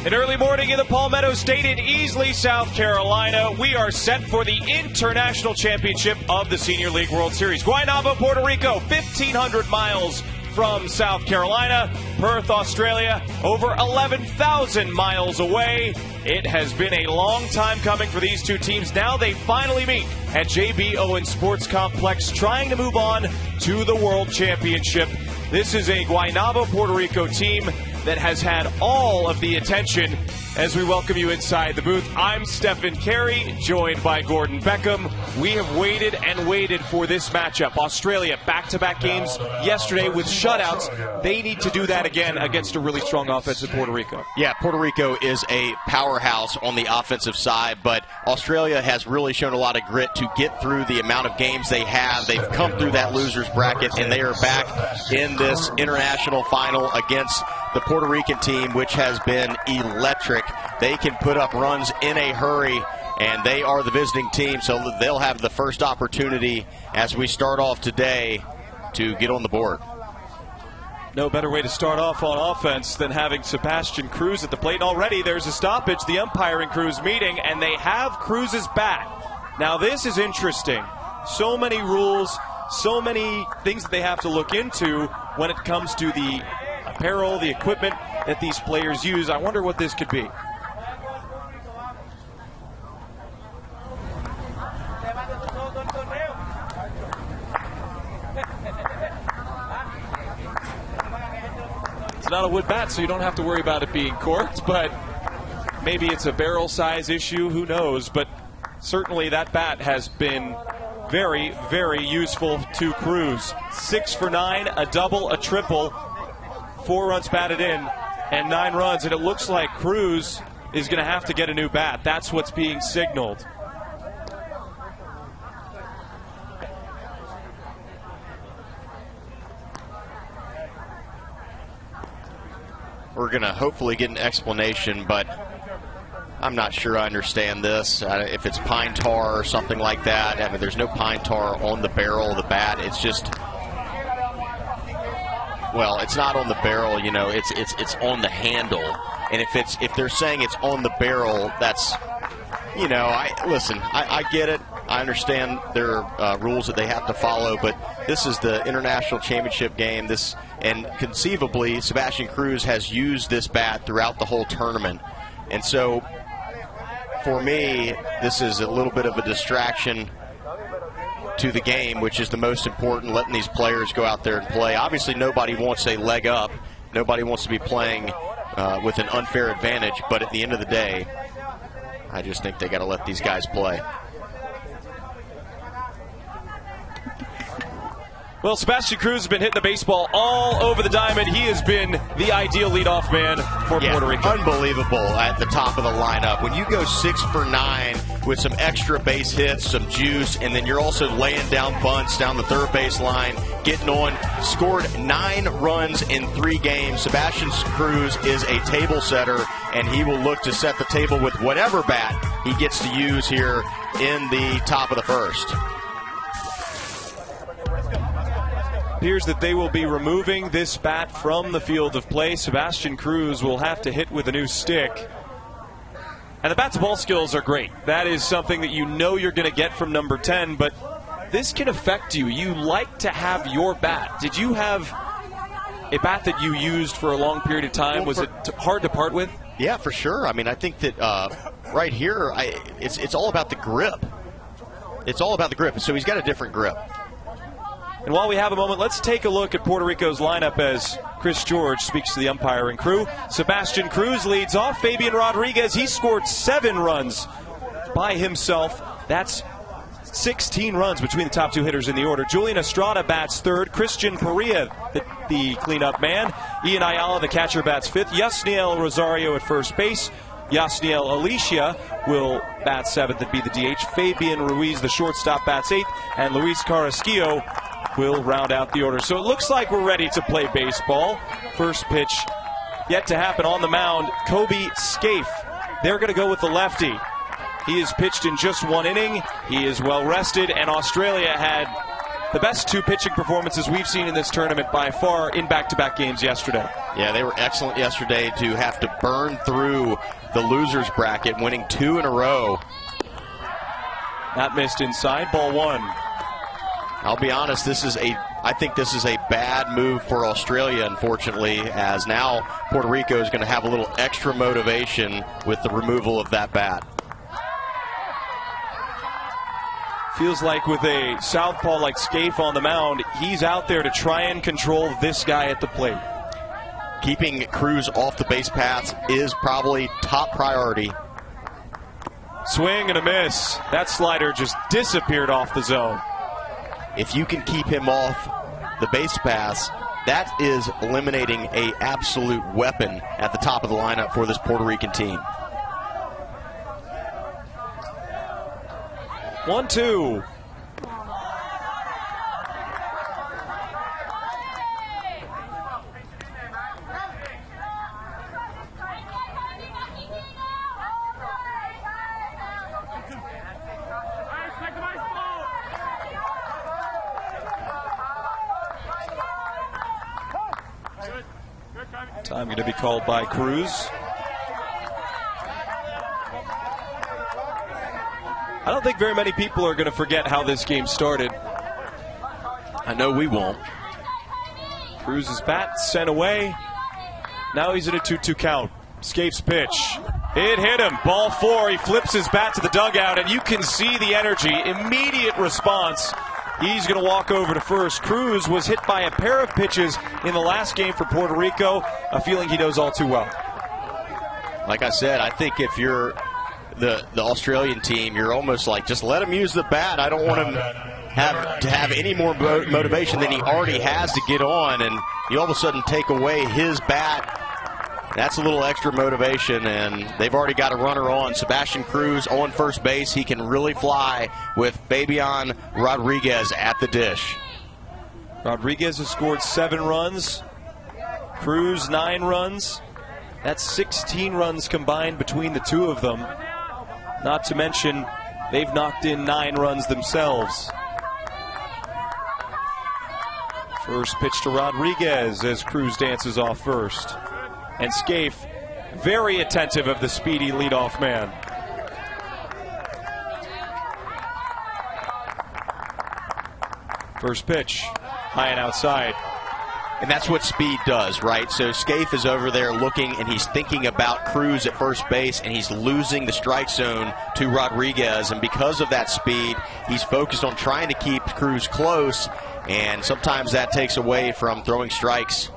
An early morning in the Palmetto State in Easley, South Carolina. We are set for the International Championship of the Senior League World Series. Guaynabo, Puerto Rico, 1,500 miles from South Carolina. Perth, Australia, over 11,000 miles away. It has been a long time coming for these two teams. Now they finally meet at J.B. Owen Sports Complex, trying to move on to the World Championship. This is a Guaynabo, Puerto Rico team that has had all of the attention. As we welcome you inside the booth, I'm Stephen Carey, joined by Gordon Beckham. We have waited and waited for this matchup. Australia, back-to-back games yesterday with shutouts. They need to do that again against a really strong offense in Puerto Rico. Yeah, Puerto Rico is a powerhouse on the offensive side, but Australia has really shown a lot of grit to get through the amount of games they have. They've come through that loser's bracket, and they are back in this international final against the Puerto Rican team, which has been electric. They can put up runs in a hurry, and they are the visiting team, so they'll have the first opportunity as we start off today to get on the board. No better way to start off on offense than having Sebastian Cruz at the plate. And already there's a stoppage, the umpire and Cruz meeting, and they have Cruz's bat. Now this is interesting. So many rules, so many things that they have to look into when it comes to the apparel, the equipment that these players use. I wonder what this could be. It's not a wood bat, so you don't have to worry about it being corked, but maybe it's a barrel size issue, who knows. But certainly that bat has been very, very useful to Cruz. 6 for 9, a double, a triple, 4 runs batted in, and 9 runs. And it looks like Cruz is going to have to get a new bat. That's what's being signaled. We're going to hopefully get an explanation, but I'm not sure I understand this. If it's pine tar or something like that. I mean, there's no pine tar on the barrel of the bat. It's just, well, it's not on the barrel, you know, it's on the handle. And if they're saying it's on the barrel, that's, you know, I get it. I understand there are rules that they have to follow, but this is the international championship game. And conceivably, Sebastian Cruz has used this bat throughout the whole tournament. And so, for me, this is a little bit of a distraction to the game, which is the most important, letting these players go out there and play. Obviously, nobody wants a leg up. Nobody wants to be playing with an unfair advantage. But at the end of the day, I just think they got to let these guys play. Well, Sebastian Cruz has been hitting the baseball all over the diamond. He has been the ideal leadoff man for Puerto Rico. Unbelievable at the top of the lineup. When you go 6 for 9 with some extra base hits, some juice, and then you're also laying down bunts down the third base line, getting on, scored 9 runs in 3 games. Sebastian Cruz is a table setter, and he will look to set the table with whatever bat he gets to use here in the top of the first. Appears that they will be removing this bat from the field of play. Sebastian Cruz will have to hit with a new stick. And the bat-to-ball skills are great. That is something that you know you're going to get from number 10, but this can affect you. You like to have your bat. Did you have a bat that you used for a long period of time? Was it hard to part with? Yeah, for sure. I mean, I think that right here, it's all about the grip. It's all about the grip. So he's got a different grip. And while we have a moment, let's take a look at Puerto Rico's lineup as Chris George speaks to the umpire and crew. Sebastian Cruz leads off. Fabian Rodriguez, he scored 7 runs by himself. That's 16 runs between the top 2 hitters in the order. Julian Estrada bats 3rd. Christian Perea, the cleanup man. Ian Ayala, the catcher, bats 5th. Yasniel Rosario at first base. Yasniel Alicia will bat 7th and be the DH. Fabian Ruiz, the shortstop, bats 8th. And Luis Carrasquillo will round out the order. So it looks like we're ready to play baseball. First pitch yet to happen on the mound. Kobe Scaife. They're going to go with the lefty. He has pitched in just 1 inning. He is well rested, and Australia had the best two pitching performances we've seen in this tournament by far in back-to-back games yesterday. Yeah, they were excellent yesterday to have to burn through the losers bracket, winning 2 in a row. That missed inside, ball 1. I'll be honest, I think this is a bad move for Australia, unfortunately, as now Puerto Rico is going to have a little extra motivation with the removal of that bat. Feels like with a southpaw like Scaife on the mound, he's out there to try and control this guy at the plate. Keeping Cruz off the base paths is probably top priority. Swing and a miss. That slider just disappeared off the zone. If you can keep him off the base paths, that is eliminating an absolute weapon at the top of the lineup for this Puerto Rican team. 1-2. Time going to be called by Cruz. I don't think very many people are going to forget how this game started. I know we won't. Cruz's bat sent away. Now he's in a 2-2 count. Scaife's pitch. It hit him. Ball 4. He flips his bat to the dugout, and you can see the energy. Immediate response. He's going to walk over to first. Cruz was hit by a pair of pitches in the last game for Puerto Rico, a feeling he knows all too well. Like I said, I think if you're the Australian team, you're almost like, just let him use the bat. I don't want him to have any more motivation than he already has to get on, and you all of a sudden take away his bat. That's a little extra motivation, and they've already got a runner on. Sebastian Cruz on first base. He can really fly with Fabian Rodriguez at the dish. Rodriguez has scored 7 runs. Cruz 9 runs. That's 16 runs combined between the two of them. Not to mention, they've knocked in 9 runs themselves. First pitch to Rodriguez as Cruz dances off first. And Scaife, very attentive of the speedy leadoff man. First pitch, high and outside. And that's what speed does, right? So Scaife is over there looking, and he's thinking about Cruz at first base, and he's losing the strike zone to Rodriguez. And because of that speed, he's focused on trying to keep Cruz close, and sometimes that takes away from throwing strikes.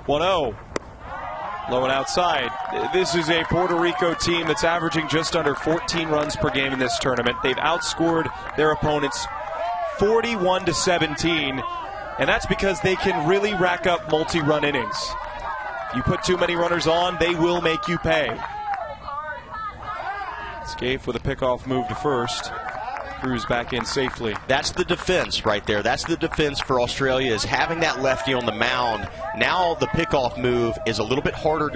1-0. Low and outside. This is a Puerto Rico team that's averaging just under 14 runs per game in this tournament. They've outscored their opponents 41-17, and that's because they can really rack up multi-run innings. If you put too many runners on, they will make you pay. Scaife with a pickoff move to first. Cruz back in safely. That's the defense right there. That's the defense for Australia, is having that lefty on the mound. Now the pickoff move is a little bit harder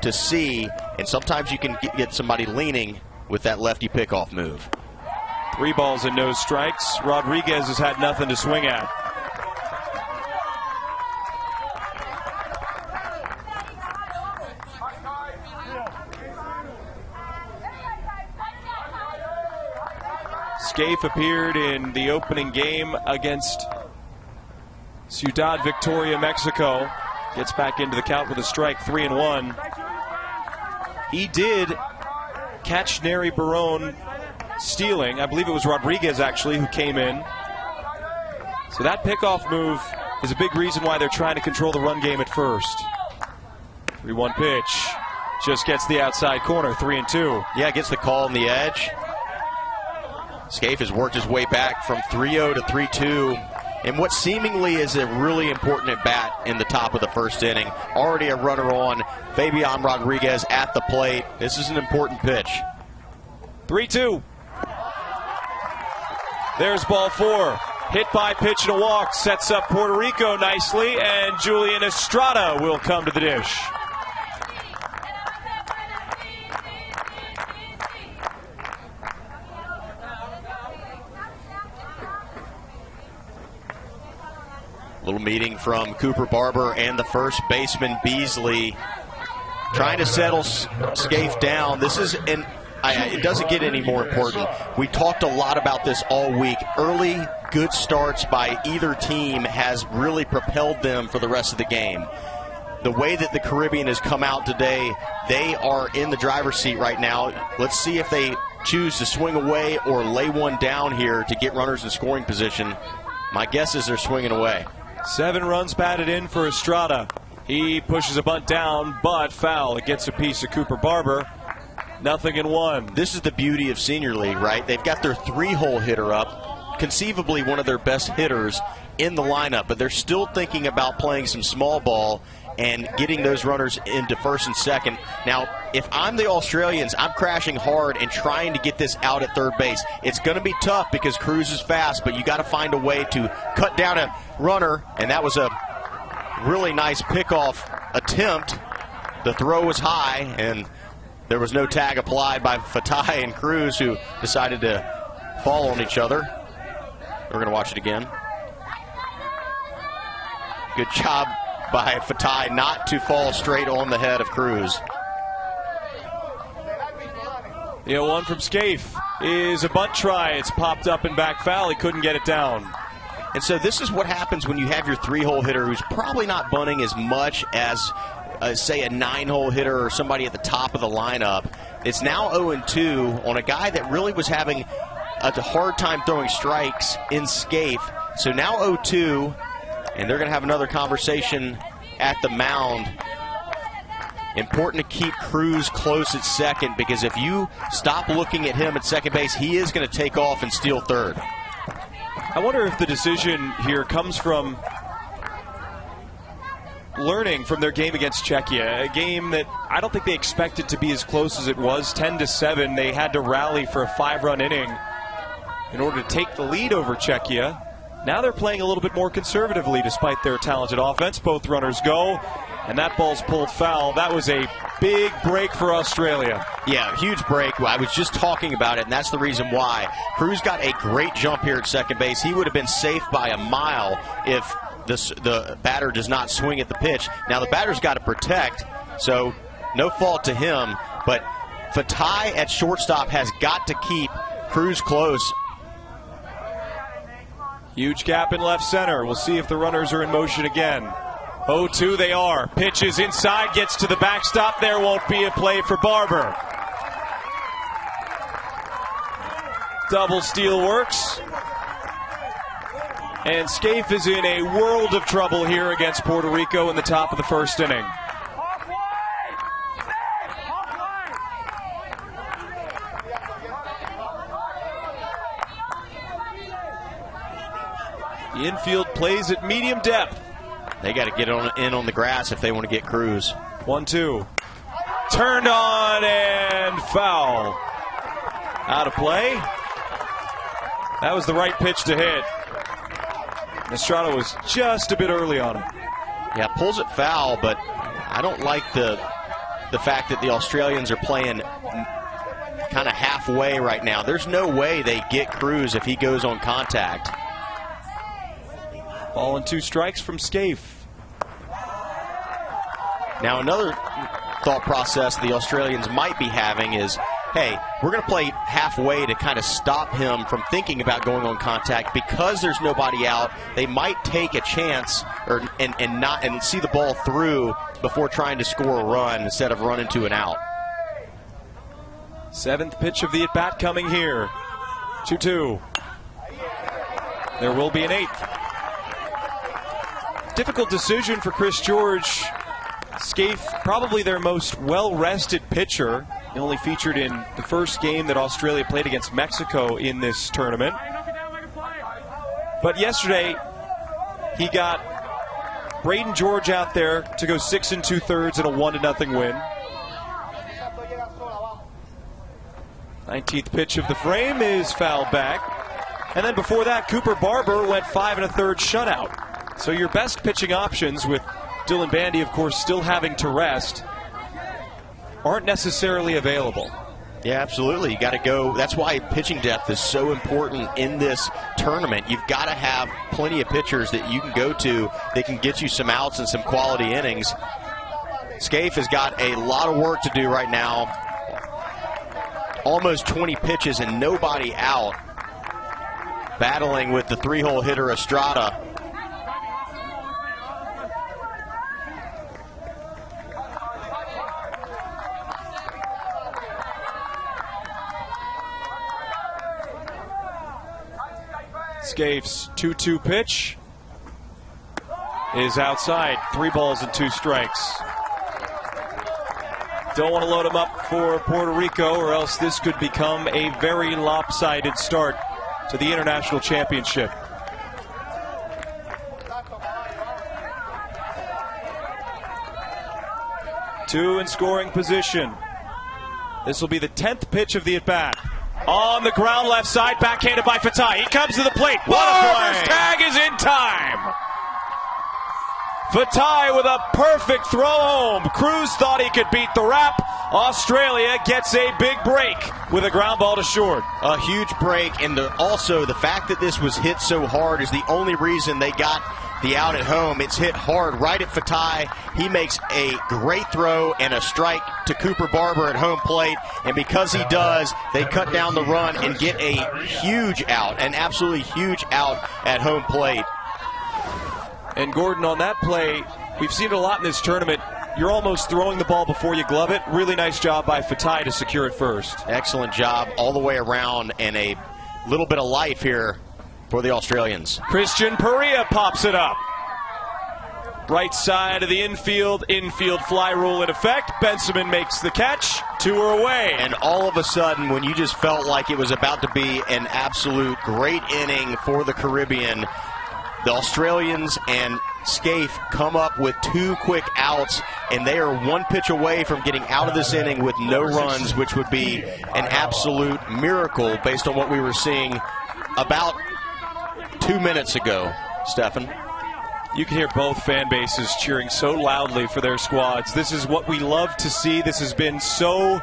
to see, and sometimes you can get somebody leaning with that lefty pickoff move. 3 balls and no strikes. Rodriguez has had nothing to swing at. Scaife appeared in the opening game against Ciudad Victoria, Mexico. Gets back into the count with a strike, 3-1. He did catch Neri Barone stealing. I believe it was Rodriguez, actually, who came in. So that pickoff move is a big reason why they're trying to control the run game at first. 3-1 pitch. Just gets the outside corner, 3-2. Yeah, gets the call on the edge. Scaife has worked his way back from 3-0 to 3-2, and what seemingly is a really important at bat in the top of the first inning. Already a runner on. Fabian Rodriguez at the plate. This is an important pitch. 3-2. There's ball 4. Hit by pitch and a walk. Sets up Puerto Rico nicely, and Julian Estrada will come to the dish. Little meeting from Cooper Barber and the first baseman Beasley, trying to settle Scaife down. This is it doesn't get any more important. We talked a lot about this all week. Early good starts by either team has really propelled them for the rest of the game. The way that the Caribbean has come out today, they are in the driver's seat right now. Let's see if they choose to swing away or lay one down here to get runners in scoring position. My guess is they're swinging away. 7 runs batted in for Estrada. He pushes a bunt down, but foul. It gets a piece of Cooper Barber. 0-1. This is the beauty of Senior League, right? They've got their 3-hole hitter up, conceivably one of their best hitters in the lineup, but they're still thinking about playing some small ball and getting those runners into first and second. Now, if I'm the Australians, I'm crashing hard and trying to get this out at third base. It's going to be tough because Cruz is fast, but you got to find a way to cut down a runner, and that was a really nice pickoff attempt. The throw was high, and there was no tag applied by Fatai and Cruz, who decided to fall on each other. We're going to watch it again. Good job by Fatai not to fall straight on the head of Cruz. The 0-1 from Scaife is a bunt try. It's popped up and back foul. He couldn't get it down. And so this is what happens when you have your 3-hole hitter who's probably not bunting as much as, say, a 9-hole hitter or somebody at the top of the lineup. It's now 0-2 on a guy that really was having a hard time throwing strikes in Scaife. So now 0-2, and they're going to have another conversation at the mound. Important to keep Cruz close at second, because if you stop looking at him at second base, he is going to take off and steal third. I wonder if the decision here comes from learning from their game against Czechia, a game that I don't think they expected to be as close as it was. 10-7. They had to rally for a 5-run inning in order to take the lead over Czechia. Now they're playing a little bit more conservatively despite their talented offense. Both runners go, and that ball's pulled foul. That was a big break for Australia. Yeah, huge break. I was just talking about it, and that's the reason why. Cruz got a great jump here at second base. He would have been safe by a mile if the batter does not swing at the pitch. Now the batter's got to protect, so no fault to him. But Fatai at shortstop has got to keep Cruz close. Huge gap in left center. We'll see if the runners are in motion again. 0-2 they are. Pitches inside, gets to the backstop. There won't be a play for Barber. Double steal works. And Scaife is in a world of trouble here against Puerto Rico in the top of the first inning. The infield plays at medium depth. They got to get in on the grass if they want to get Cruz. 1-2. Turned on and foul. Out of play. That was the right pitch to hit. Estrada was just a bit early on him. Yeah, pulls it foul, but I don't like the fact that the Australians are playing kind of halfway right now. There's no way they get Cruz if he goes on contact. Ball and 2 strikes from Scaife. Now another thought process the Australians might be having is, hey, we're going to play halfway to kind of stop him from thinking about going on contact. Because there's nobody out, they might take a chance and see the ball through before trying to score a run instead of running to an out. 7th pitch of the at-bat coming here. 2-2. There will be an 8th. Difficult decision for Chris George. Scaife, probably their most well-rested pitcher. He only featured in the first game that Australia played against Mexico in this tournament. But yesterday, he got Braden George out there to go 6 2/3 in a 1-0 win. 19th pitch of the frame is fouled back. And then before that, Cooper Barber went 5 1/3 shutout. So your best pitching options, with Dylan Bandy, of course, still having to rest, aren't necessarily available. Yeah, absolutely. You got to go. That's why pitching depth is so important in this tournament. You've got to have plenty of pitchers that you can go to that can get you some outs and some quality innings. Scaife has got a lot of work to do right now. Almost 20 pitches and nobody out. Battling with the 3-hole hitter Estrada. Scaife's 2-2 pitch is outside. 3 balls and 2 strikes. Don't want to load him up for Puerto Rico, or else this could become a very lopsided start to the International Championship. Two in scoring position. This will be the 10th pitch of the at-bat. On the ground left side, backhanded by Fatai. He comes to the plate. Barber's tag is in time. Fatai with a perfect throw home. Cruz thought he could beat the wrap. Australia gets a big break with a ground ball to short. A huge break, and also the fact that this was hit so hard is the only reason they got the out at home. It's hit hard right at Fatai. He makes a great throw and a strike to Cooper Barber at home plate, and because he does, they cut down the run and get a huge out, an absolutely huge out at home plate. And Gordon, on that play, we've seen it a lot in this tournament. You're almost throwing the ball before you glove it. Really nice job by Fatai to secure it first. Excellent job all the way around, and a little bit of life here for the Australians. Christian Perea pops it up. Right side of the infield fly rule in effect. Benjamin makes the catch. 2 are away. And all of a sudden, when you just felt like it was about to be an absolute great inning for the Caribbean, the Australians and Scaife come up with 2 quick outs, and they are 1 pitch away from getting out of this inning with no runs, which would be an absolute miracle based on what we were seeing about 2 minutes ago, Stefan. You can hear both fan bases cheering so loudly for their squads. This is what we love to see. This has been so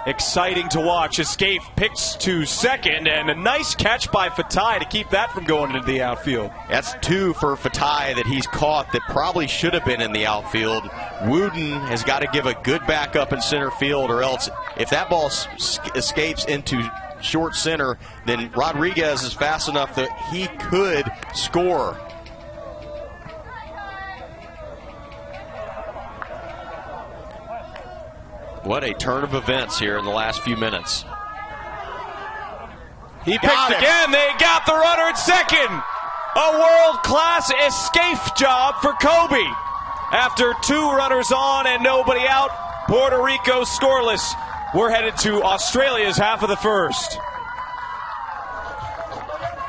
exciting to watch. Scaife picks to second, and a nice catch by Fatai to keep that from going into the outfield. That's 2 for Fatai that he's caught that probably should have been in the outfield. Wooden has got to give a good backup in center field, or else if that ball escapes into short center, then Rodriguez is fast enough that he could score. What a turn of events here in the last few minutes. He picked again. They got the runner at second. A world-class escape job for Kobe. After 2 runners on and nobody out, Puerto Rico scoreless. We're headed to Australia's half of the first.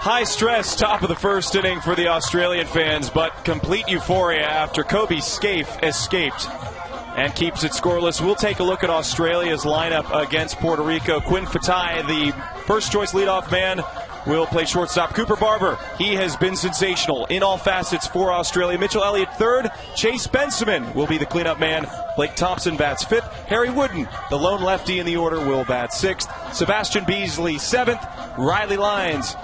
High stress top of the first inning for the Australian fans, but complete euphoria after Kobe Scaife escaped and keeps it scoreless. We'll take a look at Australia's lineup against Puerto Rico. Quinn Fatai, the first-choice leadoff man, will play shortstop. Cooper Barber, he has been sensational in all facets for Australia. Mitchell Elliott third. Chase Benjamin will be the cleanup man. Blake Thompson bats 5th. Harry Wooden, the lone lefty in the order, will bat 6th. Sebastian Beasley 7th. Riley Lyons,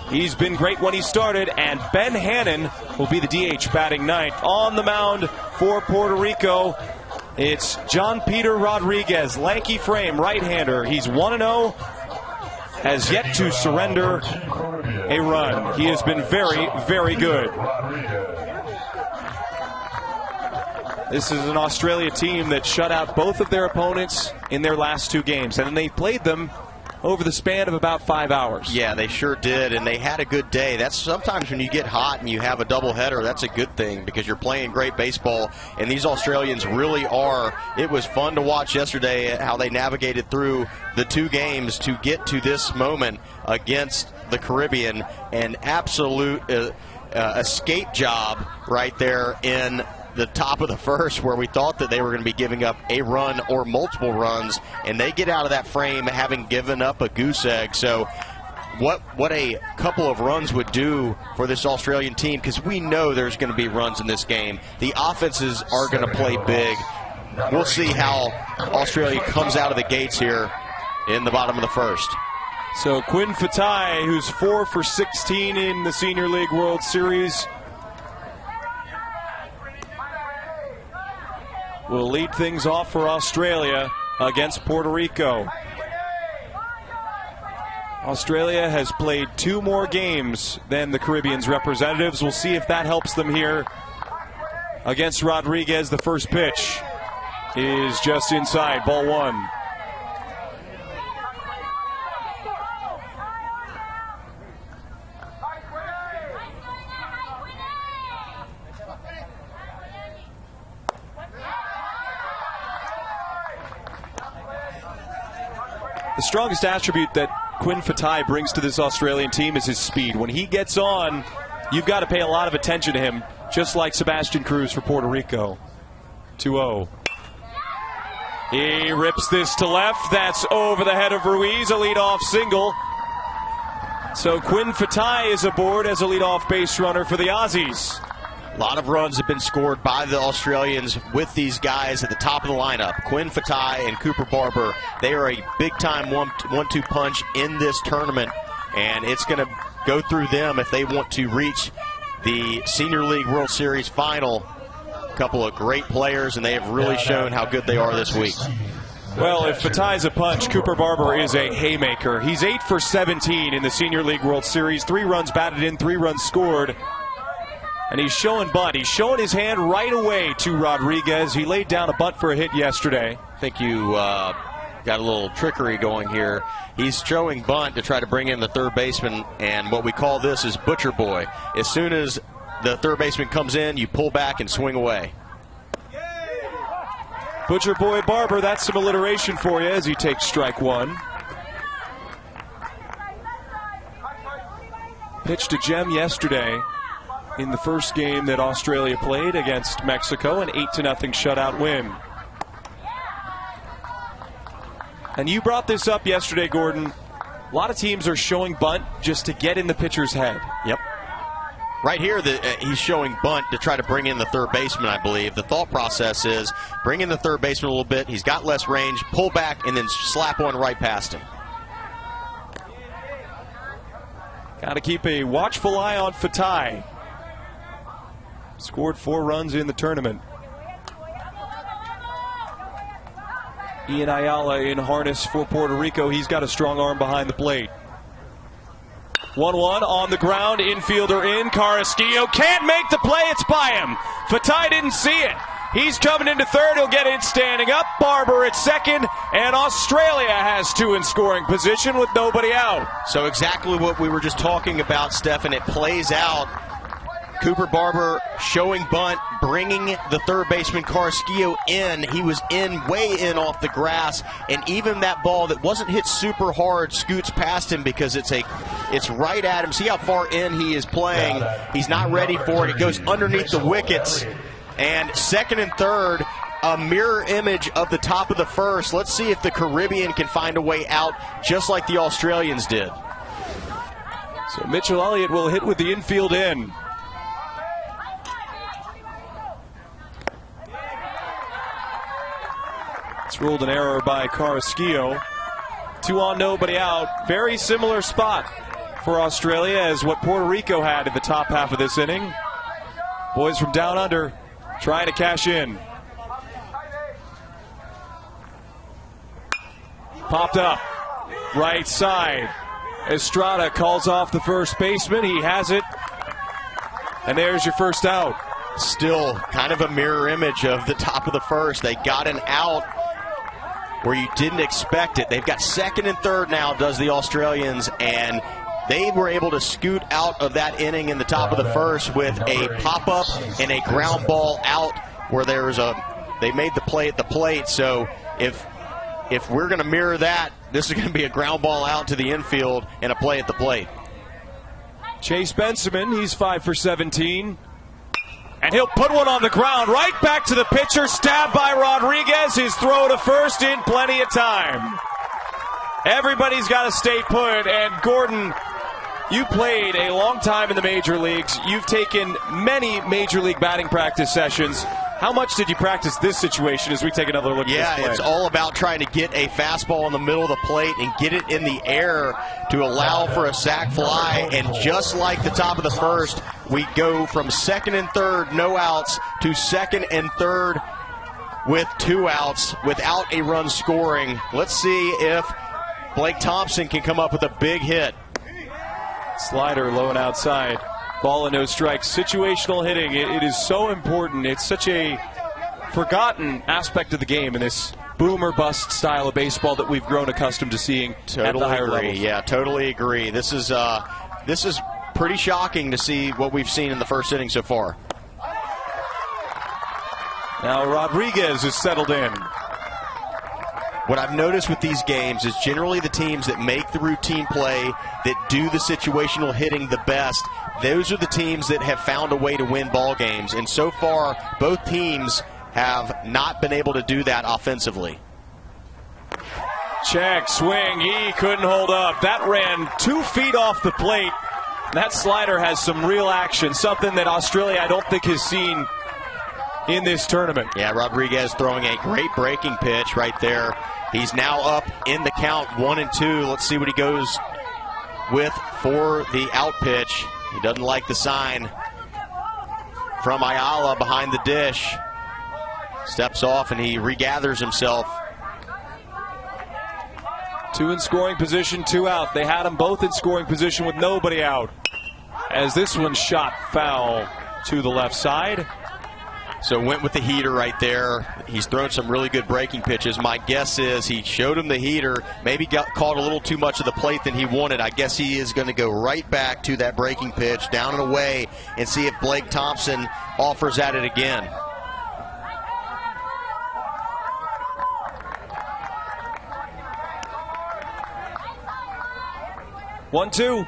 he's been great when he started. And Ben Hannon will be the DH batting 9th. On the mound for Puerto Rico, it's John Peter Rodriguez, lanky frame, right-hander. He's 1-0, has yet to surrender a run. He has been very, very good. This is an Australia team that shut out both of their opponents in their last 2 games, and they played them over the span of about 5 hours. Yeah, they sure did, and they had a good day. That's sometimes when you get hot and you have a doubleheader, that's a good thing because you're playing great baseball, and these Australians really are. It was fun to watch yesterday how they navigated through the 2 games to get to this moment against the Caribbean. An absolute escape job right there in the top of the first, where we thought that they were going to be giving up a run or multiple runs, and they get out of that frame having given up a goose egg. So what a couple of runs would do for this Australian team, because we know there's going to be runs in this game. The offenses are going to play big. We'll see how Australia comes out of the gates here in the bottom of the first. So Quinn Fatai, who's 4 for 16 in the Senior League World Series, will lead things off for Australia against Puerto Rico. Australia has played 2 more games than the Caribbean's representatives. We'll see if that helps them here against Rodriguez. The first pitch is just inside, ball 1. The strongest attribute that Quinn Fatai brings to this Australian team is his speed. When he gets on, you've got to pay a lot of attention to him, just like Sebastian Cruz for Puerto Rico. 2-0. He rips this to left. That's over the head of Ruiz, a leadoff single. So Quinn Fatai is aboard as a leadoff base runner for the Aussies. A lot of runs have been scored by the Australians with these guys at the top of the lineup. Quinn Fatai and Cooper Barber, they are a big-time 1-2 punch in this tournament, and it's going to go through them if they want to reach the Senior League World Series final. A couple of great players, and they have really shown how good they are this week. Well, if Fatai's a punch, Cooper Barber is a haymaker. He's 8 for 17 in the Senior League World Series. 3 runs batted in, 3 runs scored. And he's showing bunt. He's showing his hand right away to Rodriguez. He laid down a bunt for a hit yesterday. I think you got a little trickery going here. He's showing bunt to try to bring in the third baseman, and what we call this is butcher boy. As soon as the third baseman comes in, you pull back and swing away. Butcher boy Barber, that's some alliteration for you as he takes strike 1. Pitched a gem yesterday in the first game that Australia played against Mexico, an 8-0 shutout win. And you brought this up yesterday, Gordon. A lot of teams are showing bunt just to get in the pitcher's head. Yep. Right here, he's showing bunt to try to bring in the third baseman, I believe. The thought process is bring in the third baseman a little bit. He's got less range, pull back, and then slap one right past him. Got to keep a watchful eye on Fatai. Scored 4 runs in the tournament. Ian Ayala in harness for Puerto Rico. He's got a strong arm behind the plate. 1-1 on the ground. Infielder in. Carrasquillo can't make the play. It's by him. Fatai didn't see it. He's coming into third. He'll get it standing up. Barber at second. And Australia has 2 in scoring position with nobody out. So exactly what we were just talking about, Stephen. It plays out. Cooper Barber showing bunt, bringing the third baseman Carrasquillo in. He was way in off the grass, and even that ball that wasn't hit super hard scoots past him because it's right at him. See how far in he is playing. He's not ready for it. It goes underneath the wickets, and second and third, a mirror image of the top of the first. Let's see if the Caribbean can find a way out just like the Australians did. So Mitchell Elliott will hit with the infield in. It's ruled an error by Carrasquillo. 2 on, nobody out. Very similar spot for Australia as what Puerto Rico had at the top half of this inning. Boys from down under trying to cash in. Popped up. Right side. Estrada calls off the first baseman. He has it. And there's your first out. Still kind of a mirror image of the top of the first. They got an out where you didn't expect it. They've got second and third now, does the Australians, and they were able to scoot out of that inning in the top of the first with a pop-up and a ground ball out where they made the play at the plate. So if we're going to mirror that, this is going to be a ground ball out to the infield and a play at the plate. Chase Benjamin, he's 5 for 17. And he'll put one on the ground, right back to the pitcher, stabbed by Rodriguez. His throw to first in plenty of time. Everybody's got to stay put. And Gordon, you played a long time in the major leagues. You've taken many major league batting practice sessions. How much did you practice this situation as we take another look at this play? Yeah, it's all about trying to get a fastball in the middle of the plate and get it in the air to allow for a sac fly. And just like the top of the first, we go from second and third, no outs, to second and third with 2 outs without a run scoring. Let's see if Blake Thompson can come up with a big hit. Slider low and outside. Ball and no strikes. Situational hitting, it is so important. It's such a forgotten aspect of the game in this boom or bust style of baseball that we've grown accustomed to seeing at the higher levels. Yeah, totally agree. This is pretty shocking to see what we've seen in the first inning so far. Now Rodriguez is settled in. What I've noticed with these games is generally the teams that make the routine play, that do the situational hitting the best, those are the teams that have found a way to win ball games. And so far, both teams have not been able to do that offensively. Check, swing, he couldn't hold up. That ran 2 feet off the plate. That slider has some real action, something that Australia I don't think has seen in this tournament. Yeah, Rodriguez throwing a great breaking pitch right there. He's now up in the count 1-2. Let's see what he goes with for the out pitch. He doesn't like the sign from Ayala behind the dish. Steps off and he regathers himself. 2 in scoring position, 2 out. They had them both in scoring position with nobody out. As this one shot foul to the left side. So went with the heater right there. He's thrown some really good breaking pitches. My guess is he showed him the heater, maybe got caught a little too much of the plate than he wanted. I guess he is going to go right back to that breaking pitch, down and away, and see if Blake Thompson offers at it again. One, two.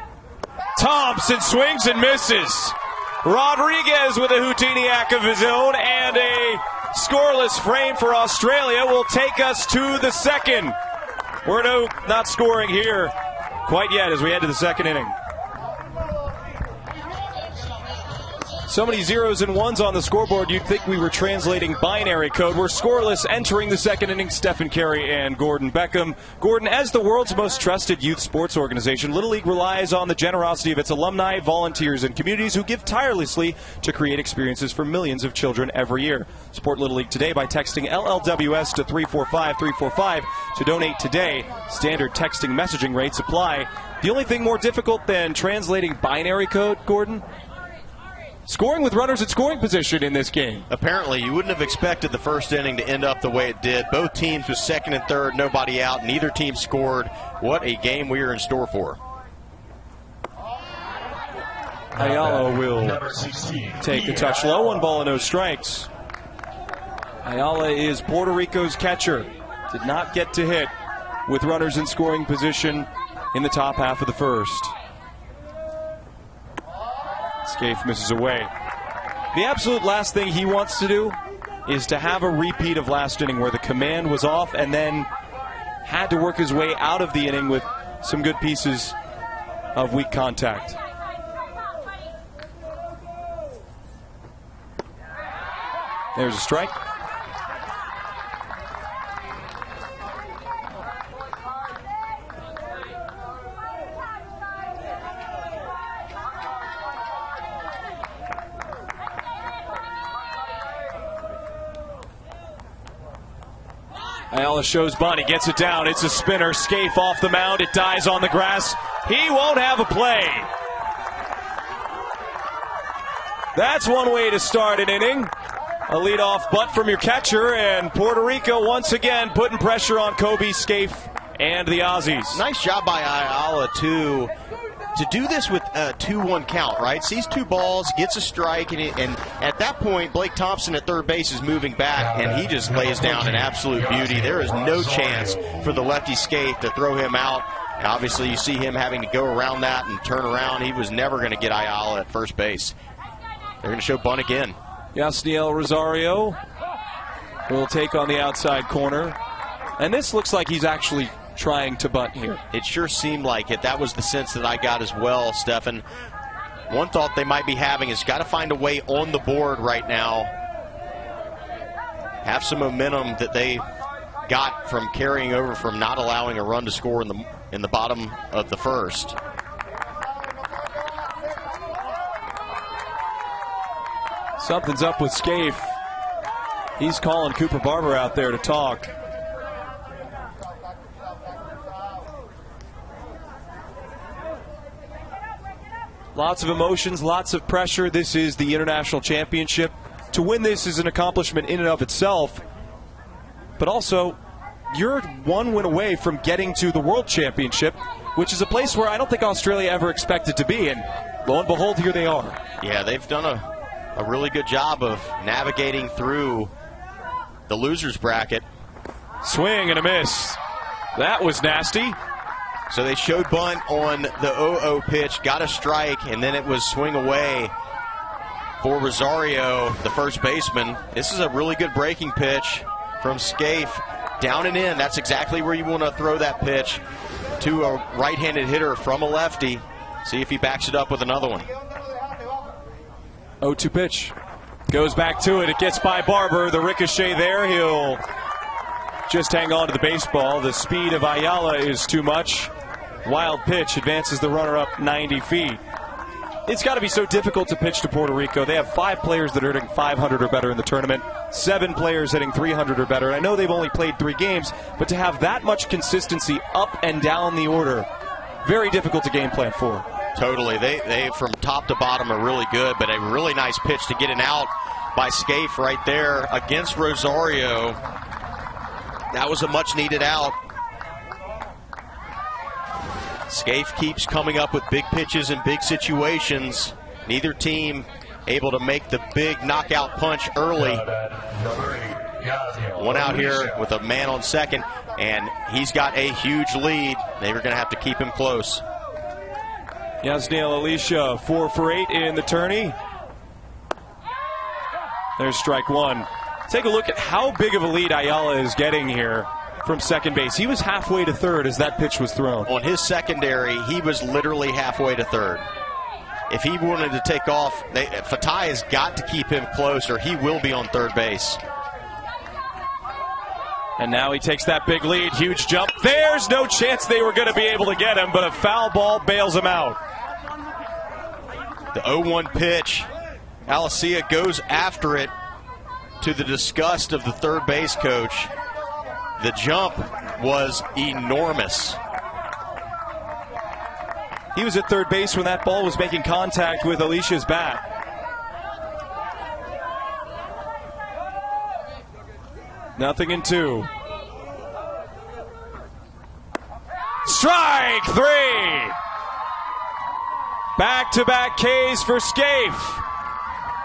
Thompson swings and misses. Rodriguez with a Houdiniac of his own, and a scoreless frame for Australia will take us to the second. We're not scoring here quite yet as we head to the second inning. So many zeros and ones on the scoreboard, you'd think we were translating binary code. We're scoreless entering the second inning. Stephen Carey and Gordon Beckham. Gordon, as the world's most trusted youth sports organization, Little League relies on the generosity of its alumni, volunteers, and communities who give tirelessly to create experiences for millions of children every year. Support Little League today by texting LLWS to 345-345 to donate today. Standard texting messaging rates apply. The only thing more difficult than translating binary code, Gordon? Scoring with runners at scoring position in this game. Apparently, you wouldn't have expected the first inning to end up the way it did. Both teams with second and third, nobody out. Neither team scored. What a game we are in store for. Ayala will take the touch low. 1 ball and no strikes. Ayala is Puerto Rico's catcher. Did not get to hit with runners in scoring position in the top half of the first. Scaife misses away. The absolute last thing he wants to do is to have a repeat of last inning where the command was off and then had to work his way out of the inning with some good pieces of weak contact. There's a strike. Ayala shows Bonnie, gets it down. It's a spinner. Scaife off the mound. It dies on the grass. He won't have a play. That's one way to start an inning. A leadoff butt from your catcher, and Puerto Rico once again putting pressure on Kobe, Scaife, and the Aussies. Nice job by Ayala, too, to do this with a 2-1 count, right? Sees 2 balls, gets a strike, and at that point, Blake Thompson at third base is moving back, and he just lays down an absolute beauty. There is no chance for the lefty Scaife to throw him out. And obviously, you see him having to go around that and turn around. He was never going to get Ayala at first base. They're going to show bunt again. Yasniel Rosario will take on the outside corner. And this looks like he's actually trying to bunt here. It sure seemed like it. That was the sense that I got as well, Stefan. One thought they might be having is got to find a way on the board right now have some momentum that they got from carrying over from not allowing a run to score in the bottom of the first. Something's up with Scaife. He's calling Cooper Barber out there to talk. Lots of emotions, lots of pressure. This is the International Championship. To win this is an accomplishment in and of itself. But also, you're one win away from getting to the World Championship, which is a place where I don't think Australia ever expected to be. And lo and behold, here they are. Yeah, they've done a really good job of navigating through the losers bracket. Swing and a miss. That was nasty. So they showed bunt on the 0-0 pitch, got a strike, and then it was swing away for Rosario, the first baseman. This is a really good breaking pitch from Scaife. Down and in, that's exactly where you want to throw that pitch to a right-handed hitter from a lefty. See if he backs it up with another one. 0-2 pitch. Goes back to it. It gets by Barber. The ricochet there. He'll just hang on to the baseball. The speed of Ayala is too much. Wild pitch advances the runner up 90 feet. It's got to be so difficult to pitch to Puerto Rico. They have 5 players that are hitting 500 or better in the tournament, 7 players hitting 300 or better. And I know they've only played 3 games, but to have that much consistency up and down the order, very difficult to game plan for. Totally. They from top to bottom are really good, but a really nice pitch to get an out by Scaife right there against Rosario. That was a much-needed out. Scaife keeps coming up with big pitches in big situations. Neither team able to make the big knockout punch early. One out here with a man on second, and he's got a huge lead. They were going to have to keep him close. Yasniel Alicia, 4 for 8 in the tourney. There's strike one. Take a look at how big of a lead Ayala is getting here from second base. He was halfway to third as that pitch was thrown. On his secondary, he was literally halfway to third. If he wanted to take off, Fatai has got to keep him close or he will be on third base. And now he takes that big lead. Huge jump. There's no chance they were going to be able to get him, but a foul ball bails him out. The 0-1 pitch. Alicia goes after it to the disgust of the third base coach. The jump was enormous. He was at third base when that ball was making contact with Alicia's bat. Nothing in 2. Strike 3! Back-to-back Ks for Scaife.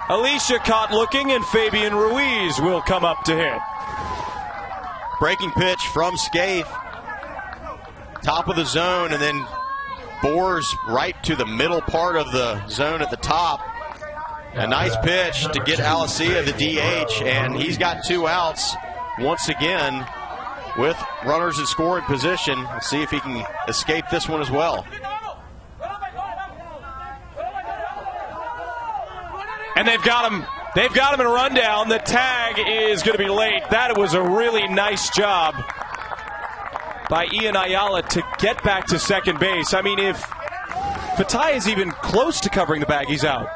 Alicia caught looking, and Fabian Ruiz will come up to hit. Breaking pitch from Scaife. Top of the zone, and then bores right to the middle part of the zone at the top. A nice pitch to get Alicia the DH, and he's got 2 outs once again with runners in scoring position. Let's see if he can escape this one as well. And they've got him. They've got him in a rundown. The tag is going to be late. That was a really nice job by Ian Ayala to get back to second base. I mean, if Fatai is even close to covering the bag, he's out.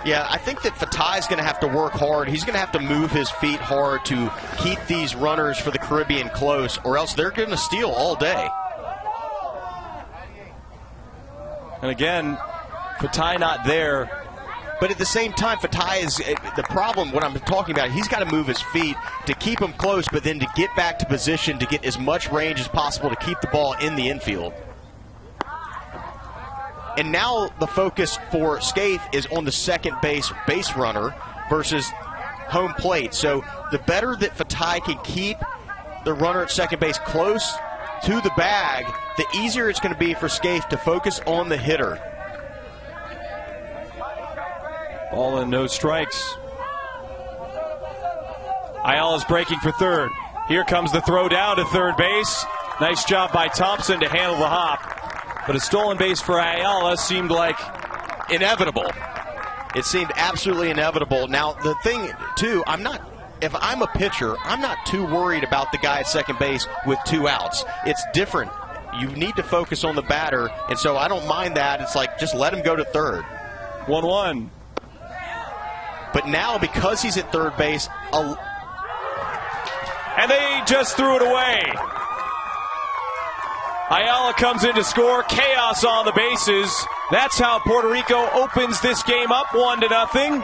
Yeah, I think that Fatai is going to have to work hard. He's going to have to move his feet hard to keep these runners for the Caribbean close, or else they're going to steal all day. And again, Fatai not there. But at the same time, Fatai is the problem. What I'm talking about, he's got to move his feet to keep them close, but then to get back to position to get as much range as possible to keep the ball in the infield. And now the focus for Scaife is on the second base runner versus home plate. So the better that Fatai can keep the runner at second base close to the bag, the easier it's going to be for Scaife to focus on the hitter. Ball and no strikes. Ayala's breaking for third. Here comes the throw down to third base. Nice job by Thompson to handle the hop. But a stolen base for Ayala seemed like inevitable. It seemed absolutely inevitable. Now, the thing, too, if I'm a pitcher, I'm not too worried about the guy at second base with 2 outs. It's different. You need to focus on the batter, and so I don't mind that. It's like, just let him go to third. 1-1. But now, because he's at third base, and they just threw it away. Ayala comes in to score. Chaos on the bases. That's how Puerto Rico opens this game up 1-0.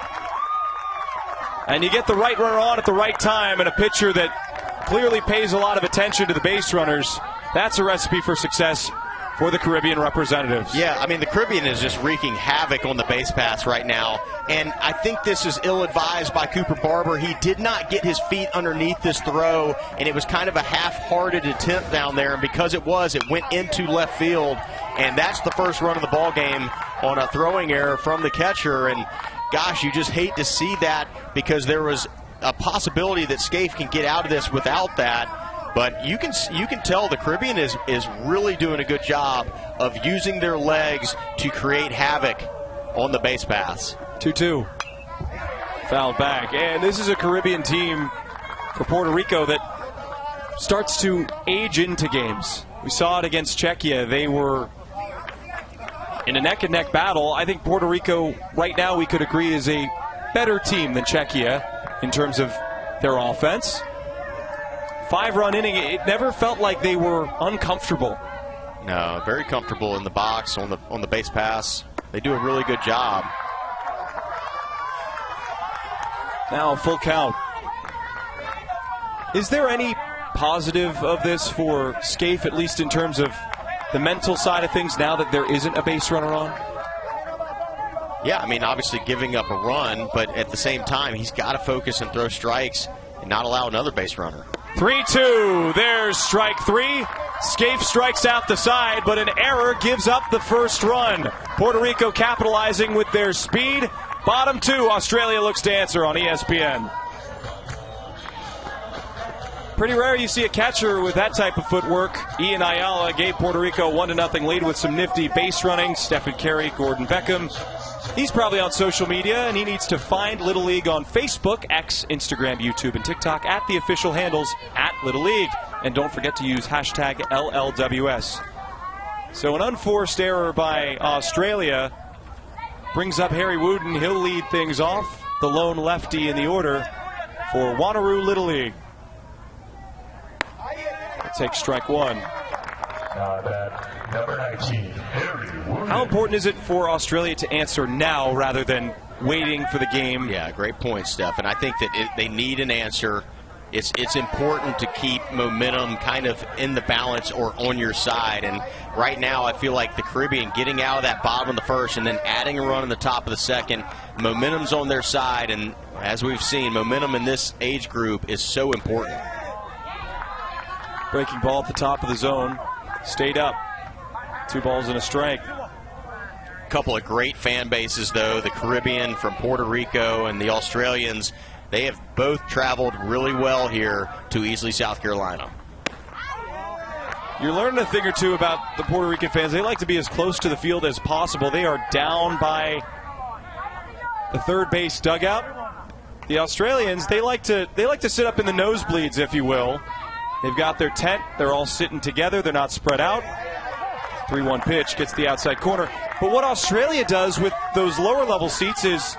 And you get the right runner on at the right time, and a pitcher that clearly pays a lot of attention to the base runners. That's a recipe for success for the Caribbean representatives. Yeah, I mean, the Caribbean is just wreaking havoc on the base paths right now. And I think this is ill-advised by Cooper Barber. He did not get his feet underneath this throw, and it was kind of a half-hearted attempt down there. And because it went into left field. And that's the first run of the ball game on a throwing error from the catcher. And, gosh, you just hate to see that because there was a possibility that Scaife can get out of this without that. But you can tell the Caribbean is really doing a good job of using their legs to create havoc on the base paths. 2-2. Fouled back. And this is a Caribbean team for Puerto Rico that starts to age into games. We saw it against Czechia. They were in a neck-and-neck battle. I think Puerto Rico right now we could agree is a better team than Czechia in terms of their offense. 5-run inning, it never felt like they were uncomfortable. No, very comfortable in the box, on the base pass. They do a really good job. Now full count. Is there any positive of this for Scaife, at least in terms of the mental side of things, now that there isn't a base runner on? Yeah, I mean, obviously giving up a run, but at the same time, he's got to focus and throw strikes and not allow another base runner. 3-2. There's strike 3. Scaife strikes out the side, but an error gives up the first run. Puerto Rico capitalizing with their speed. Bottom 2, Australia looks to answer on ESPN. Pretty rare you see a catcher with that type of footwork. Ian Ayala gave Puerto Rico 1-0 lead with some nifty base running. Stephen Carey, Gordon Beckham. He's probably on social media, and he needs to find Little League on Facebook, X, Instagram, YouTube, and TikTok at the official handles at Little League. And don't forget to use hashtag LLWS. So an unforced error by Australia brings up Harry Wooten. He'll lead things off, the lone lefty in the order for Wanneroo Little League. Take strike 1. Number 19, Harry Wooten. How important is it for Australia to answer now rather than waiting for the game? Yeah, great point, Steph. And I think that they need an answer. It's important to keep momentum kind of in the balance or on your side. And right now I feel like the Caribbean getting out of that bottom of the first and then adding a run in the top of the second, momentum's on their side. And as we've seen, momentum in this age group is so important. Breaking ball at the top of the zone. Stayed up. 2 balls and a strike. Couple of great fan bases, though. The Caribbean from Puerto Rico and the Australians, they have both traveled really well here to Easley, South Carolina. You're learning a thing or two about the Puerto Rican fans. They like to be as close to the field as possible. They are down by the third base dugout. The Australians, they like to sit up in the nosebleeds, if you will. They've got their tent. They're all sitting together. They're not spread out. 3-1 pitch gets the outside corner. But what Australia does with those lower level seats is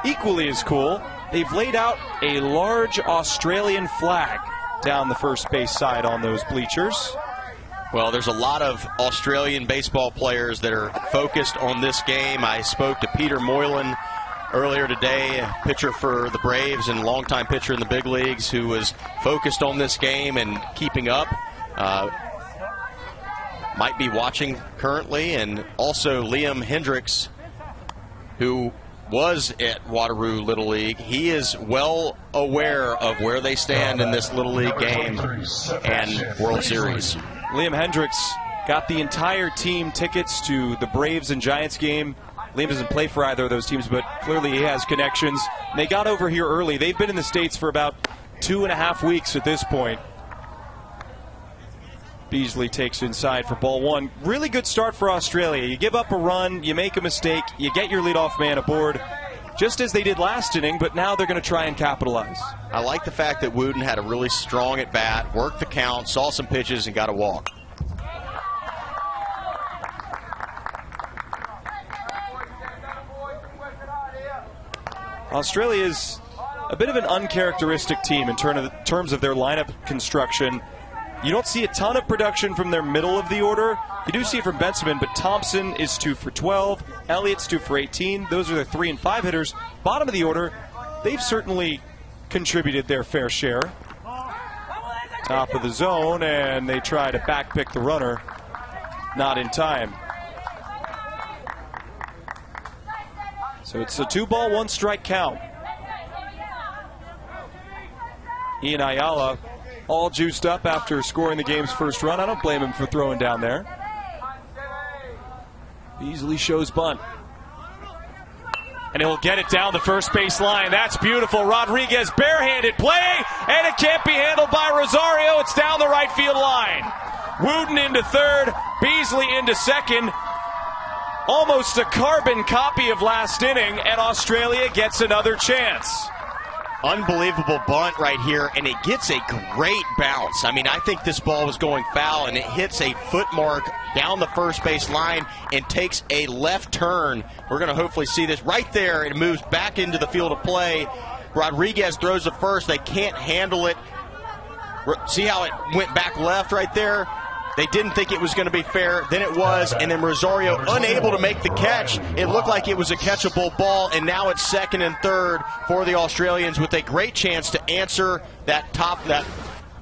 equally as cool. They've laid out a large Australian flag down the first base side on those bleachers. Well, there's a lot of Australian baseball players that are focused on this game. I spoke to Peter Moylan earlier today, pitcher for the Braves and longtime pitcher in the big leagues, who was focused on this game and keeping up. Might be watching currently. And also Liam Hendricks, who was at Wanneroo Little League. He is well aware of where they stand in this Little League game and World Series. Liam Hendricks got the entire team tickets to the Braves and Giants game. Liam doesn't play for either of those teams, but clearly he has connections. And they got over here early. They've been in the States for about 2.5 weeks at this point. Beasley takes inside for ball 1. Really good start for Australia. You give up a run, you make a mistake, you get your leadoff man aboard. just as they did last inning, but now they're going to try and capitalize. I like the fact that Wooten had a really strong at bat, worked the count, saw some pitches, and got a walk. Australia is a bit of an uncharacteristic team in terms of their lineup construction. You don't see a ton of production from their middle of the order. You do see it from Benjamin, but Thompson is 2 for 12. Elliott's 2 for 18. Those are the 3 and 5 hitters. Bottom of the order, they've certainly contributed their fair share. Top of the zone, and they try to backpick the runner. Not in time. So it's a 2-ball, 1-strike count. Ian Ayala all juiced up after scoring the game's first run. I don't blame him for throwing down there. Easily shows bunt. And he'll get it down the first base line. That's beautiful. Rodriguez barehanded play, and it can't be handled by Rosario. It's down the right field line. Wooten into third, Beasley into second. Almost a carbon copy of last inning, and Australia gets another chance. Unbelievable bunt right here, and it gets a great bounce. I mean, I think this ball was going foul, and it hits a foot mark down the first base line and takes a left turn. We're going to hopefully see this right there. It moves back into the field of play. Rodriguez throws the first. They can't handle it. See how it went back left right there? They didn't think it was going to be fair. Then it was, and then Rosario unable to make the catch. It looked like it was a catchable ball, and now it's second and third for the Australians with a great chance to answer that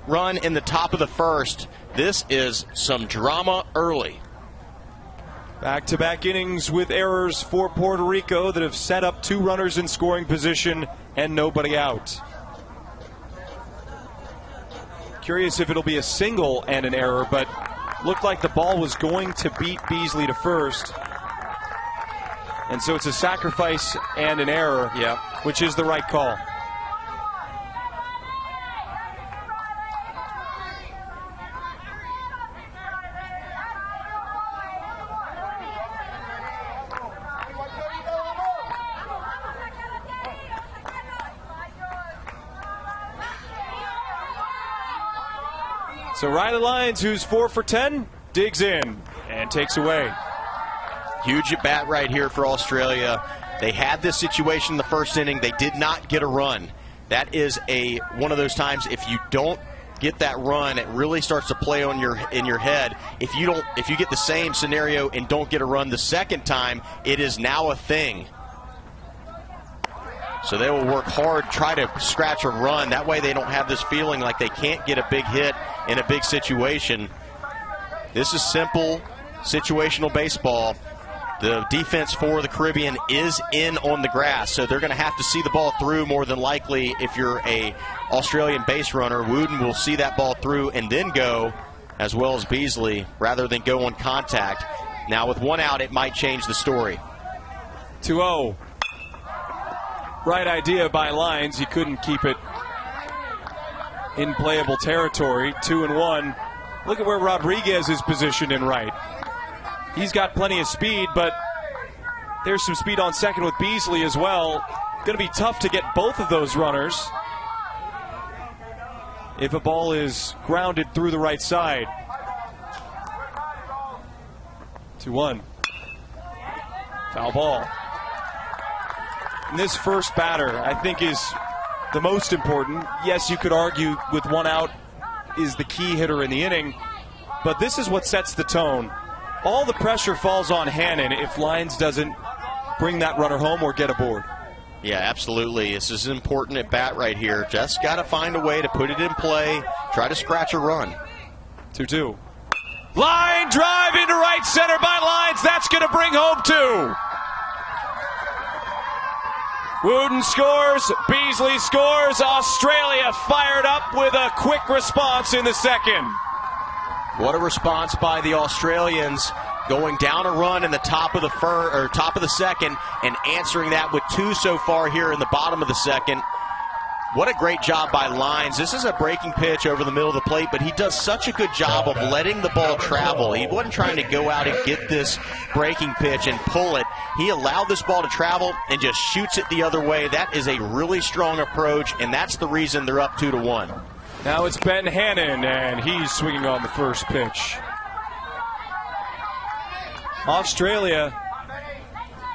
run in the top of the first. This is some drama early. Back-to-back innings with errors for Puerto Rico that have set up 2 runners in scoring position and nobody out. Curious if it'll be a single and an error, but looked like the ball was going to beat Beasley to first. And so it's a sacrifice and an error, which is the right call. So Riley Lyons, who's 4 for 10, digs in and takes away. Huge at bat right here for Australia. They had this situation in the first inning. They did not get a run. That is one of those times if you don't get that run, it really starts to play on in your head. If you get the same scenario and don't get a run the second time, it is now a thing. So they will work hard, try to scratch a run. That way they don't have this feeling like they can't get a big hit in a big situation. This is simple situational baseball. The defense for the Caribbean is in on the grass, so they're going to have to see the ball through more than likely. If you're a Australian base runner, Wooten will see that ball through and then go, as well as Beasley, rather than go on contact. Now with 1 out, it might change the story. 2-0. Right idea by Lyons. He couldn't keep it in playable territory. 2-1. Look at where Rodriguez is positioned in right. He's got plenty of speed, but there's some speed on second with Beasley as well. Going to be tough to get both of those runners if a ball is grounded through the right side. 2-1. Foul ball. And this first batter, I think, is the most important. Yes, you could argue with 1 out is the key hitter in the inning, but this is what sets the tone. All the pressure falls on Hannon if Lyons doesn't bring that runner home or get aboard. Yeah, absolutely. This is important at bat right here. Just got to find a way to put it in play, try to scratch a run. 2-2. Line drive into right center by Lyons. That's going to bring home 2. Wooten scores, Beasley scores. Australia fired up with a quick response in the second. What a response by the Australians, going down a run in the top of the second and answering that with 2 so far here in the bottom of the second. What a great job by Lines. This is a breaking pitch over the middle of the plate, but he does such a good job of letting the ball travel. He wasn't trying to go out and get this breaking pitch and pull it. He allowed this ball to travel and just shoots it the other way. That is a really strong approach, and that's the reason they're up 2-1. Now it's Ben Hannon, and he's swinging on the first pitch. Australia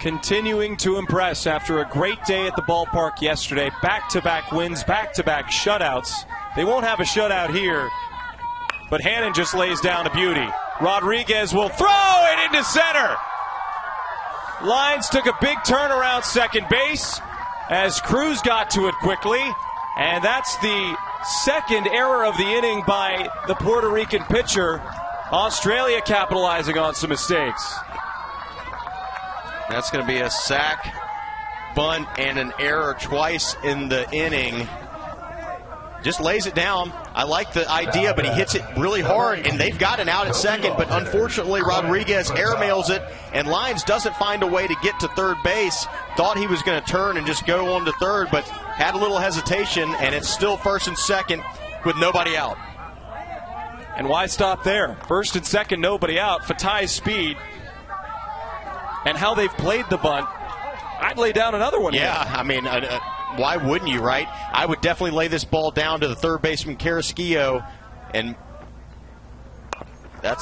continuing to impress after a great day at the ballpark yesterday. Back-to-back wins, back-to-back shutouts. They won't have a shutout here, but Hannon just lays down a beauty. Rodriguez will throw it into center. Lines took a big turn around second base as Cruz got to it quickly, and that's the second error of the inning by the Puerto Rican pitcher. Australia capitalizing on some mistakes. That's going to be a sack, bunt, and an error twice in the inning. Just lays it down. I like the idea, but he hits it really hard, and they've got an out at second, but unfortunately Rodriguez airmails it, and Lines doesn't find a way to get to third base. Thought he was going to turn and just go on to third, but had a little hesitation, and it's still first and second with nobody out. And why stop there? First and second, nobody out. Fatai's speed and how they've played the bunt, I'd lay down another one. Yeah, here. I mean, why wouldn't you, right? I would definitely lay this ball down to the third baseman, Carrasquillo, and they're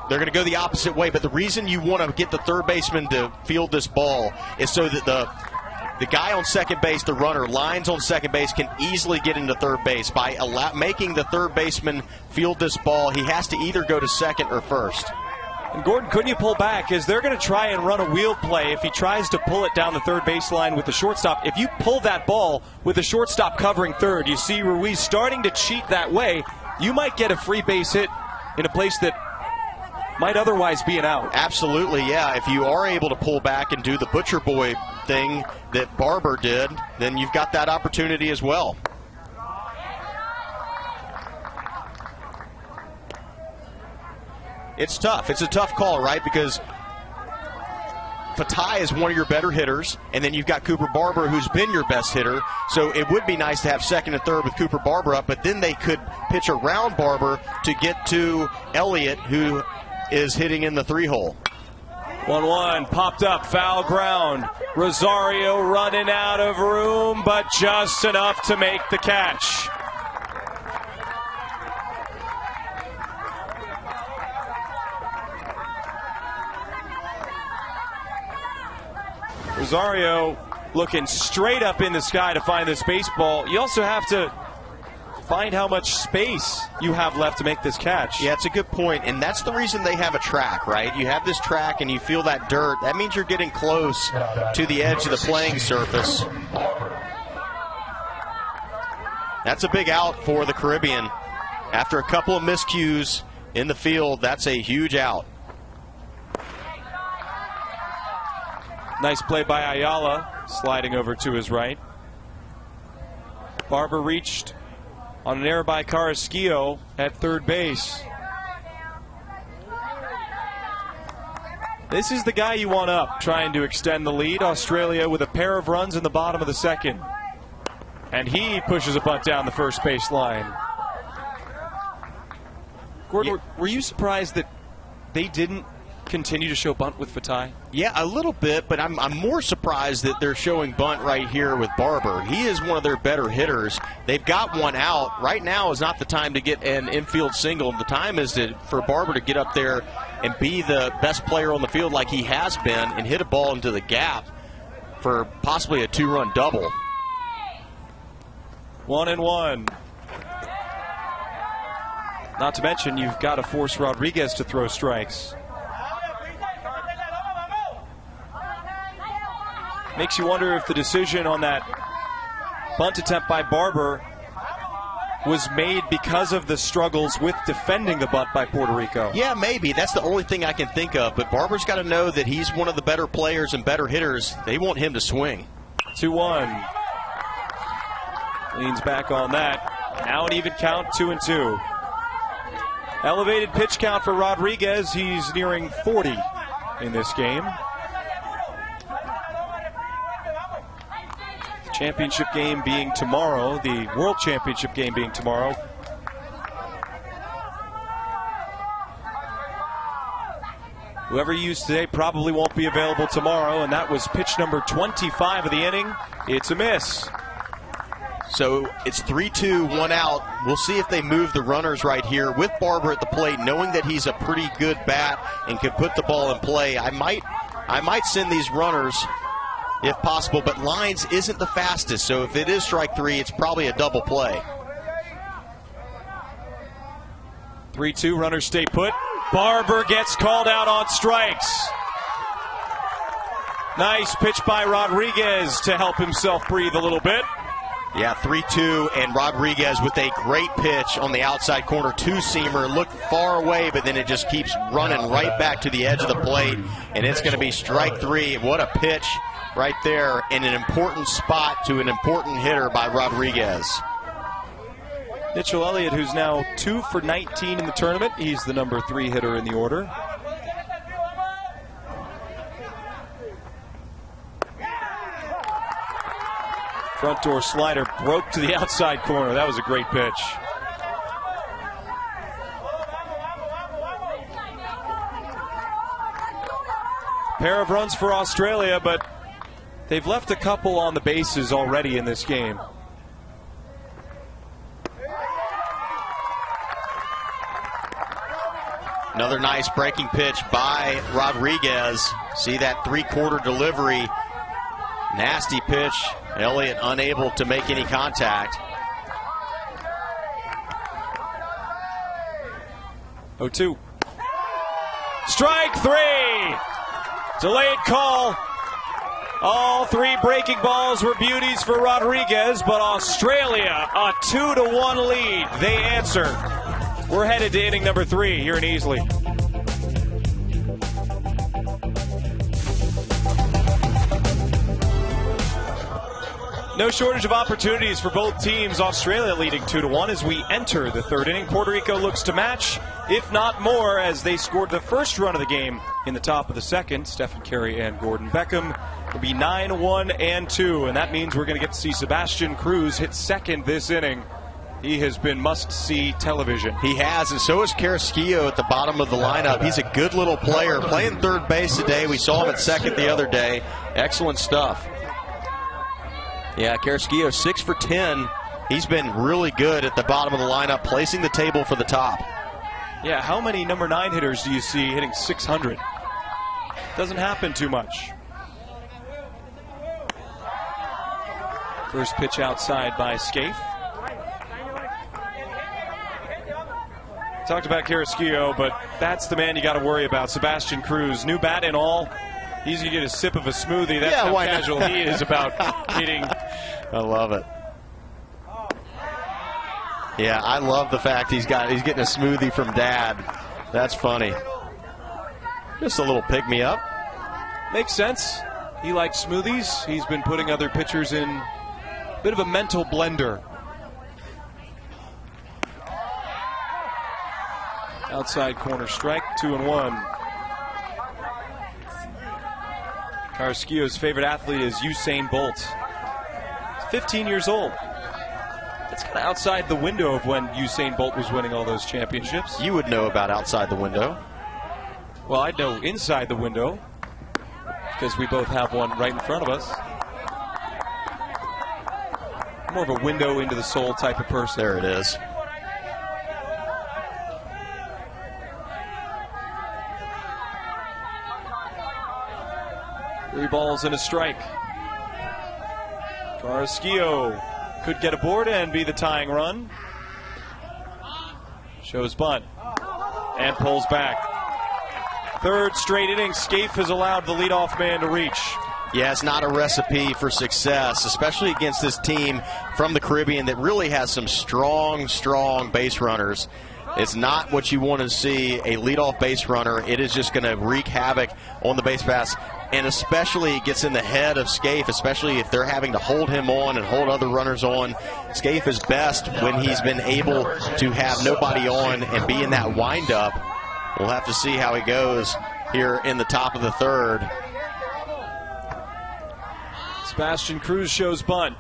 going to go the opposite way. But the reason you want to get the third baseman to field this ball is so that the guy on second base, the runner, Lines on second base, can easily get into third base. By making the third baseman field this ball, he has to either go to second or first. And Gordon, couldn't you pull back? As they're going to try and run a wheel play if he tries to pull it down the third baseline with the shortstop. If you pull that ball with the shortstop covering third, you see Ruiz starting to cheat that way, you might get a free base hit in a place that might otherwise be an out. Absolutely, yeah. If you are able to pull back and do the butcher boy thing that Barber did, then you've got that opportunity as well. It's tough. It's a tough call, right? Because Fatai is one of your better hitters, and then you've got Cooper Barber, who's been your best hitter. So it would be nice to have second and third with Cooper Barber up, but then they could pitch around Barber to get to Elliott, who is hitting in the 3-hole. 1-1, popped up, foul ground. Rosario running out of room, but just enough to make the catch. Rosario looking straight up in the sky to find this baseball. You also have to find how much space you have left to make this catch. Yeah, it's a good point, and that's the reason they have a track, right? You have this track and you feel that dirt. That means you're getting close to the edge of the playing surface. That's a big out for the Caribbean. After a couple of miscues in the field, that's a huge out. Nice play by Ayala, sliding over to his right. Barber reached on an error by Carrasquillo at third base. This is the guy you want up, trying to extend the lead. Australia with a pair of runs in the bottom of the second. And he pushes a bunt down the first base line. Gordon, were you surprised that they didn't continue to show bunt with Fatai? Yeah, a little bit, but I'm more surprised that they're showing bunt right here with Barber. He is one of their better hitters. They've got one out. Right now is not the time to get an infield single. The time is for Barber to get up there and be the best player on the field like he has been and hit a ball into the gap for possibly a 2-run double. 1-1. Not to mention, you've got to force Rodriguez to throw strikes. Makes you wonder if the decision on that bunt attempt by Barber was made because of the struggles with defending the bunt by Puerto Rico. Yeah, maybe. That's the only thing I can think of. But Barber's got to know that he's one of the better players and better hitters. They want him to swing. 2-1. Leans back on that. Now an even count, 2-2. Elevated pitch count for Rodriguez. He's nearing 40 in this game. Championship game being tomorrow, the World Championship game being tomorrow. Whoever used today probably won't be available tomorrow, and that was pitch number 25 of the inning. It's a miss. So it's 3-2, 1 out. We'll see if they move the runners right here with Barber at the plate, knowing that he's a pretty good bat and can put the ball in play. I might send these runners if possible, but Lines isn't the fastest, so if it is strike three, it's probably a double play. 3-2, runners stay put. Barber gets called out on strikes. Nice pitch by Rodriguez to help himself breathe a little bit. Yeah, 3-2, and Rodriguez with a great pitch on the outside corner, two-seamer. Looked far away, but then it just keeps running right back to the edge of the plate, and it's going to be strike three. What a pitch right there in an important spot to an important hitter by Rodriguez. Mitchell Elliott, who's now 2 for 19 in the tournament. He's the number 3 hitter in the order. Front door slider broke to the outside corner. That was a great pitch. Pair of runs for Australia, but they've left a couple on the bases already in this game. Another nice breaking pitch by Rodriguez. See that three-quarter delivery. Nasty pitch. Elliott unable to make any contact. 0-2. Strike three. Delayed call. All 3 breaking balls were beauties for Rodriguez, but Australia a 2-1 lead. They answer. We're headed to inning number 3 here in Easley. No shortage of opportunities for both teams. Australia leading 2-1 as we enter the 3rd inning. Puerto Rico looks to match, if not more, as they scored the first run of the game in the top of the 2nd. Stephen Carey and Gordon Beckham will be 9-1-2, and that means we're going to get to see Sebastian Cruz hit second this inning. He has been must-see television. He has, and so is Carrasquillo at the bottom of the lineup. He's a good little player, playing third base today. We saw him at second the other day. Excellent stuff. Yeah, Carrasquillo 6 for 10. He's been really good at the bottom of the lineup, placing the table for the top. Yeah, how many number 9 hitters do you see hitting 600? Doesn't happen too much. First pitch outside by Scaife. Talked about Carrasquillo, but that's the man you got to worry about. Sebastian Cruz, new bat and all. He's going to get a sip of a smoothie. That's how casual he is about hitting. I love it. Yeah, I love the fact he's getting a smoothie from Dad. That's funny. Just a little pick-me-up. Makes sense. He likes smoothies. He's been putting other pitchers in a bit of a mental blender. Outside corner strike, 2-1. Carrasquillo's favorite athlete is Usain Bolt. He's 15 years old. It's kind of outside the window of when Usain Bolt was winning all those championships. You would know about outside the window. Well, I'd know inside the window because we both have one right in front of us. More of a window into the soul type of person. There it is. Three balls and a strike. Carrasquillo could get aboard and be the tying run. Shows bunt and pulls back. 3rd straight inning, Scaife has allowed the leadoff man to reach. Yeah, it's not a recipe for success, especially against this team from the Caribbean that really has some strong base runners. It's not what you want to see, a leadoff base runner. It is just going to wreak havoc on the base paths, and especially it gets in the head of Scaife, especially if they're having to hold him on and hold other runners on. Scaife is best when he's been able to have nobody on and be in that windup. We'll have to see how he goes here in the top of the 3rd. Sebastian Cruz shows bunt.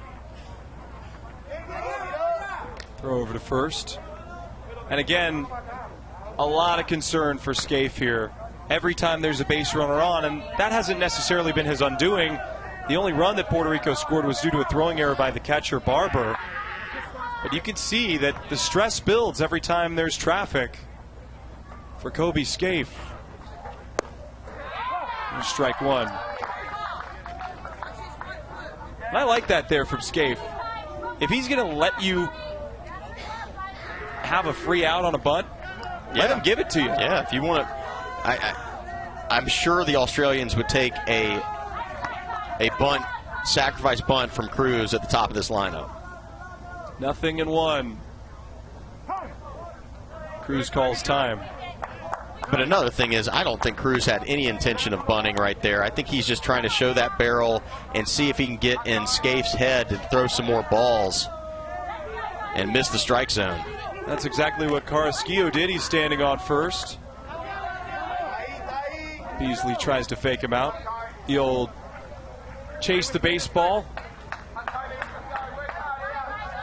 Throw over to first. And again, a lot of concern for Scaife here. Every time there's a base runner on, and that hasn't necessarily been his undoing. The only run that Puerto Rico scored was due to a throwing error by the catcher, Barber. But you can see that the stress builds every time there's traffic for Kobe Scaife. And strike one. And I like that there from Scaife. If he's going to let you have a free out on a bunt, let him give it to you. Yeah, if you want to. I'm sure the Australians would take a bunt, sacrifice bunt from Cruz at the top of this lineup. 0-1. Cruz calls time. But another thing is, I don't think Cruz had any intention of bunting right there. I think he's just trying to show that barrel and see if he can get in Scaife's head to throw some more balls and miss the strike zone. That's exactly what Carrasquillo did. He's standing on first. Beasley tries to fake him out. The old chase the baseball.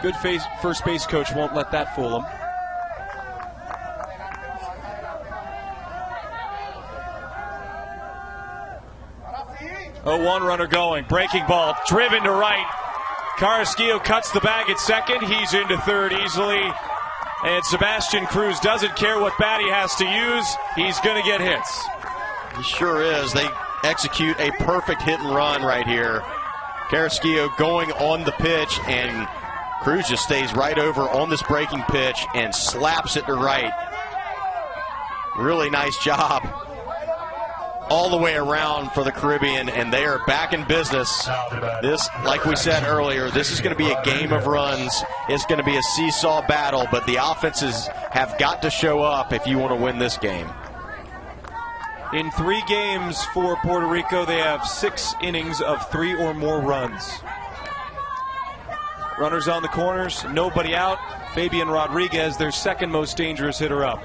Good first base coach won't let that fool him. Oh, one runner going. Breaking ball, driven to right. Carrasquillo cuts the bag at second. He's into third easily. And Sebastian Cruz doesn't care what bat he has to use. He's going to get hits. He sure is. They execute a perfect hit and run right here. Carrasquillo going on the pitch, and Cruz just stays right over on this breaking pitch and slaps it to right. Really nice job all the way around for the Caribbean, and they are back in business. This, like we said earlier, this is going to be a game of runs. It's going to be a seesaw battle, but the offenses have got to show up if you want to win this game. In 3 games for Puerto Rico, they have 6 innings of 3 or more runs. Runners on the corners, nobody out. Fabian Rodriguez, their second most dangerous hitter up.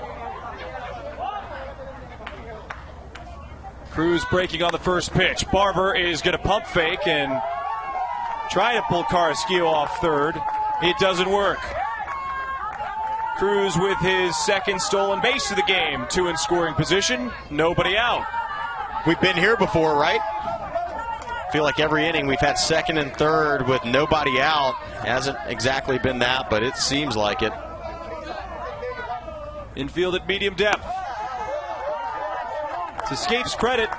Cruz breaking on the first pitch. Barber is going to pump fake and try to pull Carrasquillo off third. It doesn't work. Cruz with his second stolen base of the game. 2 in scoring position. Nobody out. We've been here before, right? I feel like every inning we've had second and third with nobody out. Hasn't exactly been that, but it seems like it. Infield at medium depth. To Scaife's credit,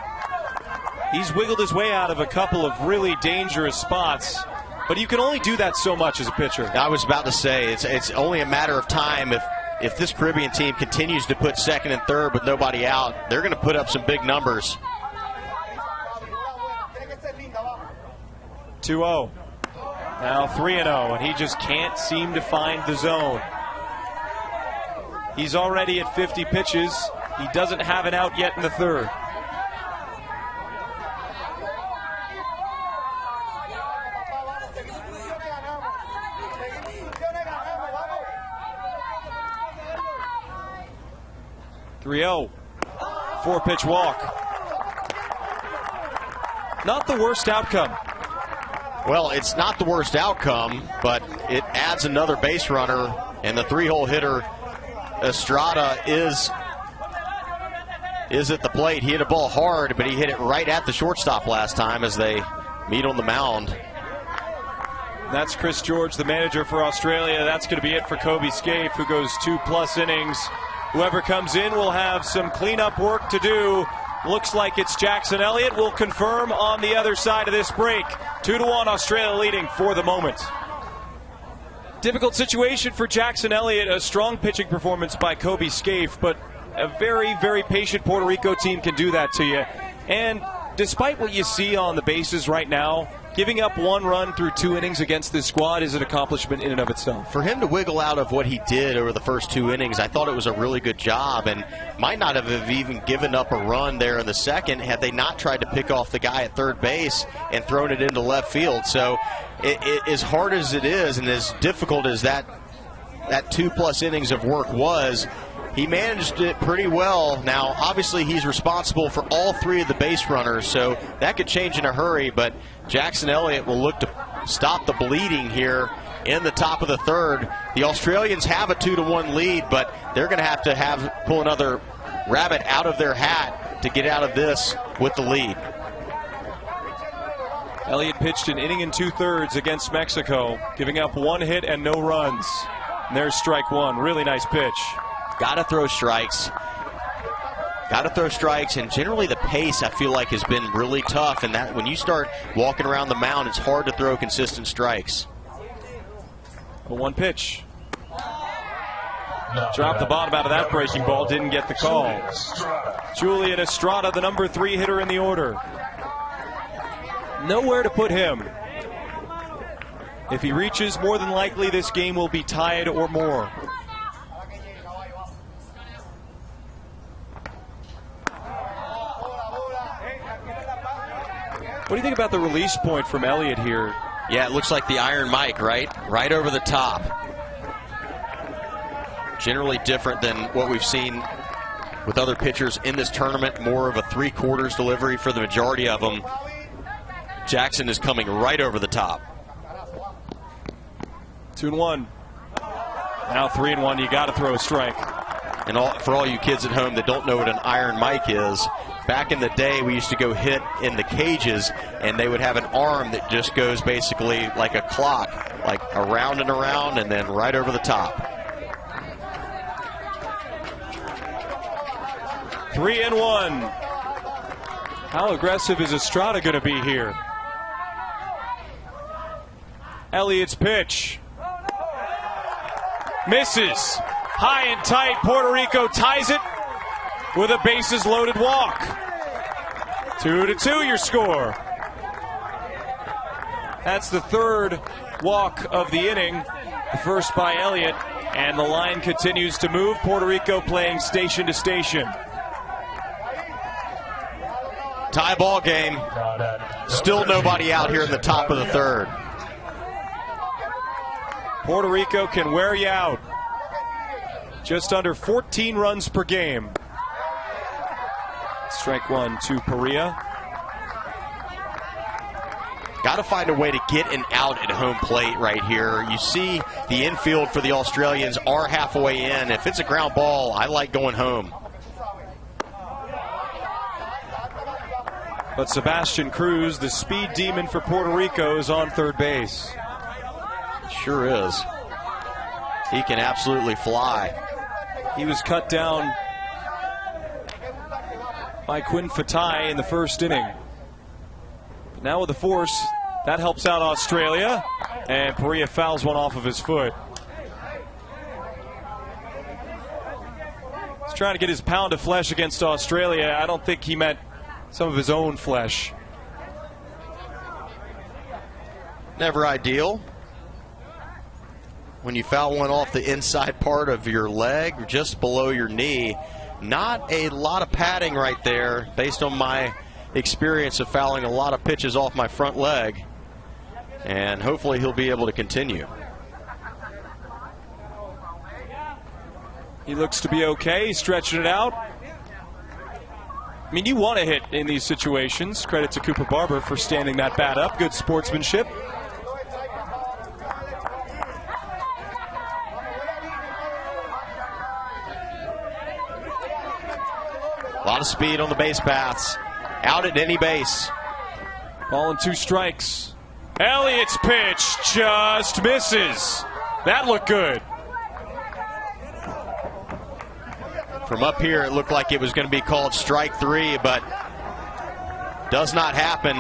he's wiggled his way out of a couple of really dangerous spots, but you can only do that so much as a pitcher. I was about to say, it's only a matter of time. If this Caribbean team continues to put second and third with nobody out, they're going to put up some big numbers. 2-0. Now 3-0, and he just can't seem to find the zone. He's already at 50 pitches. He doesn't have an out yet in the third. (3-0). 4-pitch walk. Not the worst outcome. Well, it's not the worst outcome, but it adds another base runner, and the 3-hole hitter Estrada is at the plate. He hit a ball hard, but he hit it right at the shortstop last time as they meet on the mound. That's Chris George, the manager for Australia. That's going to be it for Kobe Scaife, who goes 2+ innings. Whoever comes in will have some cleanup work to do. Looks like it's Jackson Elliott. We'll confirm on the other side of this break. 2-1 Australia leading for the moment. Difficult situation for Jackson Elliott. A strong pitching performance by Kobe Scaife, but a very, very patient Puerto Rico team can do that to you. And despite what you see on the bases right now, giving up 1 run through 2 innings against this squad is an accomplishment in and of itself. For him to wiggle out of what he did over the first 2 innings, I thought it was a really good job, and might not have even given up a run there in the second had they not tried to pick off the guy at third base and thrown it into left field. So as hard as it is and as difficult as that 2+ innings of work was, he managed it pretty well. Now, obviously, he's responsible for all 3 of the base runners, so that could change in a hurry, but Jackson Elliott will look to stop the bleeding here in the top of the third. The Australians have a 2-1 lead, but they're going to have pull another rabbit out of their hat to get out of this with the lead. Elliott pitched an inning and 2/3 against Mexico, giving up 1 hit and no runs. And there's strike one. Really nice pitch. Got to throw strikes. Got to throw strikes, and generally the pace, I feel like, has been really tough. And that when you start walking around the mound, it's hard to throw consistent strikes. A 1 pitch. Dropped the bottom out of that breaking ball, didn't get the call. Julian Estrada, the number 3 hitter in the order. Nowhere to put him. If he reaches, more than likely this game will be tied or more. What do you think about the release point from Elliott here? Yeah, it looks like the Iron Mike, right? Right over the top. Generally different than what we've seen with other pitchers in this tournament. More of a 3/4 delivery for the majority of them. Jackson is coming right over the top. 2-1. Now 3-1. You got to throw a strike. And for all you kids at home that don't know what an Iron Mike is, back in the day we used to go hit in the cages, and they would have an arm that just goes basically like a clock, like around and around, and then right over the top. 3-1. How aggressive is Estrada going to be here? Elliott's pitch. Misses. High and tight. Puerto Rico ties it with a bases loaded walk. 2-2 your score. That's the 3rd walk of the inning. The first by Elliott. And the line continues to move. Puerto Rico playing station to station. Tie ball game. Still nobody out here in the top of the 3rd. Puerto Rico can wear you out. Just under 14 runs per game. Strike one to Perea. Got to find a way to get an out at home plate right here. You see the infield for the Australians are halfway in. If it's a ground ball, I like going home. But Sebastian Cruz, the speed demon for Puerto Rico, is on third base. Sure is. He can absolutely fly. He was cut down by Quinn Fatai in the first inning. But now with the force, that helps out Australia, and Perea fouls one off of his foot. He's trying to get his pound of flesh against Australia. I don't think he meant some of his own flesh. Never ideal. When you foul one off the inside part of your leg, just below your knee. Not a lot of padding right there, based on my experience of fouling a lot of pitches off my front leg. And hopefully he'll be able to continue. He looks to be okay, stretching it out. I mean, you want to hit in these situations. Credit to Cooper Barber for standing that bat up. Good sportsmanship. A lot of speed on the base paths. Out at any base. Ball and 2 strikes. Elliott's pitch just misses. That looked good. From up here, it looked like it was going to be called strike 3, but does not happen.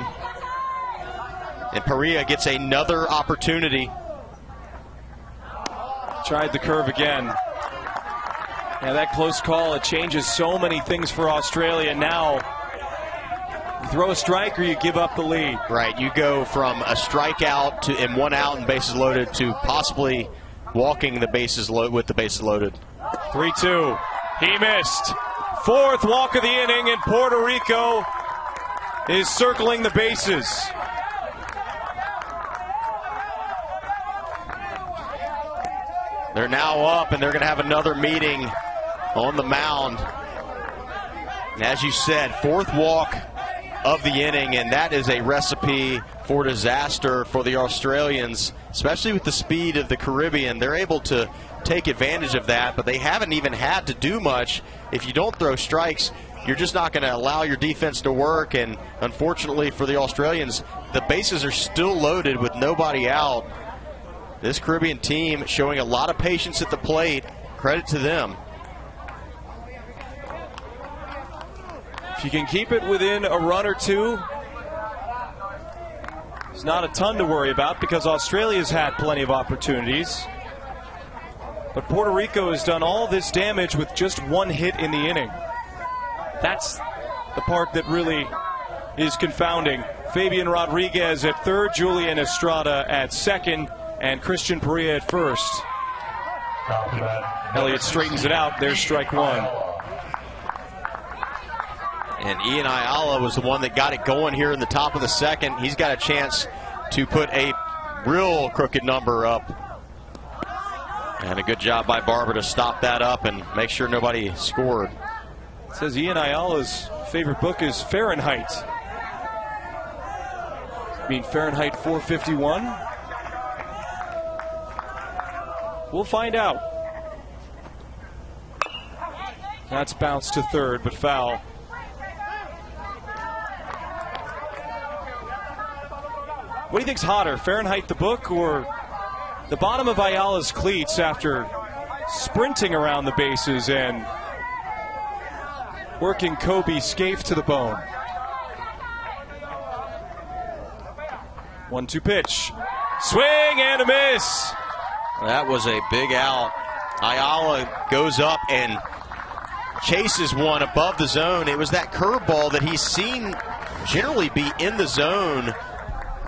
And Perea gets another opportunity. Tried the curve again. Yeah, that close call, it changes so many things for Australia. Now, you throw a strike or you give up the lead. Right, you go from a strikeout to and 1 out and bases loaded to possibly walking the bases with the bases loaded. 3-2. He missed. 4th walk of the inning, and Puerto Rico is circling the bases. They're now up, and they're going to have another meeting on the mound. And as you said, 4th walk of the inning, and that is a recipe for disaster for the Australians especially with the speed of the Caribbean. They're able to take advantage of that, but they haven't even had to do much. If you don't throw strikes, you're just not going to allow your defense to work, and unfortunately for the Australians, the bases are still loaded with nobody out. This Caribbean team showing a lot of patience at the plate. Credit to them. If you can keep it within a run or two, it's not a ton to worry about because Australia's had plenty of opportunities. But Puerto Rico has done all this damage with just one hit in the inning. That's the part that really is confounding. Fabian Rodriguez at third, Julian Estrada at second, and Christian Perea at first. Elliott straightens it out. There's strike one. And Ian Ayala was the one that got it going here in the top of the second. He's got a chance to put a real crooked number up. And a good job by Barber to stop that up and make sure nobody scored. It says Ian Ayala's favorite book is Fahrenheit. You mean Fahrenheit 451? We'll find out. That's bounced to third, but foul. What do you think's hotter, Fahrenheit the book or the bottom of Ayala's cleats after sprinting around the bases and working Kobe Scaife to the bone? 1-2 pitch. Swing and a miss. That was a big out. Ayala goes up and chases one above the zone. It was that curveball that he's seen generally be in the zone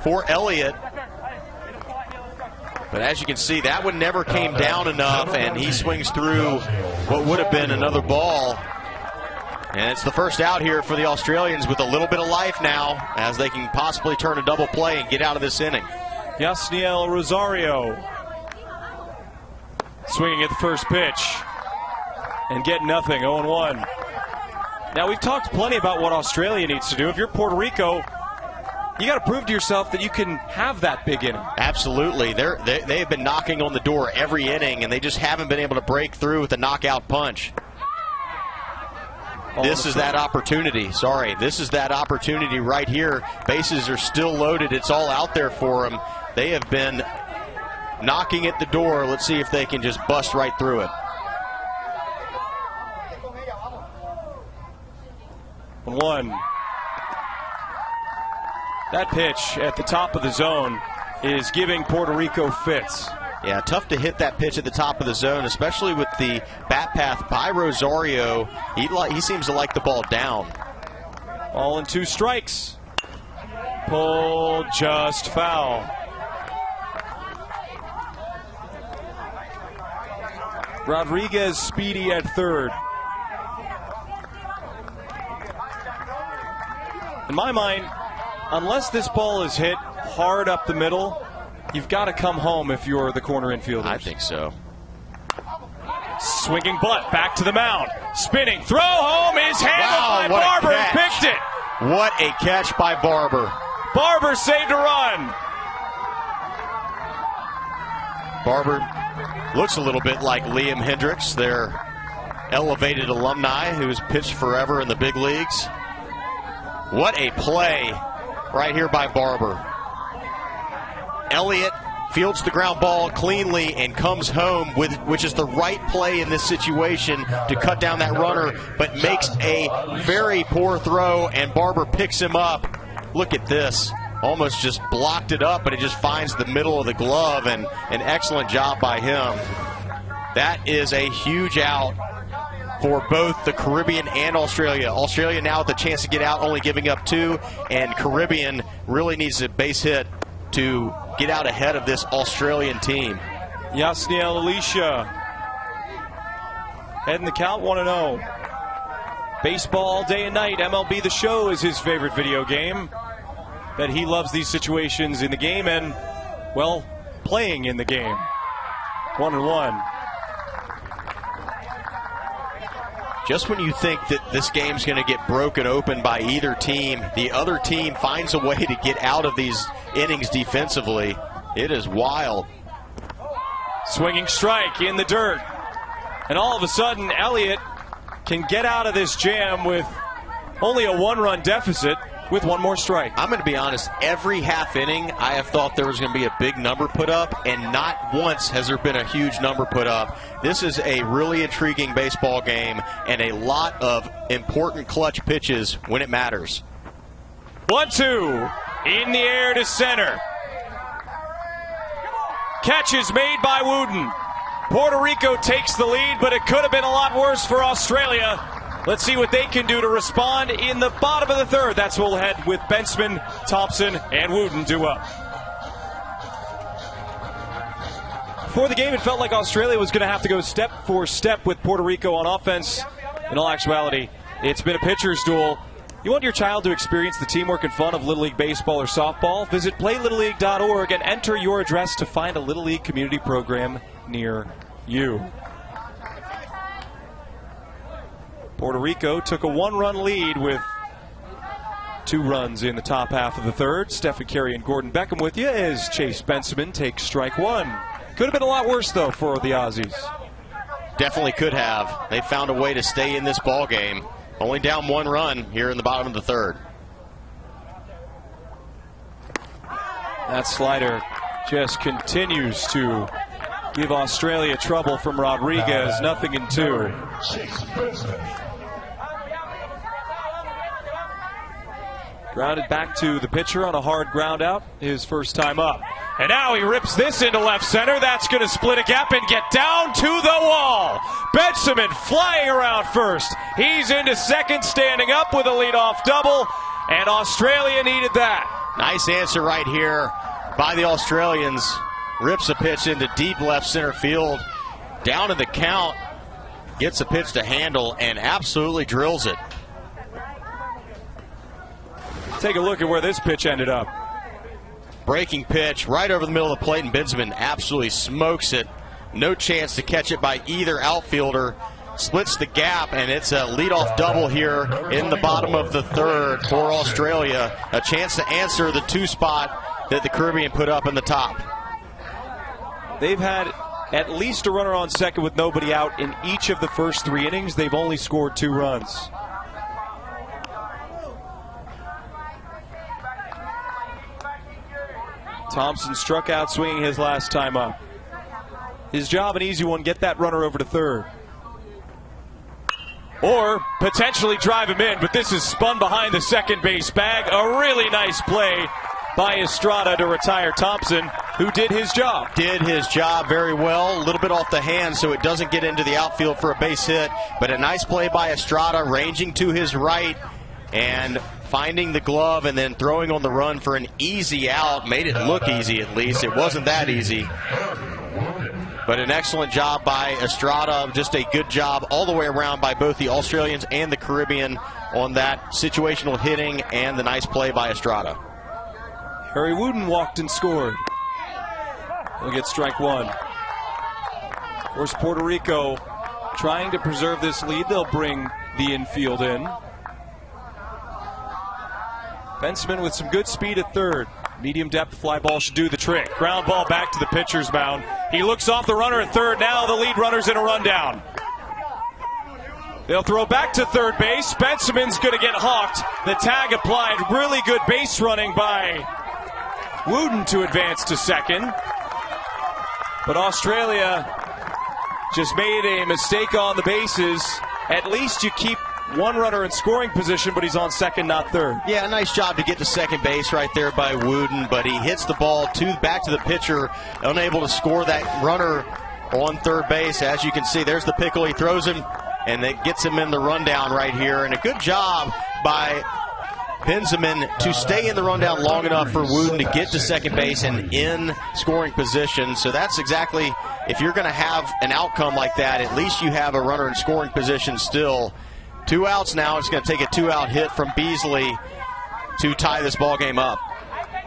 for Elliott. But as you can see, that one never came down enough, and he swings through what would have been another ball. And it's the first out here for the Australians with a little bit of life now as they can possibly turn a double play and get out of this inning. Yasniel Rosario swinging at the first pitch and getting nothing, 0-1. Now, we've talked plenty about what Australia needs to do. If you're Puerto Rico, you got to prove to yourself that you can have that big inning. Absolutely. They've been knocking on the door every inning, and they just haven't been able to break through with a knockout punch. This is that opportunity. This is that opportunity right here. Bases are still loaded. It's all out there for them. They have been knocking at the door. Let's see if they can just bust right through it. 1. That pitch at the top of the zone is giving Puerto Rico fits. Yeah, tough to hit that pitch at the top of the zone, especially with the bat path by Rosario. He seems to like the ball down. All in 2 strikes. Pulled, just foul. Rodriguez speedy at third. In my mind, unless this ball is hit hard up the middle, you've got to come home if you're the corner infielders. I think so. Swinging butt back to the mound. Spinning. Throw home is handled by Barber and picked it. What a catch by Barber. Barber saved a run. Barber looks a little bit like Liam Hendricks, their elevated alumni who's pitched forever in the big leagues. What a play right here by Barber. Elliott fields the ground ball cleanly and comes home, which is the right play in this situation to cut down that runner, but makes a very poor throw, and Barber picks him up. Look at this. Almost just blocked it up, but it just finds the middle of the glove, and an excellent job by him. That is a huge out for both the Caribbean and Australia. Australia now with a chance to get out, only giving up 2, and Caribbean really needs a base hit to get out ahead of this Australian team. Yasniel Alicia heading the count 1-0. Baseball all day and night. MLB The Show is his favorite video game. That he loves these situations in the game and, well, playing in the game. 1-1. Just when you think that this game's going to get broken open by either team, the other team finds a way to get out of these innings defensively. It is wild. Swinging strike in the dirt. And all of a sudden, Elliott can get out of this jam with only a one-run deficit with one more strike. I'm going to be honest, every half inning I have thought there was going to be a big number put up, and not once has there been a huge number put up. This is a really intriguing baseball game and a lot of important clutch pitches when it matters. 1-2 in the air to center. Catch is made by Wooten. Puerto Rico takes the lead, but it could have been a lot worse for Australia. Let's see what they can do to respond in the bottom of the third. That's where we'll head with Benjamin, Thompson, and Wooten due up. Before the game, it felt like Australia was going to have to go step for step with Puerto Rico on offense. In all actuality, it's been a pitcher's duel. You want your child to experience the teamwork and fun of Little League baseball or softball? Visit playlittleleague.org and enter your address to find a Little League community program near you. Puerto Rico took a one-run lead with 2 runs in the top half of the third. Stephen Carey and Gordon Beckham with you as Chase Benjamin takes strike 1. Could have been a lot worse, though, for the Aussies. Definitely could have. They found a way to stay in this ball game. Only down 1 run here in the bottom of the third. That slider just continues to give Australia trouble from Rodriguez. Nothing in 2. Grounded back to the pitcher on a hard ground out, his first time up. And now he rips this into left center. That's going to split a gap and get down to the wall. Benjamin flying around first. He's into second, standing up with a leadoff double, and Australia needed that. Nice answer right here by the Australians. Rips a pitch into deep left center field. Down in the count. Gets a pitch to handle and absolutely drills it. Take a look at where this pitch ended up. Breaking pitch right over the middle of the plate, and Benjamin absolutely smokes it. No chance to catch it by either outfielder. Splits the gap, and it's a leadoff double here in the bottom of the third for Australia. A chance to answer the 2 spot that the Caribbean put up in the top. They've had at least a runner on second with nobody out in each of the first 3 innings. They've only scored 2 runs. Thompson struck out swinging his last time up. His job, an easy one, get that runner over to third. Or potentially drive him in, but this is spun behind the second base bag. A really nice play by Estrada to retire Thompson, who did his job. Did his job very well. A little bit off the hand so it doesn't get into the outfield for a base hit. But a nice play by Estrada, ranging to his right and finding the glove and then throwing on the run for an easy out. Made it look easy at least. It wasn't that easy. But an excellent job by Estrada. Just a good job all the way around by both the Australians and the Caribbean on that situational hitting and the nice play by Estrada. Harry Wooten walked and scored. He'll get strike 1. Of course, Puerto Rico trying to preserve this lead. They'll bring the infield in. Benjamin with some good speed at third. Medium depth fly ball should do the trick. Ground ball back to the pitcher's mound. He looks off the runner at third. Now the lead runner's in a rundown. They'll throw back to third base. Benjamin's going to get hawked. The tag applied. Really good base running by Wooten to advance to second. But Australia just made a mistake on the bases. At least you keep 1 runner in scoring position, but he's on second, not third. Yeah, nice job to get to second base right there by Wooten, but he hits the ball back to the pitcher, unable to score that runner on third base. As you can see, there's the pickle. He throws him, and it gets him in the rundown right here. And a good job by Benjamin to stay in the rundown long enough for Wooten to get to second base and in scoring position. So that's exactly, if you're going to have an outcome like that, at least you have a runner in scoring position still. 2 outs now. It's going to take a 2-out hit from Beasley to tie this ball game up.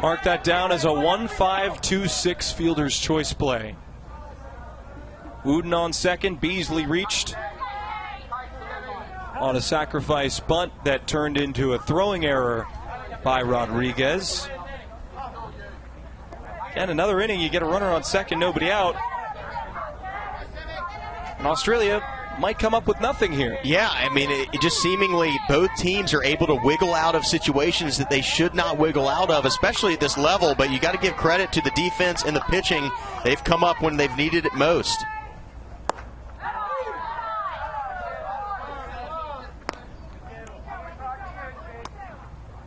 Mark that down as a 1-5-2-6 fielder's choice play. Wooten on second. Beasley reached on a sacrifice bunt that turned into a throwing error by Rodriguez. And another inning, you get a runner on second, nobody out. And Australia might come up with nothing here. Yeah, I mean, it just seemingly both teams are able to wiggle out of situations that they should not wiggle out of, especially at this level. But you got to give credit to the defense and the pitching. They've come up when they've needed it most.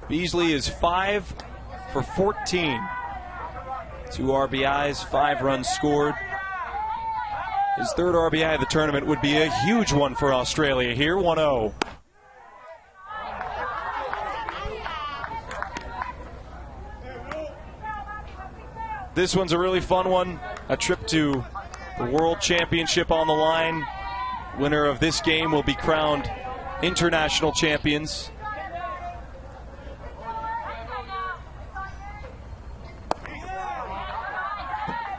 Beasley is 5 for 14. 2 RBIs, 5 runs scored. His third RBI of the tournament would be a huge one for Australia here, 1-0. This one's a really fun one. A trip to the World Championship on the line. Winner of this game will be crowned international champions.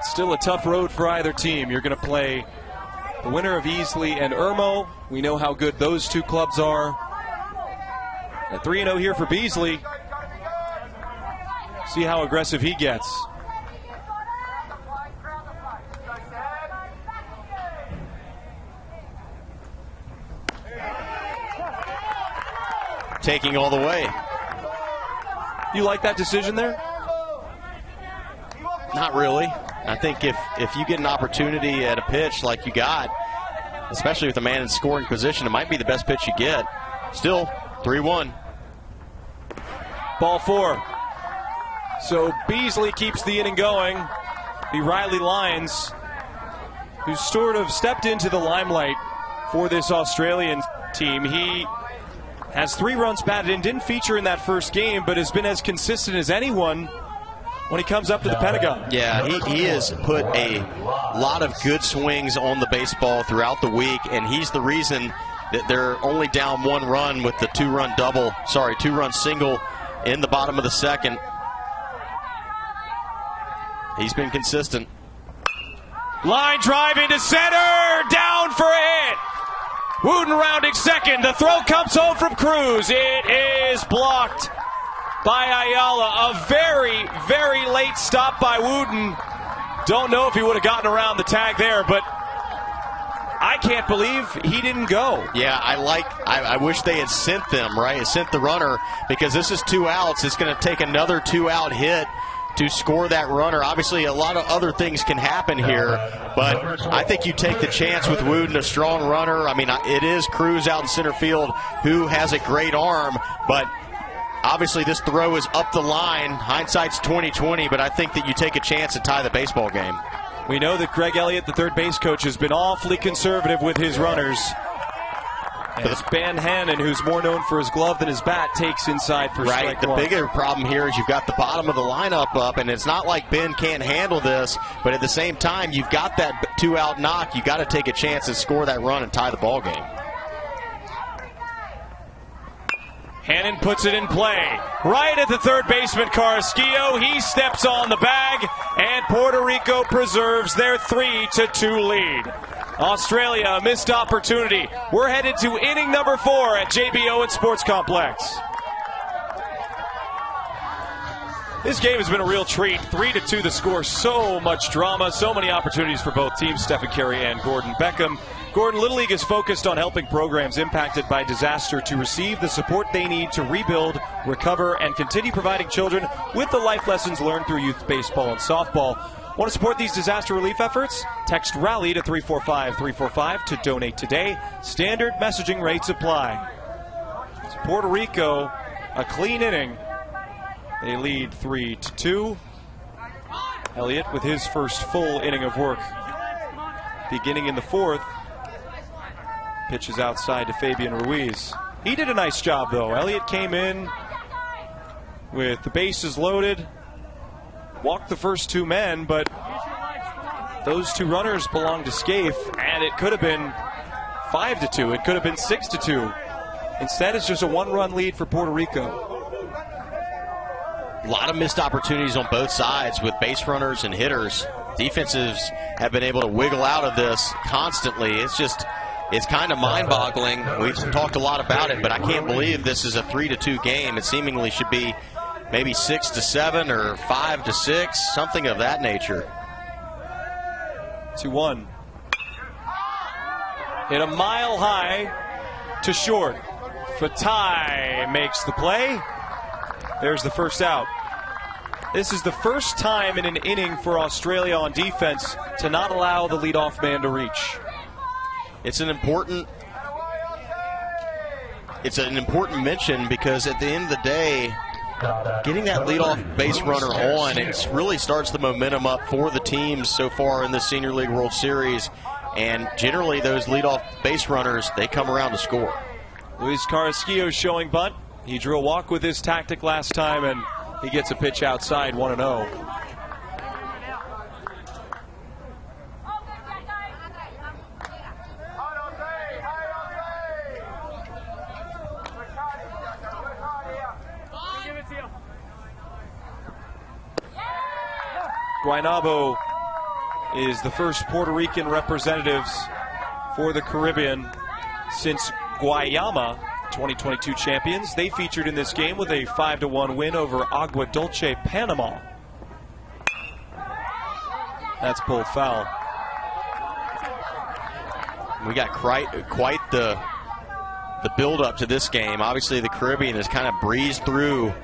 Still a tough road for either team. You're going to play the winner of Easley and Irmo. We know how good those two clubs are. A 3-0 here for Beasley. See how aggressive he gets. Taking all the way. You like that decision there? Not really. I think if you get an opportunity at a pitch like you got, especially with a man in scoring position, it might be the best pitch you get. Still, 3-1. Ball 4. So Beasley keeps the inning going. The Riley Lions, who sort of stepped into the limelight for this Australian team. He has 3 runs batted in, didn't feature in that first game, but has been as consistent as anyone when he comes up to the Pentagon. Yeah, he has put a lot of good swings on the baseball throughout the week, and he's the reason that they're only down 1 run with the 2-run single in the bottom of the second. He's been consistent. Line drive into center, down for a hit. Wooten rounding second. The throw comes home from Cruz. It is blocked by Ayala. A very, very late stop by Wooten. Don't know if he would have gotten around the tag there, but I can't believe he didn't go. Yeah, I wish they had sent them, right? Sent the runner, because this is 2 outs. It's going to take another 2-out hit to score that runner. Obviously, a lot of other things can happen here, but I think you take the chance with Wooten, a strong runner. I mean, it is Cruz out in center field who has a great arm, but obviously this throw is up the line. Hindsight's 20/20, but I think that you take a chance to tie the baseball game. We know that Greg Elliott, the third base coach, has been awfully conservative with his runners. As Ben Hannon, who's more known for his glove than his bat, takes inside for strike The 1. bigger problem here is you've got the bottom of the lineup up, and it's not like Ben can't handle this, but at the same time, you've got that 2-out knock. You've got to take a chance to score that run and tie the ball game. Hannon puts it in play. Right at the third baseman, Carrasquillo. He steps on the bag, and Puerto Rico preserves their 3-2 lead. Australia, a missed opportunity. We're headed to inning number 4 at JB Owen Sports Complex. This game has been a real treat. 3-2 the score. So much drama, so many opportunities for both teams, Stephen Carey and Gordon Beckham. Gordon, Little League is focused on helping programs impacted by disaster to receive the support they need to rebuild, recover, and continue providing children with the life lessons learned through youth baseball and softball. Want to support these disaster relief efforts? Text RALLY to 345-345 to donate today. Standard messaging rates apply. It's Puerto Rico, a clean inning. They lead 3-2. Elliott with his first full inning of work beginning in the 4th. Pitches outside to Fabian Ruiz. He did a nice job, though. Elliott came in with the bases loaded, walked the first 2 men, but those 2 runners belonged to Scaife, and it could have been 5-2. It could have been 6-2. Instead, it's just a 1-run lead for Puerto Rico. A lot of missed opportunities on both sides with base runners and hitters. Defenses have been able to wiggle out of this constantly. It's kind of mind-boggling. We've talked a lot about it, but I can't believe this is a 3-2 game. It seemingly should be maybe 6-7 or 5-6, something of that nature. 2-1. Hit a mile high to short. Fatai makes the play. There's the first out. This is the first time in an inning for Australia on defense to not allow the leadoff man to reach. It's an important mention because at the end of the day, getting that leadoff base runner on, it really starts the momentum up for the teams so far in the Senior League World Series. And generally those leadoff base runners, they come around to score. Luis Carrasquillo showing bunt. He drew a walk with his tactic last time, and he gets a pitch outside, 1-0. Guaynabo is the first Puerto Rican representatives for the Caribbean since Guayama, 2022 champions. They featured in this game with a 5-1 win over Agua Dulce, Panama. That's pulled foul. We got quite the build-up to this game. Obviously, the Caribbean has kind of breezed through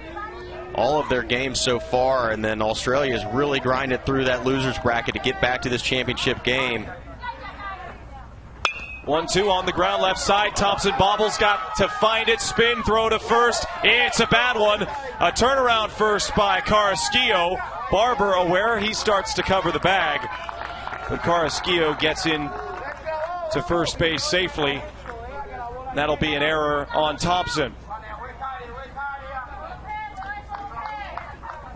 all of their games so far, and then Australia has really grinded through that loser's bracket to get back to this championship game. 1-2 on the ground, left side. Thompson bobbles, got to find it. Spin, throw to first. It's a bad one. A turnaround first by Carrasquillo. Barber aware, he starts to cover the bag. But Carrasquillo gets in to first base safely. That'll be an error on Thompson.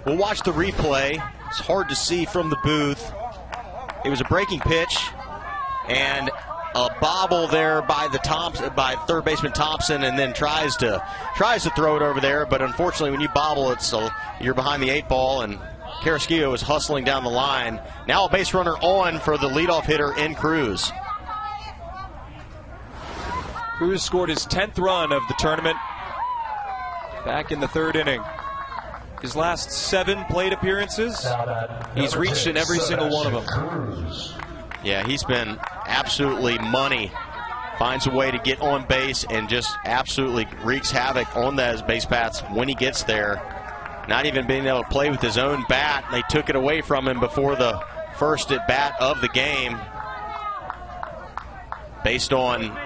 We'll watch the replay. It's hard to see from the booth. It was a breaking pitch and a bobble there by third baseman Thompson, and then tries to throw it over there. But unfortunately, when you bobble, you're behind the 8 ball, and Carrasquillo is hustling down the line. Now a base runner on for the leadoff hitter in Cruz. Cruz scored his 10th run of the tournament back in the 3rd inning. His last 7 plate appearances, he's reached in every single one of them. Yeah, he's been absolutely money. Finds a way to get on base and just absolutely wreaks havoc on those base paths when he gets there. Not even being able to play with his own bat. They took it away from him before the first at bat of the game, based on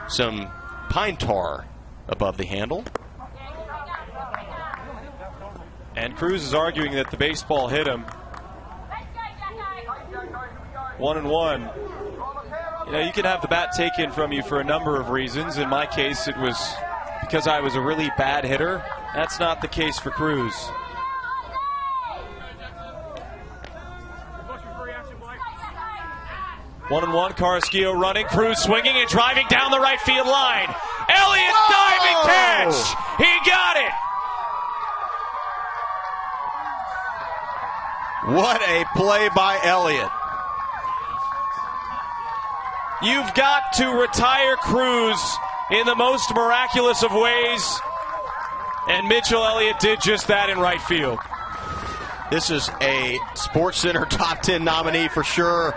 some pine tar above the handle. And Cruz is arguing that the baseball hit him. 1-1. You know, you can have the bat taken from you for a number of reasons. In my case, it was because I was a really bad hitter. That's not the case for Cruz. One and one, Carrasquillo running, Cruz swinging and driving down the right field line. Elliott diving catch! He got it! What a play by Elliott. You've got to retire Cruz in the most miraculous of ways, and Mitchell Elliott did just that in right field. This is a SportsCenter top 10 nominee for sure.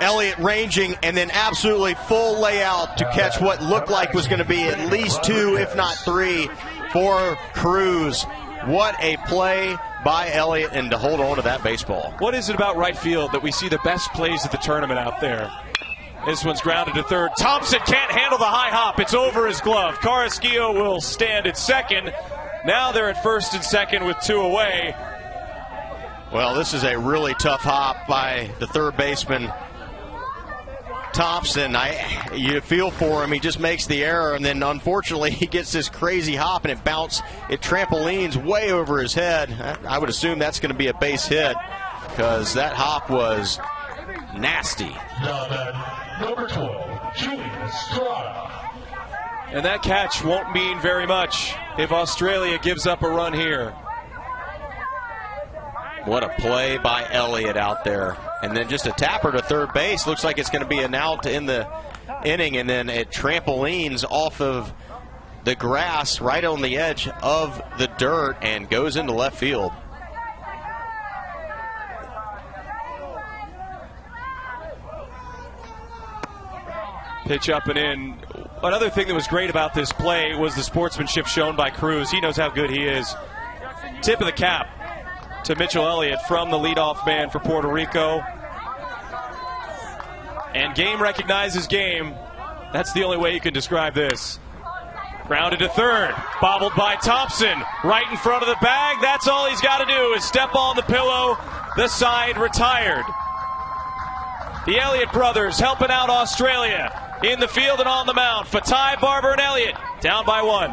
Elliott ranging and then absolutely full layout to catch what looked like was going to be at least 2, if not 3, for Cruz. What a play by Elliott, and to hold on to that baseball. What is it about right field that we see the best plays of the tournament out there? This one's grounded to third. Thompson can't handle the high hop. It's over his glove. Carrasquillo will stand at second. Now they're at first and second with 2 away. Well, this is a really tough hop by the third baseman Thompson. You feel for him. He just makes the error, and then unfortunately he gets this crazy hop, and it trampolines way over his head. I would assume that's going to be a base hit because that hop was nasty. Number 12, Julian Estrada. And that catch won't mean very much if Australia gives up a run here. What a play by Elliott out there. And then just a tapper to third base. Looks like it's going to be an out in the inning, and then it trampolines off of the grass right on the edge of the dirt and goes into left field. Pitch up and in. Another thing that was great about this play was the sportsmanship shown by Cruz. He knows how good he is. Tip of the cap to Mitchell Elliott from the leadoff man for Puerto Rico. And game recognizes game. That's the only way you can describe this. Grounded to third. Bobbled by Thompson. Right in front of the bag. That's all he's got to do is step on the pillow. The side retired. The Elliott brothers helping out Australia in the field and on the mound. Fatai, Barber, and Elliott down by 1.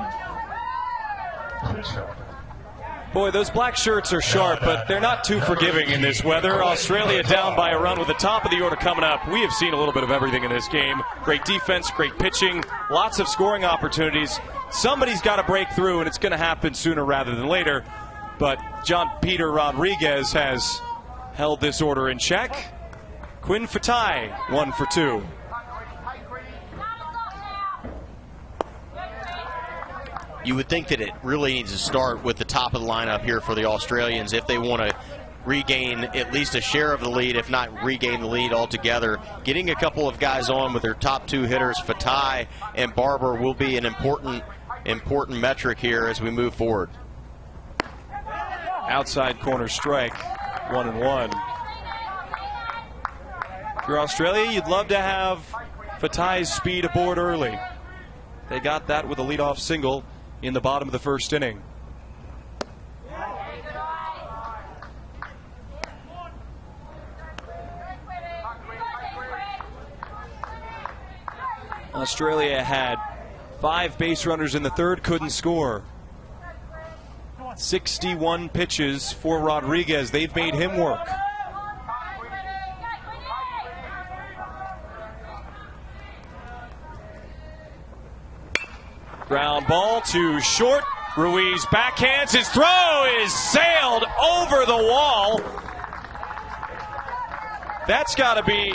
Boy, those black shirts are sharp, but they're not too forgiving in this weather. Australia down by a run with the top of the order coming up. We have seen a little bit of everything in this game. Great defense, great pitching, lots of scoring opportunities. Somebody's got to break through, and it's going to happen sooner rather than later. But John Peter Rodriguez has held this order in check. Quinn Fatai, 1 for 2. You would think that it really needs to start with the top of the lineup here for the Australians if they want to regain at least a share of the lead, if not regain the lead altogether. Getting a couple of guys on with their top 2 hitters, Fatai and Barber, will be an important metric here as we move forward. Outside corner strike, 1-1. If you're Australia, you'd love to have Fatai's speed aboard early. They got that with a leadoff single in the bottom of the first inning. Australia had 5 base runners in the third, couldn't score. 61 pitches for Rodriguez. They've made him work. Ground ball to short. Ruiz backhands. His throw is sailed over the wall. That's got to be...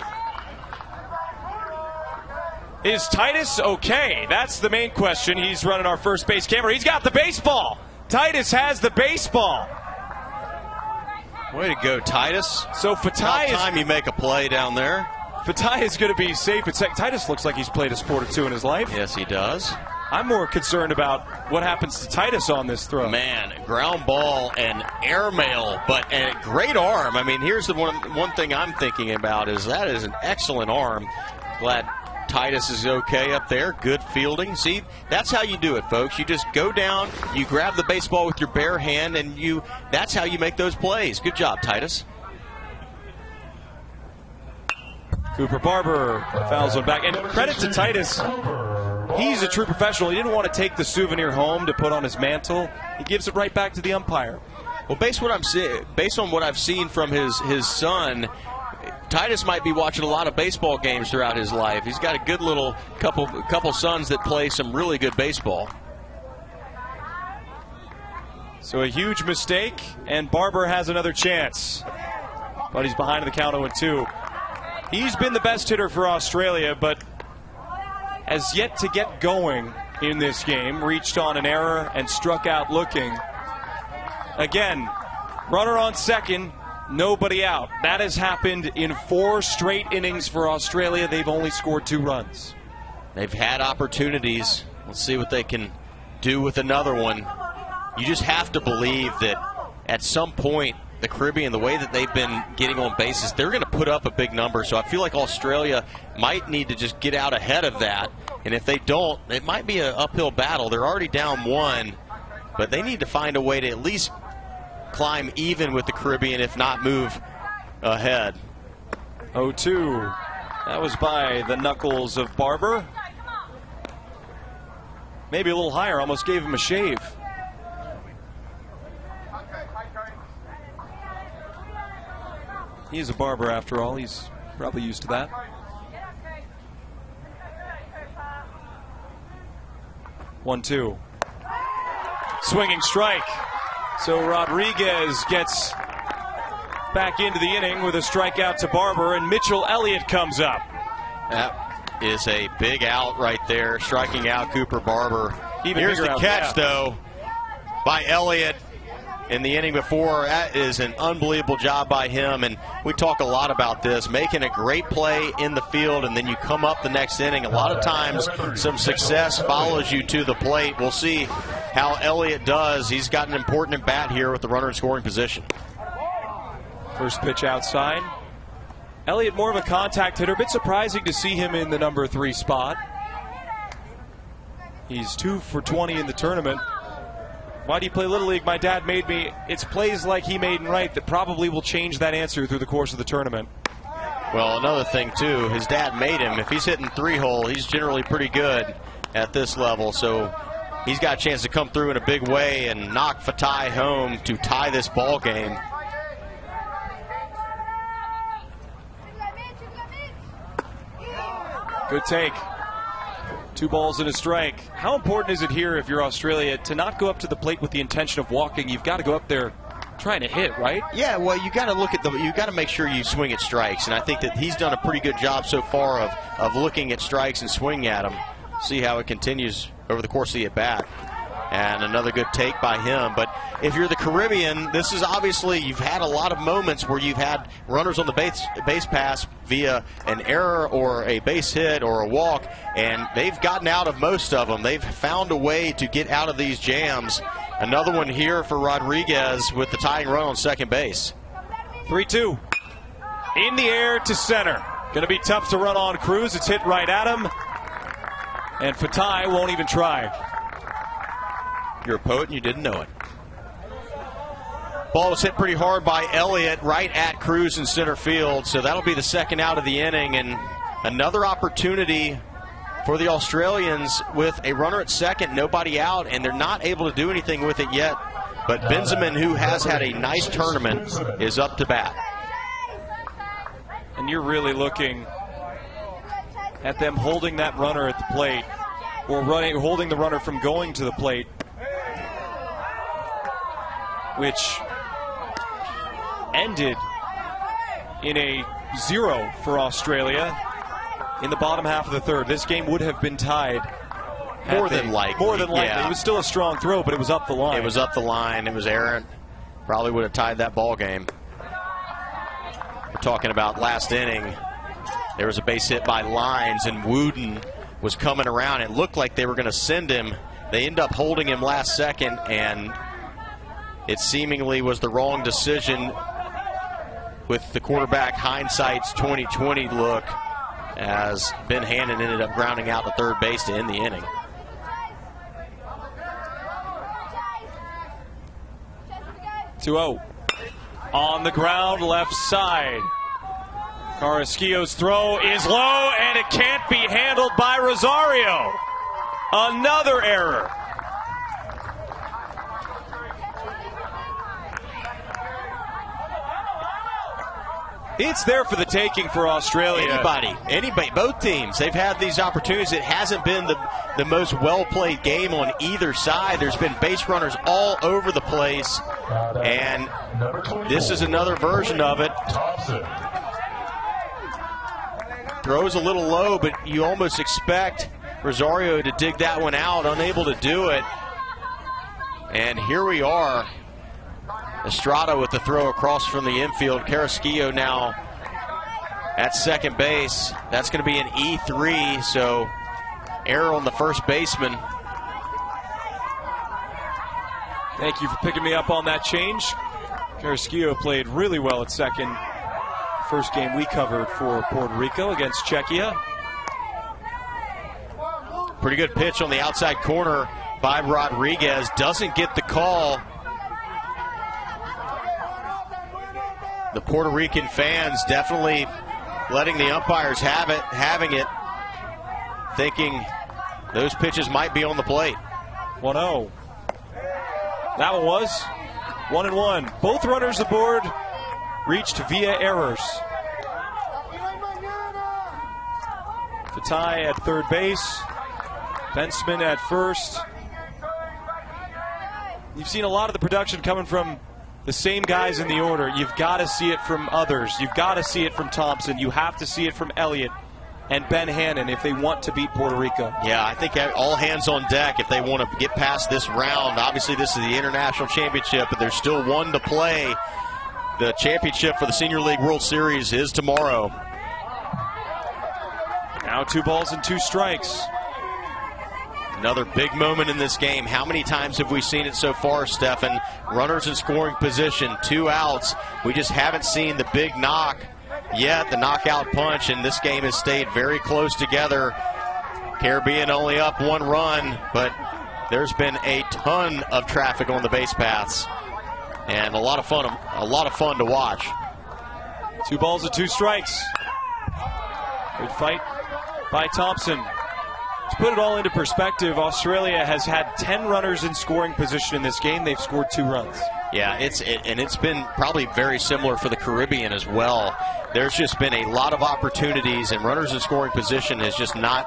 Is Titus okay? That's the main question. He's running our first base camera. He's got the baseball. Titus has the baseball. Way to go, Titus. So Fatai is... time you make a play down there. Fatai is going to be safe at second. Titus looks like he's played a sport or two in his life. Yes, he does. I'm more concerned about what happens to Titus on this throw. Man, ground ball and airmail, but a great arm. I mean, here's the one thing I'm thinking about is that is an excellent arm. Glad Titus is okay up there. Good fielding. See, that's how you do it, folks. You just go down, you grab the baseball with your bare hand, and that's how you make those plays. Good job, Titus. Cooper Barber fouls one back. And credit to Titus. He's a true professional. He didn't want to take the souvenir home to put on his mantle. He gives it right back to the umpire. Well, based on what I've seen from his son, Titus might be watching a lot of baseball games throughout his life. He's got a good little couple sons that play some really good baseball. So a huge mistake, and Barber has another chance. But he's behind in the count 0-2. He's been the best hitter for Australia, but has yet to get going in this game. Reached on an error and struck out looking. Again, runner on second, nobody out. That has happened in 4 straight innings for Australia. They've only scored 2 runs. They've had opportunities. Let's see what they can do with another one. You just have to believe that at some point, the Caribbean, the way that they've been getting on bases, they're going to put up a big number. So I feel like Australia might need to just get out ahead of that. And if they don't, it might be an uphill battle. They're already down 1, but they need to find a way to at least climb even with the Caribbean, if not move ahead. 0-2. That was by the knuckles of Barber. Maybe a little higher, almost gave him a shave. He's a barber after all. He's probably used to that. One, 2. Swinging strike. So Rodriguez gets back into the inning with a strikeout to Barber, and Mitchell Elliott comes up. That is a big out right there, striking out Cooper Barber. Here's the catch, though, by Elliott in the inning before. That is an unbelievable job by him, and we talk a lot about this, making a great play in the field, and then you come up the next inning. A lot of times some success follows you to the plate. We'll see how Elliott does. He's got an important at bat here with the runner in scoring position. First pitch outside. Elliott more of a contact hitter. A bit surprising to see him in the number 3 spot. He's 2 for 20 in the tournament. Why do you play Little League? My dad made me. It's plays like he made and right that probably will change that answer through the course of the tournament. Well, another thing, too, his dad made him. If he's hitting 3-hole, he's generally pretty good at this level. So he's got a chance to come through in a big way and knock Fatai home to tie this ball game. Good take. 2 balls and a strike. How important is it here, if you're Australia, to not go up to the plate with the intention of walking? You've got to go up there trying to hit, right? Yeah, well, you got to look at you got to make sure you swing at strikes, and I think that he's done a pretty good job so far of looking at strikes and swinging at them. See how it continues over the course of the at bat. And another good take by him. But if you're the Caribbean, this is obviously, you've had a lot of moments where you've had runners on the base pass via an error or a base hit or a walk, and they've gotten out of most of them. They've found a way to get out of these jams. Another one here for Rodriguez with the tying run on second base. 3-2. In the air to center. Going to be tough to run on Cruz. It's hit right at him. And Fatai won't even try. You're a poet and you didn't know it. Ball was hit pretty hard by Elliott right at Cruz in center field, so that'll be the second out of the inning, and another opportunity for the Australians with a runner at second, nobody out, and they're not able to do anything with it yet. But Benjamin, who has had a nice tournament, is up to bat. And you're really looking at them holding that runner at the plate, or holding the runner from going to the plate, which ended in a 0 for Australia in the bottom half of the third. This game would have been tied. More than likely. Yeah. It was still a strong throw, but it was up the line. It was up the line. It was errant. Probably would have tied that ball game. We're talking about last inning. There was a base hit by Lines, and Wooden was coming around. It looked like they were going to send him. They end up holding him last second, and it seemingly was the wrong decision with the quarterback hindsight's 20/20 look, as Ben Hannon ended up grounding out to third base to end the inning. (2-0) on the ground, left side. Carrasquillo's throw is low, and it can't be handled by Rosario. Another error. It's there for the taking for Australia. Anybody, both teams. They've had these opportunities. It hasn't been the most well-played game on either side. There's been base runners all over the place, and this is another version of it. Throws a little low, but you almost expect Rosario to dig that one out, unable to do it. And here we are. Estrada with the throw across from the infield. Carrasquillo now at second base. That's going to be an E3, so error on the first baseman. Thank you for picking me up on that change. Carrasquillo played really well at second. First game we covered for Puerto Rico against Czechia. Pretty good pitch on the outside corner by Rodriguez. Doesn't get the call. The Puerto Rican fans definitely letting the umpires having it, thinking those pitches might be on the plate. 1-0. That one was 1-1. Both runners aboard reached via errors. Fatai at third base. Bensman at first. You've seen a lot of the production coming from the same guys in the order. You've got to see it from others. You've got to see it from Thompson. You have to see it from Elliott. and Ben Hannon if they want to beat Puerto Rico. Yeah, I think all hands on deck if they want to get past this round. Obviously, this is the International Championship, but there's still one to play. The championship for the Senior League World Series is tomorrow. Now 2 balls and 2 strikes. Another big moment in this game. How many times have we seen it so far, Stefan? Runners in scoring position, 2 outs. We just haven't seen the big knock yet, the knockout punch, and this game has stayed very close together. Caribbean only up 1 run, but there's been a ton of traffic on the base paths, and a lot of fun to watch. 2 balls and 2 strikes. Good fight by Thompson. To put it all into perspective, Australia has had 10 runners in scoring position in this game. They've scored 2 runs. Yeah, it's been probably very similar for the Caribbean as well. There's just been a lot of opportunities, and runners in scoring position is just not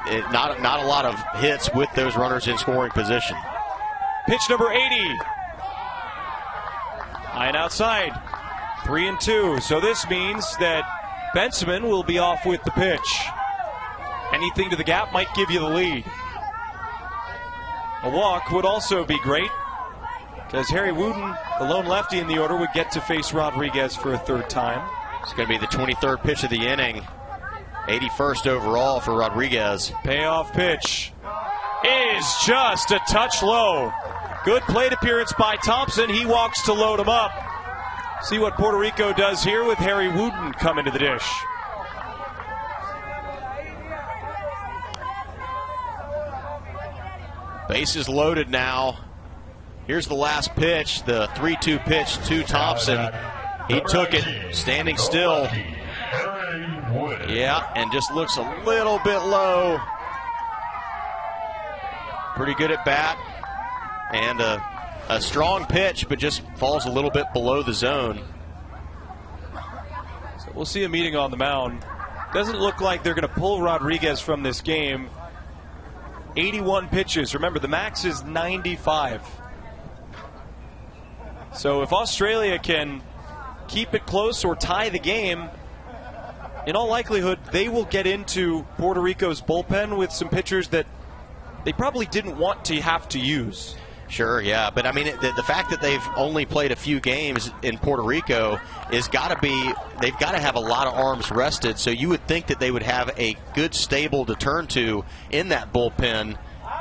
a lot of hits with those runners in scoring position. Pitch number 80. High and outside. 3-2. So this means that Benjamin will be off with the pitch. Anything to the gap might give you the lead. A walk would also be great, because Harry Wooten, the lone lefty in the order, would get to face Rodriguez for a 3rd time. It's going to be the 23rd pitch of the inning. 81st overall for Rodriguez. Payoff pitch is just a touch low. Good plate appearance by Thompson. He walks to load him up. See what Puerto Rico does here with Harry Wooten coming to the dish. Bases loaded now. Here's the last pitch, the 3-2 pitch to Thompson. He took it standing still. Yeah, and just looks a little bit low. Pretty good at bat. And a strong pitch, but just falls a little bit below the zone. So we'll see a meeting on the mound. Doesn't look like they're going to pull Rodriguez from this game. 81 pitches. Remember, the max is 95. So if Australia can keep it close or tie the game, in all likelihood, they will get into Puerto Rico's bullpen with some pitchers that they probably didn't want to have to use. Sure, yeah. But, I mean, the fact that they've only played a few games in Puerto Rico is got to be – they've got to have a lot of arms rested. So you would think that they would have a good stable to turn to in that bullpen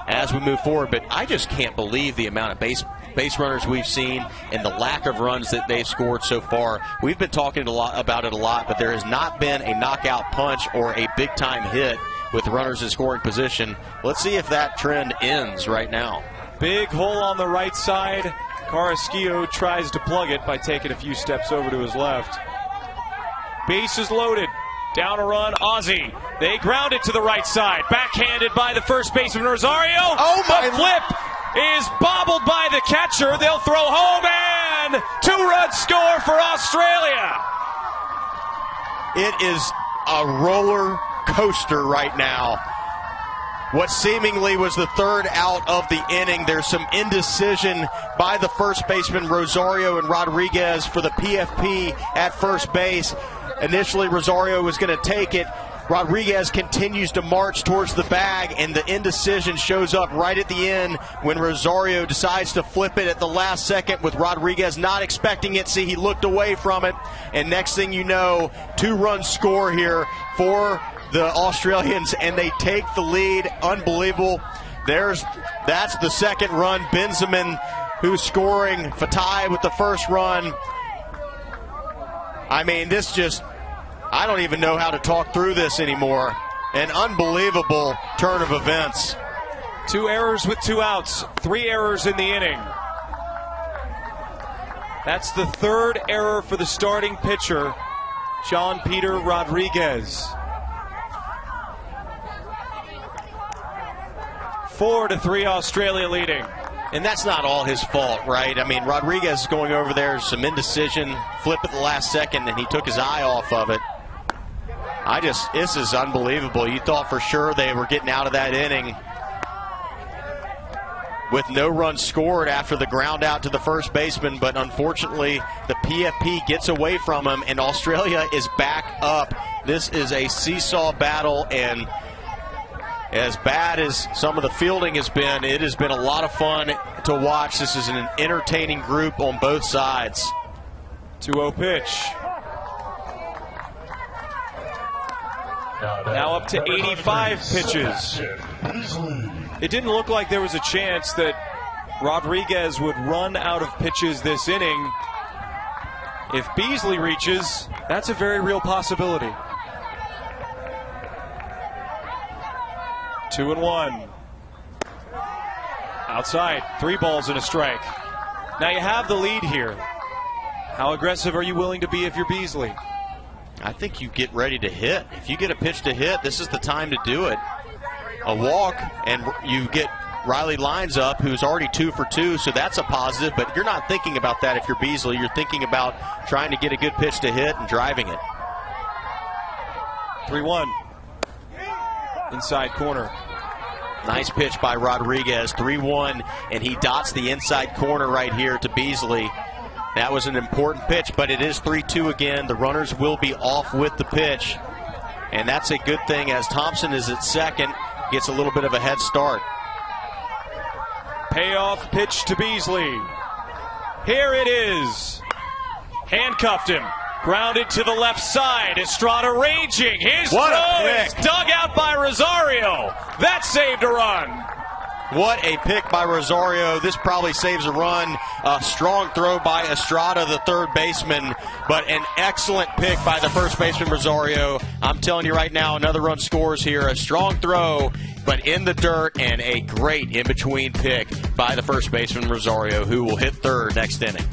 as we move forward. But I just can't believe the amount of base runners we've seen and the lack of runs that they've scored so far. We've been talking about it a lot, but there has not been a knockout punch or a big-time hit with runners in scoring position. Let's see if that trend ends right now. Big hole on the right side. Carrasquillo tries to plug it by taking a few steps over to his left. Bases loaded. Down a run, Ozzie. They ground it to the right side. Backhanded by the first baseman, Rosario. Oh, my. The flip is bobbled by the catcher. They'll throw home, and 2-run score for Australia. It is a roller coaster right now. What seemingly was the 3rd out of the inning. There's some indecision by the first baseman, Rosario and Rodriguez, for the PFP at first base. Initially, Rosario was going to take it. Rodriguez continues to march towards the bag, and the indecision shows up right at the end when Rosario decides to flip it at the last second with Rodriguez not expecting it. See, he looked away from it, and next thing you know, 2-run score here for the Australians, and they take the lead. Unbelievable. That's the 2nd run. Benjamin, who's scoring. Fatai with the 1st run. I mean, I don't even know how to talk through this anymore. An unbelievable turn of events. 2 errors with 2 outs. 3 errors in the inning. That's the 3rd error for the starting pitcher, John Peter Rodriguez. 4-3 Australia leading. And that's not all his fault, right? I mean, Rodriguez is going over there, some indecision, flip at the last second, and he took his eye off of it. This is unbelievable. You thought for sure they were getting out of that inning with no runs scored after the ground out to the first baseman, but unfortunately the PFP gets away from him, and Australia is back up This is a seesaw battle, and as bad as some of the fielding has been, it has been a lot of fun to watch. This is an entertaining group on both sides. 2-0 pitch. Now up to 85 pitches. It didn't look like there was a chance that Rodriguez would run out of pitches this inning. If Beasley reaches, that's a very real possibility. 2-1. Outside, 3 balls and a strike. Now you have the lead here. How aggressive are you willing to be if you're Beasley? I think you get ready to hit. If you get a pitch to hit, this is the time to do it. A walk, and you get Riley Lines up, who's already 2 for 2, so that's a positive, but you're not thinking about that if you're Beasley. You're thinking about trying to get a good pitch to hit and driving it. 3-1. Inside corner. Nice pitch by Rodriguez. 3-1, and he dots the inside corner right here to Beasley. That was an important pitch, but it is 3-2 again. The runners will be off with the pitch, and that's a good thing as Thompson is at second, gets a little bit of a head start. Payoff pitch to Beasley. Here it is. Handcuffed him. Grounded to the left side. Estrada raging. His throw is dug out by Rosario. That saved a run. What a pick by Rosario. This probably saves a run. A strong throw by Estrada, the third baseman, but an excellent pick by the first baseman, Rosario. I'm telling you right now, another run scores here. A strong throw, but in the dirt, and a great in-between pick by the first baseman, Rosario, who will hit third next inning.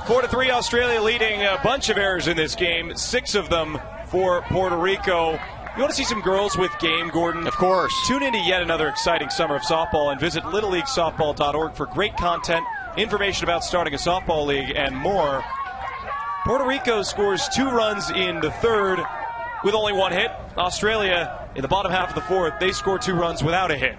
Four to 3, Australia leading. A bunch of errors in this game, 6 of them for Puerto Rico. You want to see some girls with game, Gordon? Of course. Tune into yet another exciting summer of softball and visit littleleaguesoftball.org for great content, information about starting a softball league, and more. Puerto Rico scores 2 runs in the third with only 1 hit. Australia, in the bottom half of the fourth, they score 2 runs without a hit.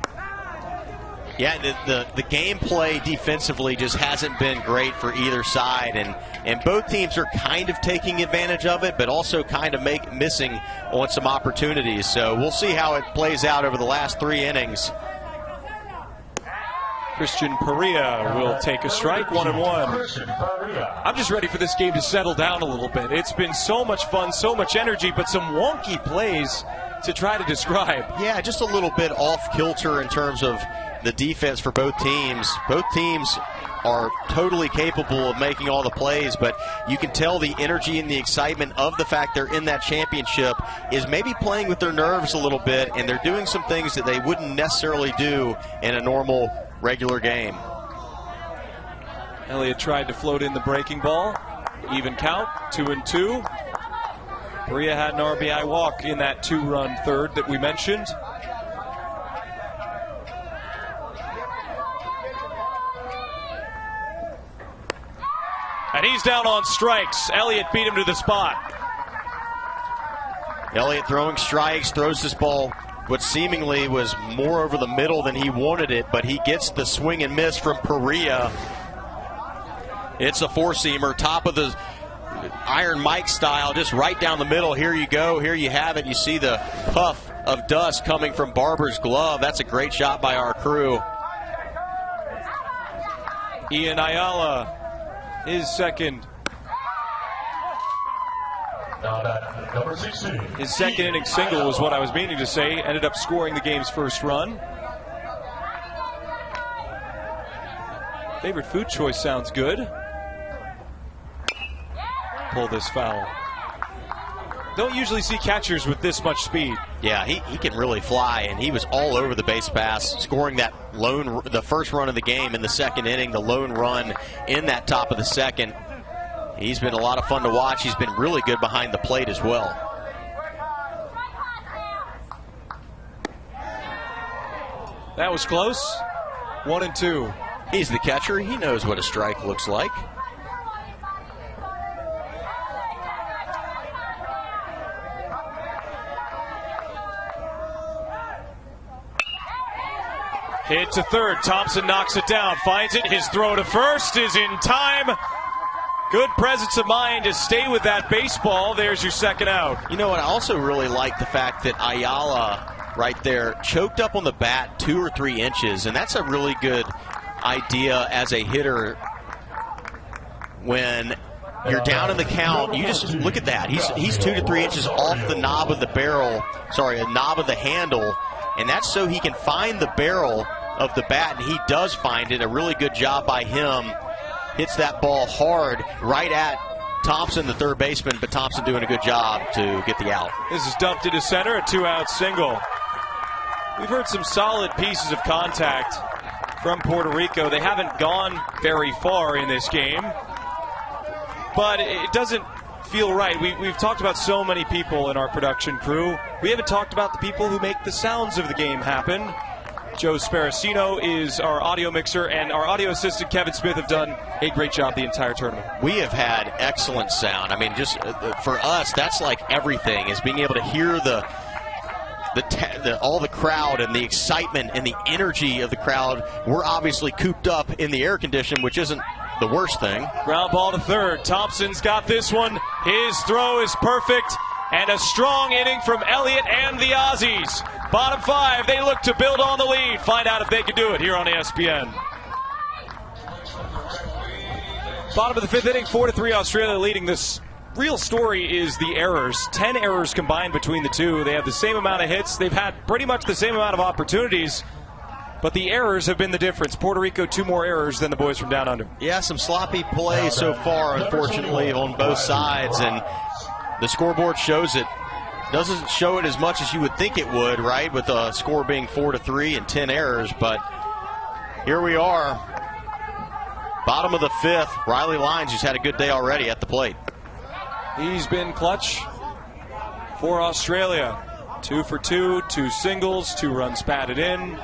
Yeah, the gameplay defensively just hasn't been great for either side, and both teams are kind of taking advantage of it, but also kind of missing on some opportunities. So we'll see how it plays out over the last 3 innings. Christian Perea will take a strike, 1-1. I'm just ready for this game to settle down a little bit. It's been so much fun, so much energy, but some wonky plays to try to describe. Yeah, just a little bit off kilter in terms of the defense for both teams. Both teams are totally capable of making all the plays, but you can tell the energy and the excitement of the fact they're in that championship is maybe playing with their nerves a little bit, and they're doing some things that they wouldn't necessarily do in a normal regular game. Elliott tried to float in the breaking ball. Even count, 2-2. Perea had an RBI walk in that 2-run third that we mentioned. And he's down on strikes. Elliott beat him to the spot. Elliott throwing strikes, throws this ball what seemingly was more over the middle than he wanted it, but he gets the swing and miss from Perea. It's a 4-seamer, top of the Iron Mike style, just right down the middle. Here you go. Here you have it. You see the puff of dust coming from Barber's glove. That's a great shot by our crew. Ian Ayala, his second. His second inning single was what I was meaning to say. Ended up scoring the game's first run. Favorite food choice sounds good. Pull this foul. Don't usually see catchers with this much speed. Yeah, he can really fly, and he was all over the base pass, scoring that the first run of the game in the second inning, the lone run in that top of the second. He's been a lot of fun to watch. He's been really good behind the plate as well. That was close. 1-2. He's the catcher. He knows what a strike looks like. Hit to third. Thompson knocks it down. Finds it. His throw to first is in time. Good presence of mind to stay with that baseball. There's your second out. You know what? I also really like the fact that Ayala right there choked up on the bat 2 or 3 inches, and that's a really good idea as a hitter. When you're down in the count, you just look at that. He's 2 to 3 inches off the knob of the barrel, knob of the handle, and that's so he can find the barrel of the bat, and he does find it. A really good job by him. Hits that ball hard right at Thompson, the third baseman, but Thompson doing a good job to get the out. This is dumped into center, a 2-out single. We've heard some solid pieces of contact from Puerto Rico. They haven't gone very far in this game, but it doesn't feel right. We've talked about so many people in our production crew. We haven't talked about the people who make the sounds of the game happen. Joe Sparacino is our audio mixer, and our audio assistant Kevin Smith have done a great job the entire tournament. We have had excellent sound. I mean, just for us, that's like everything, is being able to hear all the crowd and the excitement and the energy of the crowd. We're obviously cooped up in the air condition, which isn't the worst thing. Ground ball to third. Thompson's got this one. His throw is perfect, and a strong inning from Elliott and the Aussies. Bottom 5, they look to build on the lead. Find out if they can do it here on ESPN. Bottom of the 5th inning, 4-3 Australia leading. This real story is the errors. 10 errors combined between the two. They have the same amount of hits. They've had pretty much the same amount of opportunities, but the errors have been the difference. Puerto Rico 2 more errors than the boys from down under. Yeah, some sloppy play so far, unfortunately, on both sides, and the scoreboard shows it. Doesn't show it as much as you would think it would, right, with the score being 4-3 and 10 errors, but here we are. Bottom of the 5th, Riley Lyons, who's had a good day already at the plate. He's been clutch for Australia. 2 for 2, 2 singles, 2 runs batted in.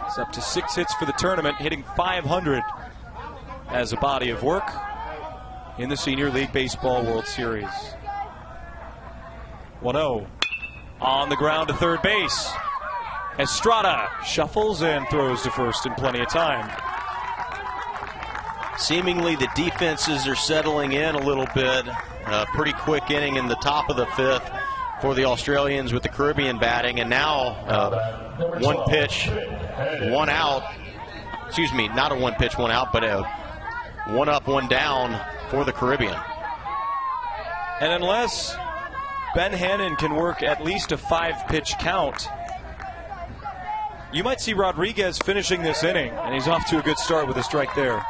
He's up to 6 hits for the tournament, hitting .500 as a body of work in the Senior League Baseball World Series. 1-0 on the ground to third base. Estrada shuffles and throws to first in plenty of time. Seemingly the defenses are settling in a little bit. Pretty quick inning in the top of the 5th for the Australians with the Caribbean batting, and now 1 pitch, 1 out. Excuse me, not a 1 pitch, 1 out, but a 1 up, 1 down for the Caribbean. And unless Ben Hannon can work at least a 5-pitch count, you might see Rodriguez finishing this inning, and he's off to a good start with a strike there.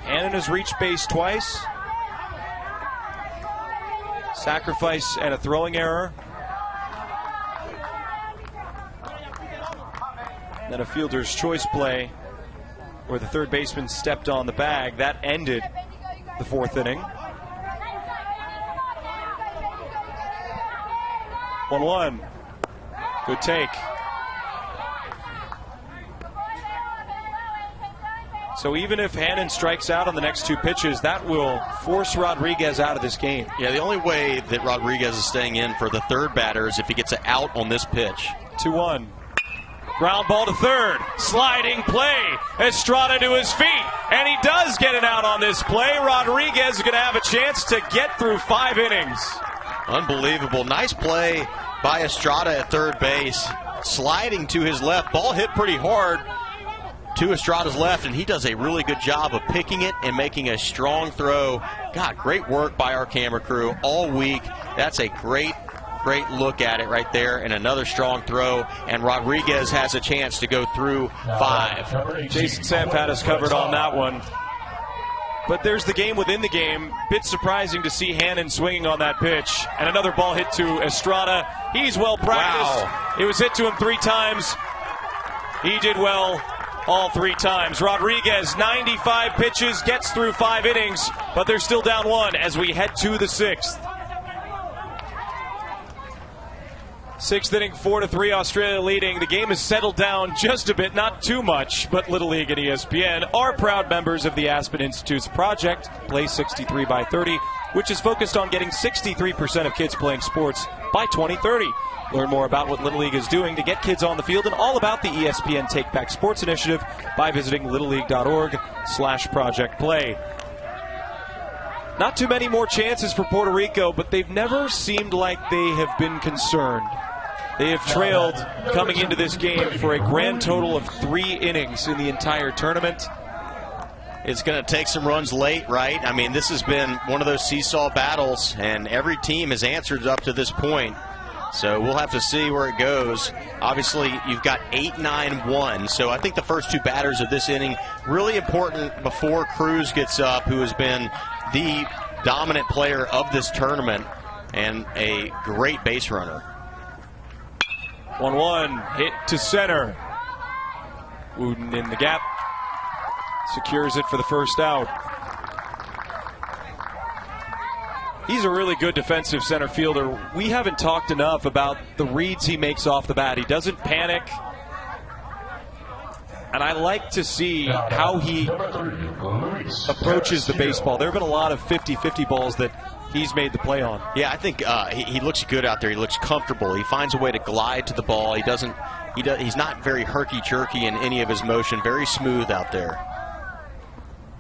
Hannon has reached base twice. Sacrifice and a throwing error. Then a fielder's choice play where the third baseman stepped on the bag. That ended the 4th inning. 1-1. Good take. So even if Hannon strikes out on the next 2 pitches, that will force Rodriguez out of this game. Yeah, the only way that Rodriguez is staying in for the third batter is if he gets an out on this pitch. 2-1. Ground ball to third. Sliding play. Estrada to his feet. And he does get an out on this play. Rodriguez is going to have a chance to get through 5 innings. Unbelievable. Nice play by Estrada at third base. Sliding to his left. Ball hit pretty hard to Estrada's left, and he does a really good job of picking it and making a strong throw. God, great work by our camera crew all week. That's a great look at it right there, and another strong throw, and Rodriguez has a chance to go through 5. Jason Sampat has covered on that one. But there's the game within the game. Bit surprising to see Hannon swinging on that pitch. And another ball hit to Estrada. He's well practiced. Wow. It was hit to him 3 times. He did well all 3 times. Rodriguez, 95 pitches, gets through 5 innings, but they're still down 1 as we head to the 6th. 6th inning, 4-3, Australia leading. The game has settled down just a bit, not too much, but Little League and ESPN are proud members of the Aspen Institute's project. Play 63 by 30. which is focused on getting 63% of kids playing sports by 2030. Learn more about what Little League is doing to get kids on the field and all about the ESPN Take Back Sports Initiative by visiting littleleague.org/Project Play. Not too many more chances for Puerto Rico, but they've never seemed like they have been concerned. They have trailed coming into this game for a grand total of 3 innings in the entire tournament. It's going to take some runs late, right? I mean, this has been one of those seesaw battles, and every team has answered up to this point. So we'll have to see where it goes. Obviously, you've got 8-9-1. So I think the first 2 batters of this inning really important before Cruz gets up, who has been the dominant player of this tournament and a great base runner. 1-1 hit to center. Wooden in the gap. Secures it for the first out. He's a really good defensive center fielder. We haven't talked enough about the reads he makes off the bat. He doesn't panic. And I like to see how he approaches the baseball. There have been a lot of 50-50 balls that he's made the play on. Yeah, I think he looks good out there. He looks comfortable. He finds a way to glide to the ball. He's not very herky-jerky in any of his motion. Very smooth out there.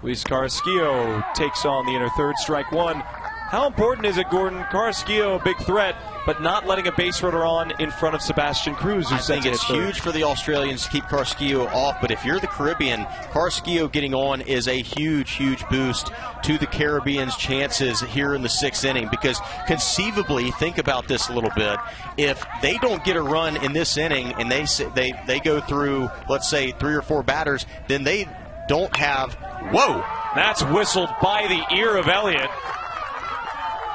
Luis Carrasquillo takes on the inner third, strike 1. How important is it, Gordon? Carrasquillo, a big threat, but not letting a base runner on in front of Sebastian Cruz, who I think it's huge for the Australians to keep Carrasquillo off, but if you're the Caribbean, Carrasquillo getting on is a huge, huge boost to the Caribbean's chances here in the 6th inning, because conceivably, think about this a little bit, if they don't get a run in this inning and they go through, let's say, 3 or 4 batters, then they don't have, whoa! That's whistled by the ear of Elliott.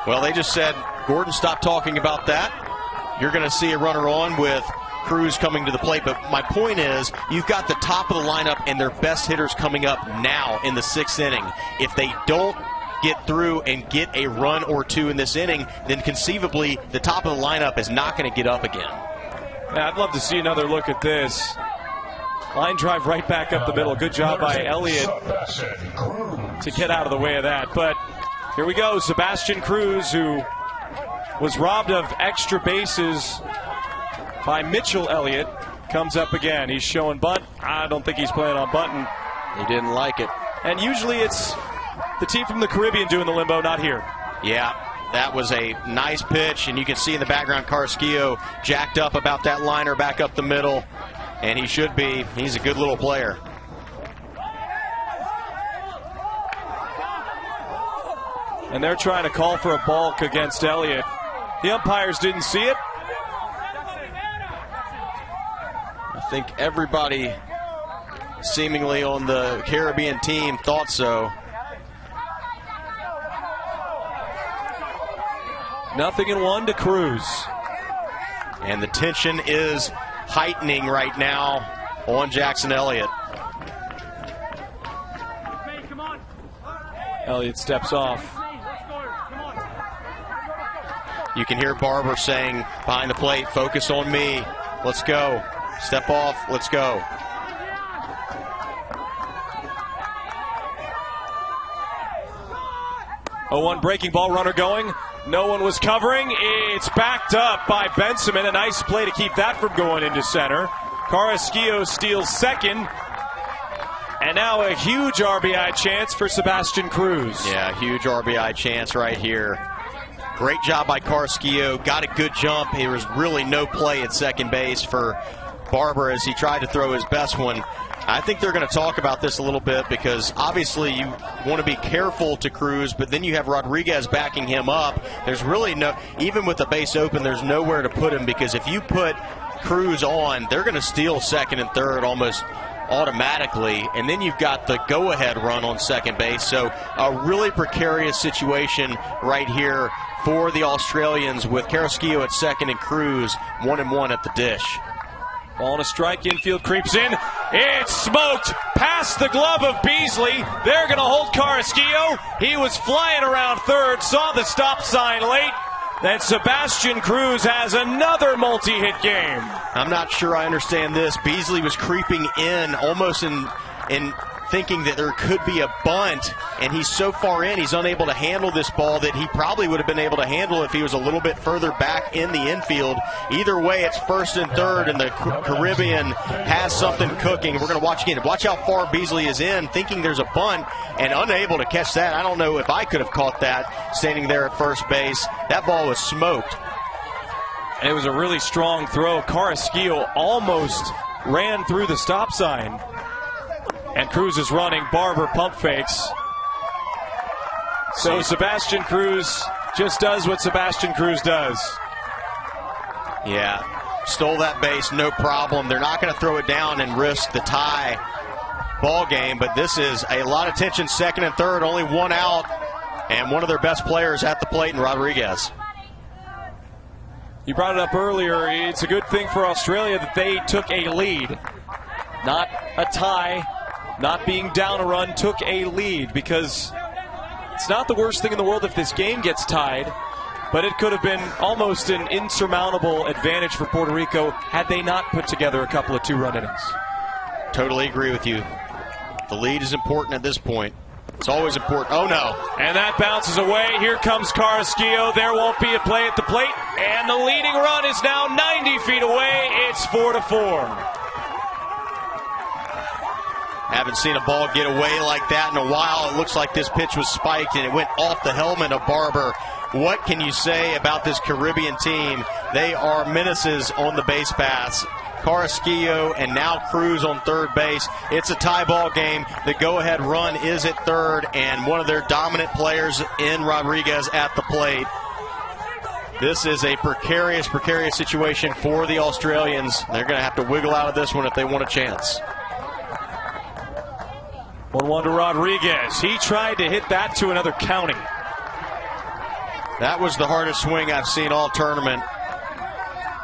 Well, they just said, Gordon, stop talking about that. You're going to see a runner on with Cruz coming to the plate. But my point is, you've got the top of the lineup and their best hitters coming up now in the 6th inning. If they don't get through and get a run or 2 in this inning, then conceivably the top of the lineup is not going to get up again. Yeah, I'd love to see another look at this. Line drive right back up the middle. Good job by Elliott to get out of the way of that. But here we go. Sebastian Cruz, who was robbed of extra bases by Mitchell Elliott, comes up again. He's showing bunt. I don't think he's playing on bunting. He didn't like it. And usually it's the team from the Caribbean doing the limbo, not here. Yeah, that was a nice pitch, and you can see in the background Carrasquillo jacked up about that liner back up the middle, and he should be. He's a good little player. And they're trying to call for a balk against Elliott. The umpires didn't see it. I think everybody seemingly on the Caribbean team thought so. 0-1 to Cruz. And the tension is heightening right now on Jackson Elliott. Elliott steps off. You can hear Barber saying behind the plate, focus on me. Let's go. Step off. Let's go. Oh, 0-1 breaking ball, runner going. No one was covering. It's backed up by Benjamin. A nice play to keep that from going into center. Carrasquillo steals second. And now a huge RBI chance for Sebastian Cruz. Yeah, huge RBI chance right here. Great job by Carrasquillo. Got a good jump. There was really no play at second base for Barber as he tried to throw his best one. I think they're going to talk about this a little bit because obviously you want to be careful to Cruz, but then you have Rodriguez backing him up. There's really no, even with the base open, there's nowhere to put him because if you put Cruz on, they're going to steal second and third almost automatically, and then you've got the go-ahead run on second base. So a really precarious situation right here for the Australians with Carrasquillo at second and Cruz 1-1 at the dish. Ball on a strike, infield creeps in. It's smoked past the glove of Beasley. They're going to hold Carrasquillo. He was flying around third, saw the stop sign late. Then Sebastian Cruz has another multi-hit game. I'm not sure I understand this. Beasley was creeping in almost in thinking that there could be a bunt, and he's so far in, he's unable to handle this ball that he probably would have been able to handle if he was a little bit further back in the infield. Either way, it's first and third, and the Caribbean has something cooking. We're going to watch again. Watch how far Beasley is in, thinking there's a bunt, and unable to catch that. I don't know if I could have caught that standing there at first base. That ball was smoked. And it was a really strong throw. Carrasquillo almost ran through the stop sign. And Cruz is running. Barber pump fakes. So Sebastian Cruz just does what Sebastian Cruz does. Yeah, stole that base, no problem. They're not going to throw it down and risk the tie ball game, but this is a lot of tension, second and third, only one out, and one of their best players at the plate in Rodriguez. You brought it up earlier. It's a good thing for Australia that they took a lead. Not a tie, not being down a run, took a lead, because it's not the worst thing in the world if this game gets tied, but it could have been almost an insurmountable advantage for Puerto Rico had they not put together a couple of two-run innings. Totally agree with you. The lead is important at this point. It's always important. Oh, no. And that bounces away. Here comes Carrasquillo. There won't be a play at the plate. And the leading run is now 90 feet away. It's 4-4. Haven't seen a ball get away like that in a while. It looks like this pitch was spiked, and it went off the helmet of Barber. What can you say about this Caribbean team? They are menaces on the base paths. Carrasquillo and now Cruz on third base. It's a tie ball game. The go-ahead run is at third, and one of their dominant players in Rodriguez at the plate. This is a precarious situation for the Australians. They're going to have to wiggle out of this one if they want a chance. 1-1 to Rodriguez. He tried to hit that to another county. That was the hardest swing I've seen all tournament.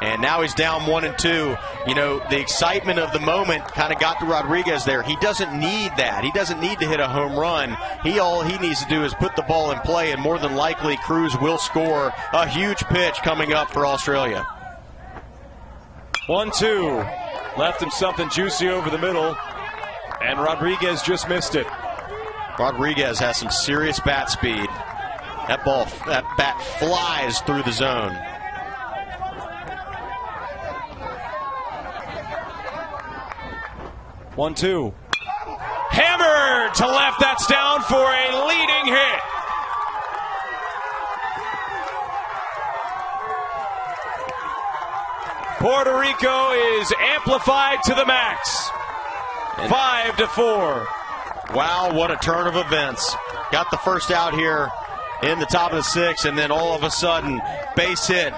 And now he's down 1-2. You know, the excitement of the moment kind of got to Rodriguez there. He doesn't need that. He doesn't need to hit a home run. All he needs to do is put the ball in play, and more than likely Cruz will score. A huge pitch coming up for Australia. 1-2. Left him something juicy over the middle, and Rodriguez just missed it. Rodriguez has some serious bat speed. That bat flies through the zone. One, two. Hammered to left. That's down for a leading hit. Puerto Rico is amplified to the max. 5-4. Wow, what a turn of events. Got the first out here in the top of the sixth, and then all of a sudden, base hit,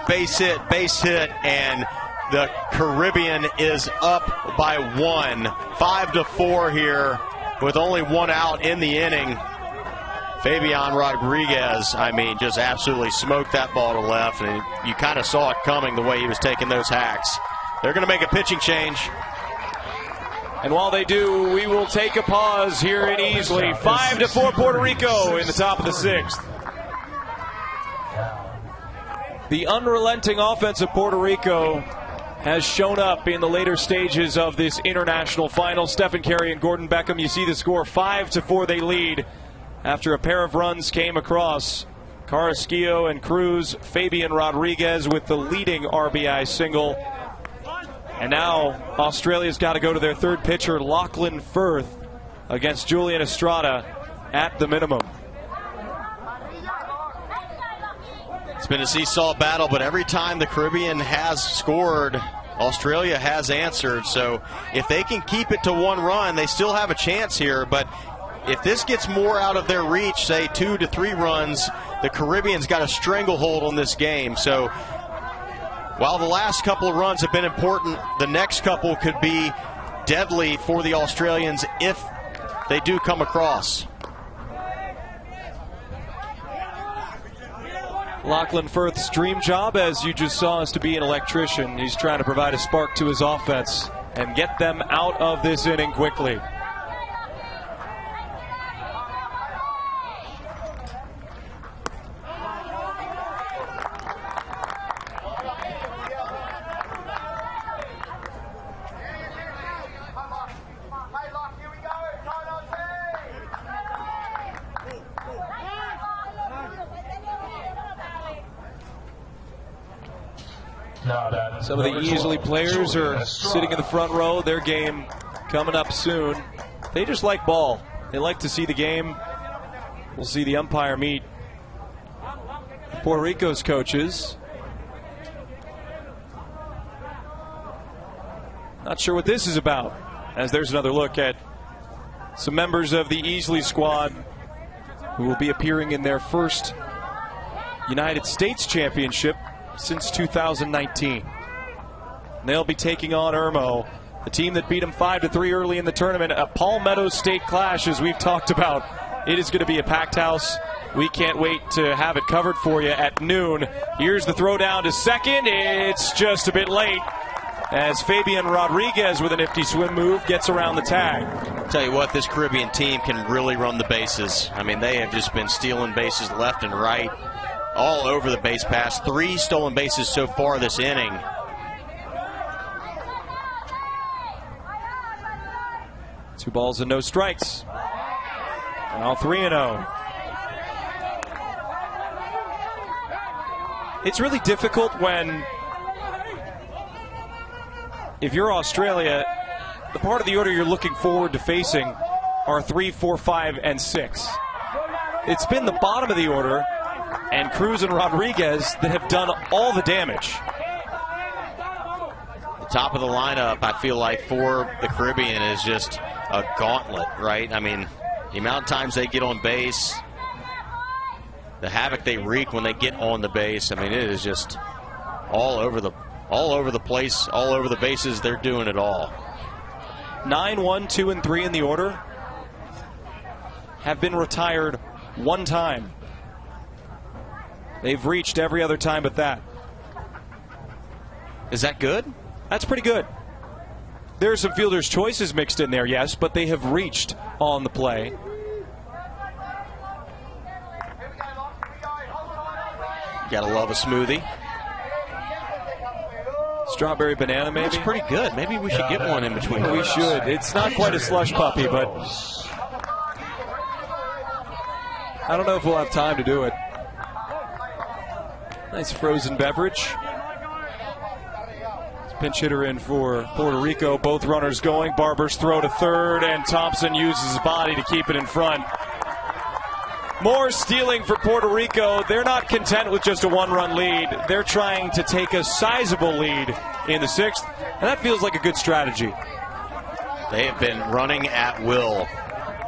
and the Caribbean is up by 1. 5-4 here with only one out in the inning. Fabian Rodriguez, just absolutely smoked that ball to left, and you kind of saw it coming the way he was taking those hacks. They're going to make a pitching change. And while they do, we will take a pause here in Easley. 5-4 Puerto Rico in the top of the sixth. The unrelenting offense of Puerto Rico has shown up in the later stages of this international final. Stephen Carey and Gordon Beckham, you see the score, 5-4 they lead after a pair of runs came across. Carrasquillo and Cruz, Fabian Rodriguez with the leading RBI single. And now Australia's got to go to their third pitcher, Lachlan Firth, against Julian Estrada at the minimum. It's been a seesaw battle, but every time the Caribbean has scored, Australia has answered. So if they can keep it to one run, they still have a chance here. But if this gets more out of their reach, say 2 to 3 runs, the Caribbean's got a stranglehold on this game. So while the last couple of runs have been important, the next couple could be deadly for the Australians if they do come across. Lachlan Firth's dream job, as you just saw, is to be an electrician. He's trying to provide a spark to his offense and get them out of this inning quickly. Now that Some of the number Easley 12, players are Julian sitting in the front row. Their game coming up soon. They just like ball. They like to see the game. We'll see the umpire meet Puerto Rico's coaches. Not sure what this is about, as there's another look at some members of the Easley squad who will be appearing in their first United States Championship since 2019. And they'll be taking on Irmo, the team that beat them 5-3 early in the tournament. A Palmetto State clash, as we've talked about. It is going to be a packed house. We can't wait to have it covered for you at noon. Here's the throw down to second. It's just a bit late, as Fabian Rodriguez with a nifty swim move gets around the tag. I'll tell you what, this Caribbean team can really run the bases. I mean, they have just been stealing bases left and right, all over the base pass. 3 stolen bases so far this inning. Two balls and no strikes. Now 3-0. It's really difficult when, if you're Australia, the part of the order you're looking forward to facing are 3, 4, 5, and 6. It's been the bottom of the order and Cruz and Rodriguez that have done all the damage. The top of the lineup, I feel like, for the Caribbean is just a gauntlet, right? I mean, the amount of times they get on base, the havoc they wreak when they get on the base. I mean, it is just all over the place, all over the bases. They're doing it all. 9, 1, 2, and 3 in the order have been retired one time. They've reached every other time but that. Is that good? That's pretty good. There are some fielder's choices mixed in there, yes, but they have reached on the play. Gotta love a smoothie. Strawberry banana, maybe? That's pretty good. Maybe we should get one in between. We should. It's not quite a slush puppy, but I don't know if we'll have time to do it. Nice frozen beverage. Pinch hitter in for Puerto Rico. Both runners going. Barber's throw to third, and Thompson uses his body to keep it in front. More stealing for Puerto Rico. They're not content with just a one-run lead. They're trying to take a sizable lead in the 6th, and that feels like a good strategy. They have been running at will.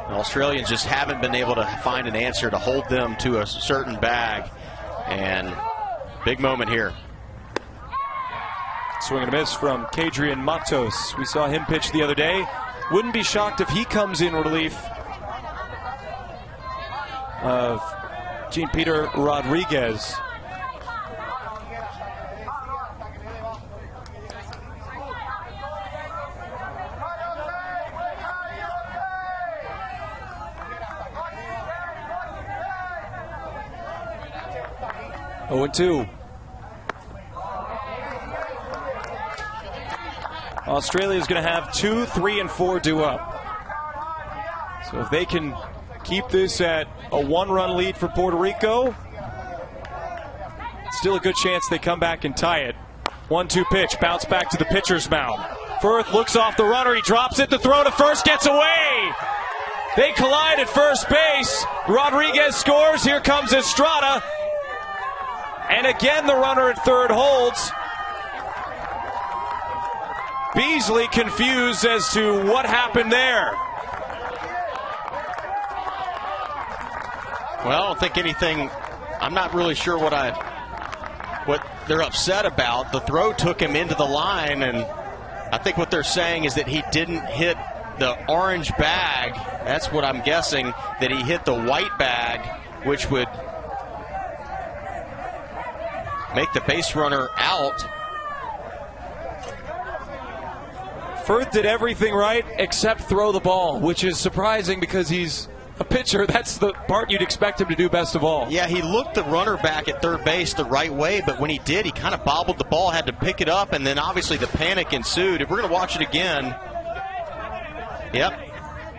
The Australians just haven't been able to find an answer to hold them to a certain bag, and big moment here. Swing and a miss from Kadrian Matos. We saw him pitch the other day. Wouldn't be shocked if he comes in relief of Jean-Peter Rodriguez. Oh, and 2. Australia is going to have 2, 3, and 4 due up. So if they can keep this at a one-run lead for Puerto Rico, still a good chance they come back and tie it. 1-2 pitch, bounce back to the pitcher's mound. Firth looks off the runner, he drops it, the throw to first gets away. They collide at first base. Rodriguez scores, here comes Estrada. And again the runner at third holds. Beasley confused as to what happened there. Well, I don't think anything. I'm not really sure what they're upset about. The throw took him into the line, and I think what they're saying is that he didn't hit the orange bag. That's what I'm guessing, that he hit the white bag, which would make the base runner out. Firth did everything right except throw the ball, which is surprising because he's a pitcher. That's the part you'd expect him to do best of all. Yeah, he looked the runner back at third base the right way, but when he did, he kind of bobbled the ball, had to pick it up, and then obviously the panic ensued. If we're going to watch it again, yep,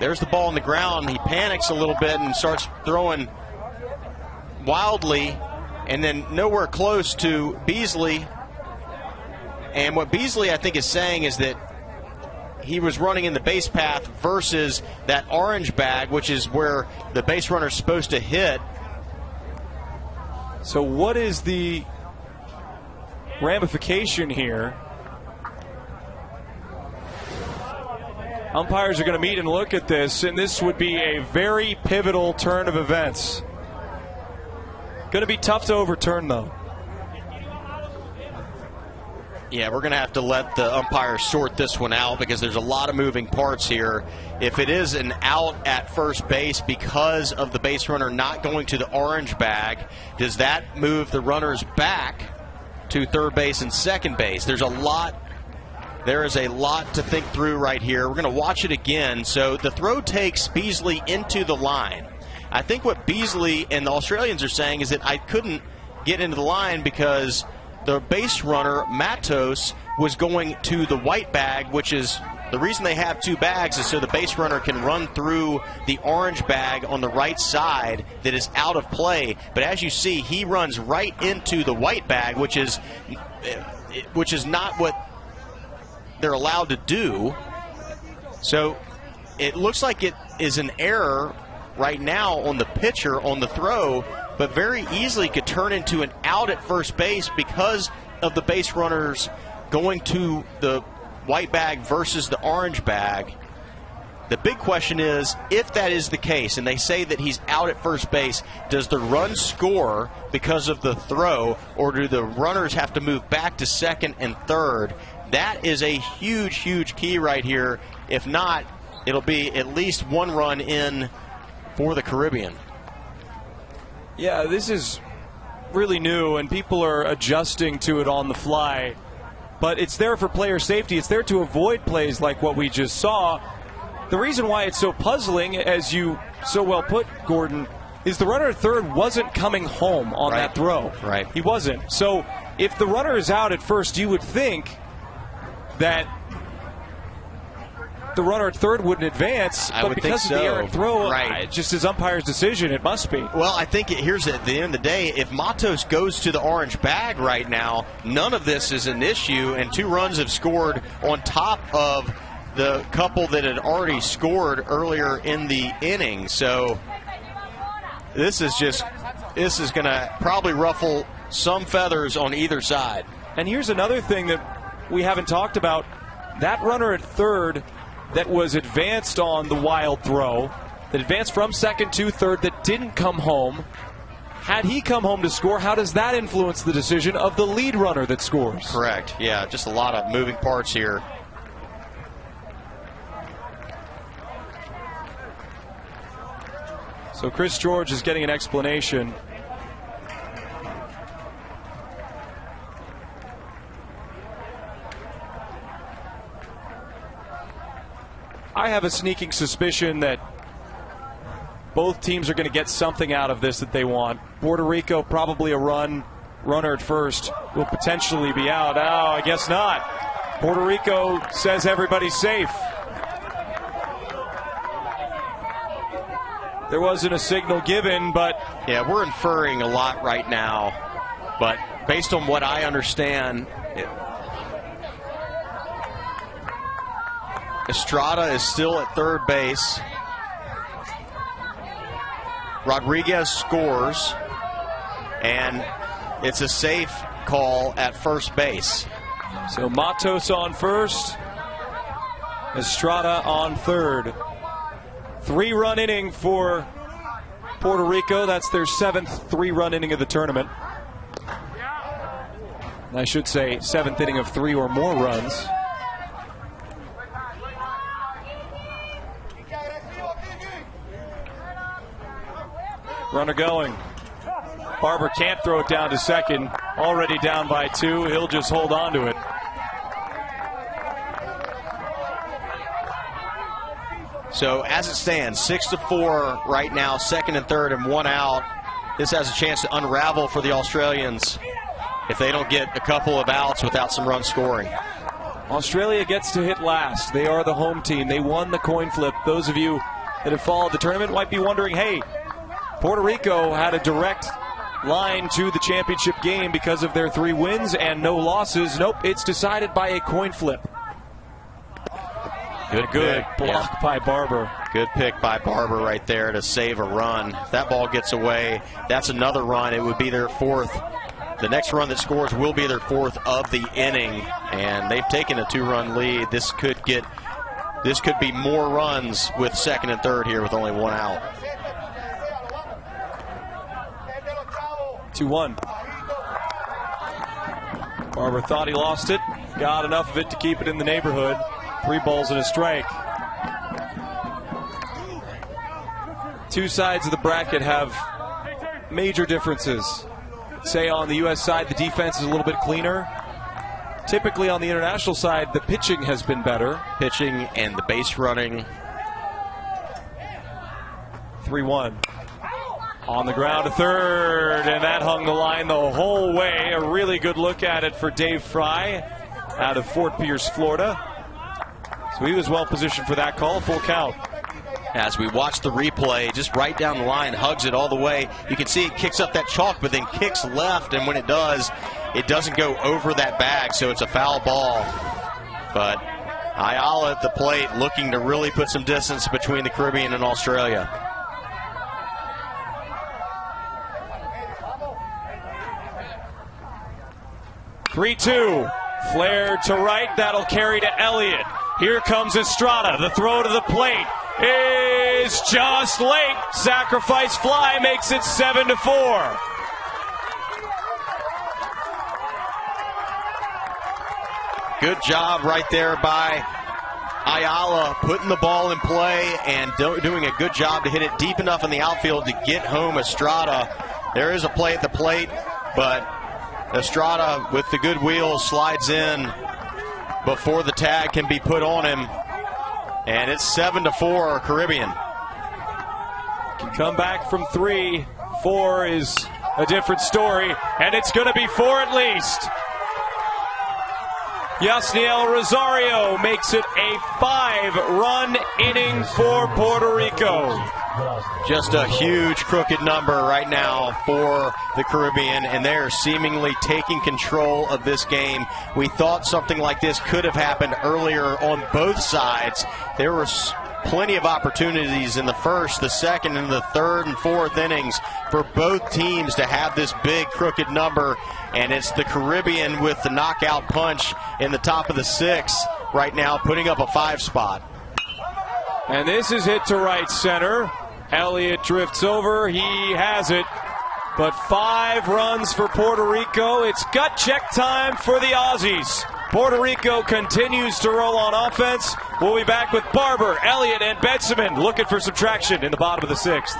there's the ball on the ground. He panics a little bit and starts throwing wildly, and then nowhere close to Beasley. And what Beasley, I think, is saying is that he was running in the base path versus that orange bag, which is where the base runner is supposed to hit. So what is the ramification here? Umpires are going to meet and look at this, and this would be a very pivotal turn of events. Going to be tough to overturn, though. Yeah, we're going to have to let the umpires sort this one out because there's a lot of moving parts here. If it is an out at first base because of the base runner not going to the orange bag, does that move the runners back to third base and second base? There is a lot to think through right here. We're going to watch it again. So the throw takes Beasley into the line. I think what Beasley and the Australians are saying is that I couldn't get into the line because the base runner, Matos, was going to the white bag, which is the reason they have two bags is so the base runner can run through the orange bag on the right side that is out of play. But as you see, he runs right into the white bag, which is not what they're allowed to do. So it looks like it is an error right now on the pitcher on the throw, but very easily could turn into an out at first base because of the base runners going to the white bag versus the orange bag. The big question is, if that is the case, and they say that he's out at first base, does the run score because of the throw, or do the runners have to move back to second and third? That is a huge, huge key right here. If not, it'll be at least one run in for the Caribbean. Yeah, this is really new, and people are adjusting to it on the fly. But it's there for player safety. It's there to avoid plays like what we just saw. The reason why it's so puzzling, as you so well put, Gordon, is the runner at third wasn't coming home on that throw. Right. He wasn't. So if the runner is out at first, you would think that the runner at third wouldn't advance, but because of the errant throw, just his umpire's decision, it must be. Well, I think here's at the end of the day, if Matos goes to the orange bag right now, none of this is an issue, and 2 runs have scored on top of the couple that had already scored earlier in the inning. So this is going to probably ruffle some feathers on either side. And here's another thing that we haven't talked about. That runner at third that was advanced on the wild throw, that advanced from second to third, that didn't come home. Had he come home to score, how does that influence the decision of the lead runner that scores? Correct. Yeah, just a lot of moving parts here. So Chris George is getting an explanation. I have a sneaking suspicion that both teams are going to get something out of this that they want. Puerto Rico, probably a runner at first, will potentially be out. Oh, I guess not. Puerto Rico says everybody's safe. There wasn't a signal given, but... Yeah, we're inferring a lot right now, but based on what I understand... Estrada is still at third base. Rodriguez scores, and it's a safe call at first base. So Matos on first, Estrada on third. 3-run inning for Puerto Rico. That's their 7th 3-run inning of the tournament. I should say 7th inning of 3 or more runs. Runner going. Barber can't throw it down to second. Already down by 2. He'll just hold on to it. So as it stands, 6-4 right now, second and third and 1 out. This has a chance to unravel for the Australians if they don't get a couple of outs without some run scoring. Australia gets to hit last. They are the home team. They won the coin flip. Those of you that have followed the tournament might be wondering, hey, Puerto Rico had a direct line to the championship game because of their 3 wins and no losses. Nope, it's decided by a coin flip. Good block by Barber. Good pick by Barber right there to save a run. If that ball gets away, that's another run. It would be their 4th. The next run that scores will be their 4th of the inning, and they've taken a 2-run lead. This could be more runs with 2nd and 3rd here with only 1 out. 2-1. Barber thought he lost it, got enough of it to keep it in the neighborhood. 3 balls and a strike. 2 sides of the bracket have major differences. Say on the U.S. side, the defense is a little bit cleaner. Typically on the international side, the pitching has been better. Pitching and the base running. 3-1. On the ground to 3rd, and that hung the line the whole way. A really good look at it for Dave Fry out of Fort Pierce, Florida. So he was well positioned for that call, full count. As we watch the replay, just right down the line, hugs it all the way. You can see it kicks up that chalk, but then kicks left, and when it does, it doesn't go over that bag, so it's a foul ball. But Ayala at the plate looking to really put some distance between the Caribbean and Australia. "3-2, flared to right, that'll carry to Elliott. Here comes Estrada, the throw to the plate is just late. Sacrifice fly makes it 7-4. Good job right there by Ayala, putting the ball in play and doing a good job to hit it deep enough in the outfield to get home Estrada. There is a play at the plate, but Estrada with the good wheels slides in before the tag can be put on him. And it's 7-4 Caribbean. Can come back from 3. 4 is a different story, and it's going to be 4 at least. Yasniel Rosario makes it a 5-run inning for Puerto Rico. Just a huge crooked number right now for the Caribbean, and they are seemingly taking control of this game. We thought something like this could have happened earlier on both sides. There were plenty of opportunities in the 1st, the 2nd, and the 3rd and 4th innings for both teams to have this big crooked number, and it's the Caribbean with the knockout punch in the top of the 6th right now, putting up a 5 spot. And this is hit to right center. Elliott drifts over. He has it. But 5 runs for Puerto Rico. It's gut check time for the Aussies. Puerto Rico continues to roll on offense. We'll be back with Barber, Elliott, and Benjamin looking for subtraction in the bottom of the 6th.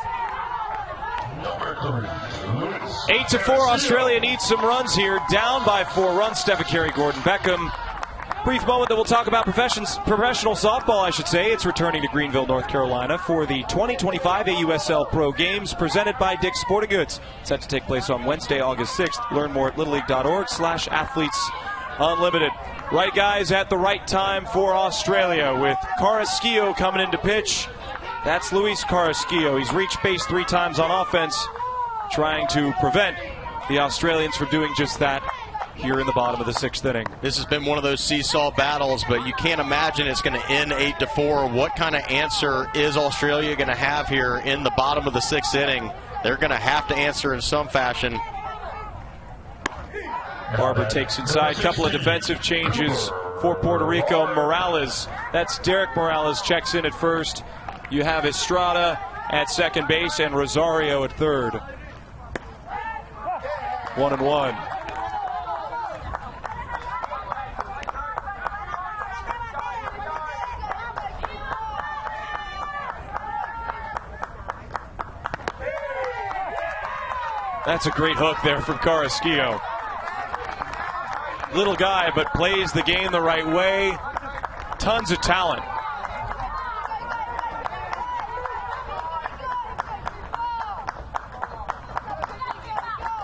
8-4, Australia needs some runs here. Down by 4 runs. Stephen Carey, Gordon Beckham. Brief moment that we'll talk about professional softball, I should say. It's returning to Greenville, North Carolina for the 2025 AUSL Pro Games presented by Dick's Sporting Goods. Set to take place on Wednesday, August 6th. Learn more at littleleague.org/athletesunlimited. Right guys at the right time for Australia with Carrasquillo coming in to pitch. That's Luis Carrasquillo. He's reached base 3 times on offense, trying to prevent the Australians from doing just that here in the bottom of the 6th inning. This has been one of those seesaw battles, but you can't imagine it's going to end 8-4. What kind of answer is Australia going to have here in the bottom of the 6th inning? They're going to have to answer in some fashion. Barber takes inside. Couple of defensive changes for Puerto Rico. Morales, that's Derek Morales, checks in at first. You have Estrada at second base and Rosario at third. 1-1. That's a great hook there from Carrasquillo. Little guy, but plays the game the right way. Tons of talent.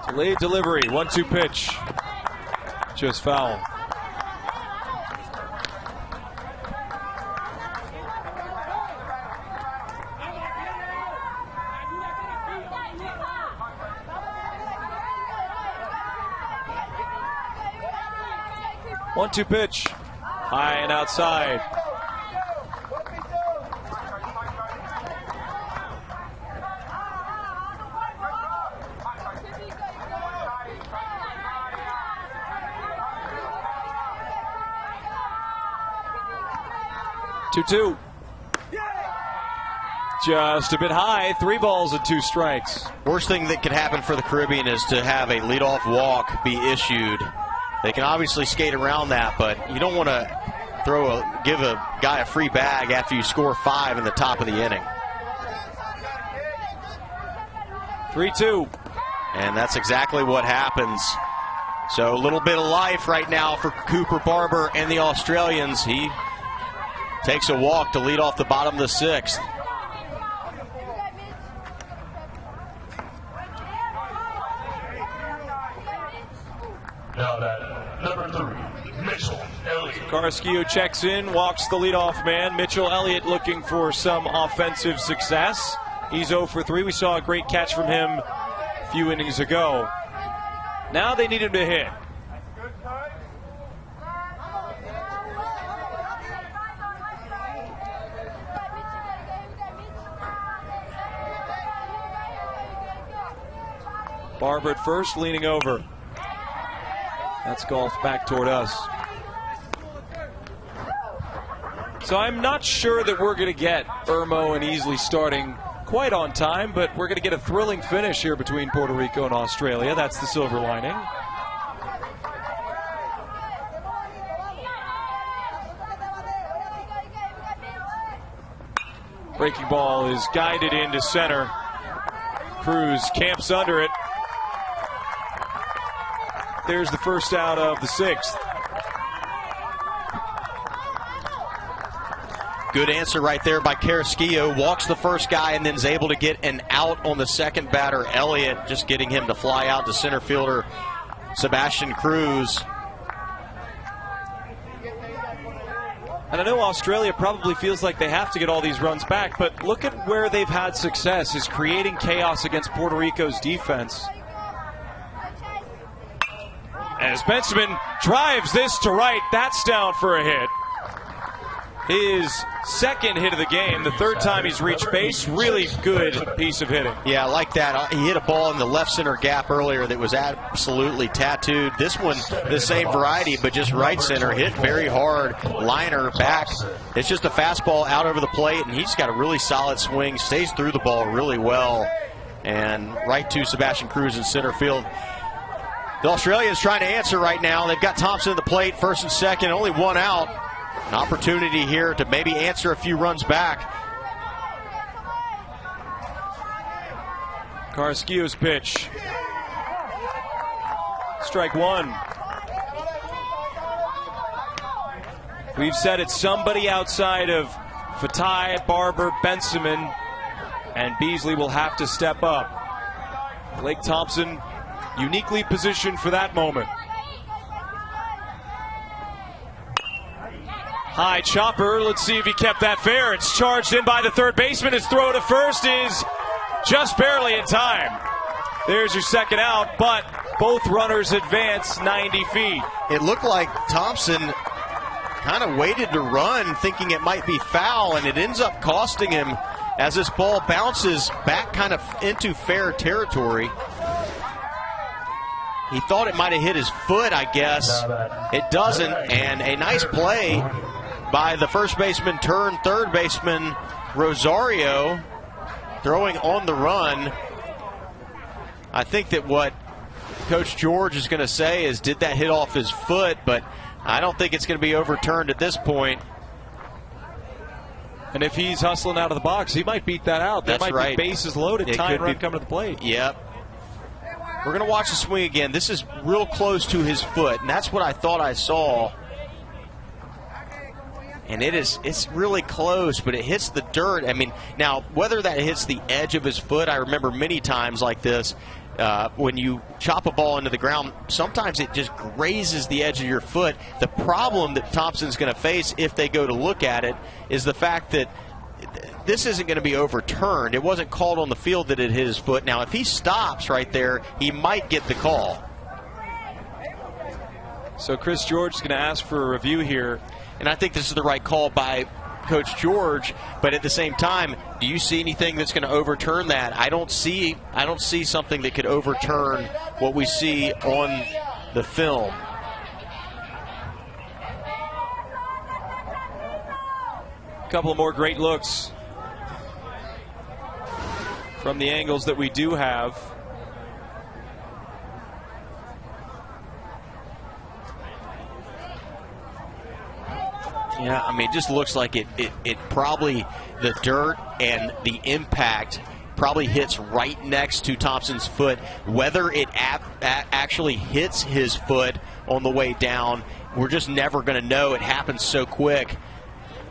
Delayed delivery, 1-2 pitch. Just foul. 1-2 pitch. High and outside. Two. Just a bit high. 3 balls and 2 strikes. Worst thing that could happen for the Caribbean is to have a leadoff walk be issued. They can obviously skate around that, but you don't want to give a guy a free bag after you score 5 in the top of the inning. 3-2. And that's exactly what happens. So a little bit of life right now for Cooper Barber and the Australians. He takes a walk to lead off the bottom of the 6th. Now that number 3, Mitchell Elliott. Carrasquillo checks in, walks the leadoff man. Mitchell Elliott looking for some offensive success. He's 0 for 3. We saw a great catch from him a few innings ago. Now they need him to hit. Barber at first, leaning over. That's golfed back toward us. So I'm not sure that we're going to get Irmo and Easley starting quite on time, but we're going to get a thrilling finish here between Puerto Rico and Australia. That's the silver lining. Breaking ball is guided into center. Cruz camps under it. There's the first out of the 6th. Good answer right there by Carrasquillo. Walks the first guy and then is able to get an out on the second batter, Elliott, just getting him to fly out to center fielder Sebastian Cruz. And I know Australia probably feels like they have to get all these runs back, but look at where they've had success, is creating chaos against Puerto Rico's defense. As Benjamin drives this to right, that's down for a hit. His second hit of the game, the 3rd time he's reached base. Really good piece of hitting. Yeah, I like that. He hit a ball in the left center gap earlier that was absolutely tattooed. This one, the same variety, but just right center. Hit very hard. Liner back. It's just a fastball out over the plate, and he's got a really solid swing. Stays through the ball really well. And right to Sebastian Cruz in center field. The Australians trying to answer right now. They've got Thompson at the plate, 1st and 2nd, only 1 out. An opportunity here to maybe answer a few runs back. Carrasquillo's pitch. Strike 1. We've said it's somebody outside of Fatai, Barber, Benjamin, and Beasley will have to step up. Blake Thompson uniquely positioned for that moment. High chopper. Let's see if he kept that fair. It's charged in by the 3rd baseman. His throw to first is just barely in time. There's your second out, but both runners advance 90 feet. It looked like Thompson kind of waited to run, thinking it might be foul, and it ends up costing him as this ball bounces back kind of into fair territory. He thought it might have hit his foot, I guess. It doesn't, and a nice play by the first baseman turned 3rd baseman Rosario, throwing on the run. I think that what Coach George is going to say is, did that hit off his foot? But I don't think it's going to be overturned at this point. And if he's hustling out of the box, he might beat that out. That might be bases loaded, tying run coming to the plate. Yep. We're going to watch the swing again. This is real close to his foot, and that's what I thought I saw. And it's really close, but it hits the dirt. I mean, now, whether that hits the edge of his foot, I remember many times like this, when you chop a ball into the ground, sometimes it just grazes the edge of your foot. The problem that Thompson's going to face if they go to look at it is the fact that this isn't going to be overturned. It wasn't called on the field that it hit his foot. Now, if he stops right there, he might get the call. So Chris George is going to ask for a review here. And I think this is the right call by Coach George, but at the same time, do you see anything that's going to overturn that? I don't see something that could overturn what we see on the film. A couple of more great looks from the angles that we do have. Yeah, I mean, it just looks like it probably, the dirt and the impact probably hits right next to Thompson's foot. Whether it actually hits his foot on the way down, we're just never going to know. It happens so quick.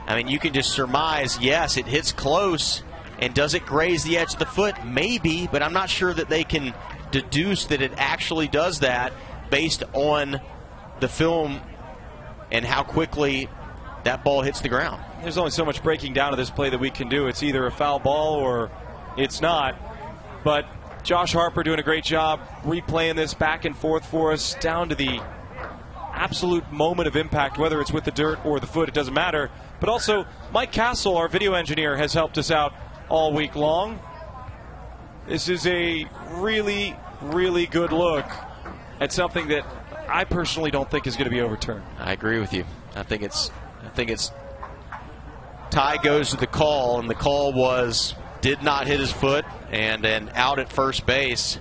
I mean, you can just surmise, yes, it hits close. And does it graze the edge of the foot? Maybe, but I'm not sure that they can deduce that it actually does that based on the film and how quickly that ball hits the ground. There's only so much breaking down of this play that we can do. It's either a foul ball or it's not. But Josh Harper doing a great job replaying this back and forth for us down to the absolute moment of impact, whether it's with the dirt or the foot, it doesn't matter. But also, Mike Castle, our video engineer, has helped us out all week long. This is a really, really good look at something that I personally don't think is going to be overturned. I agree with you. I think it's tie goes to the call, and the call was did not hit his foot and then out at first base.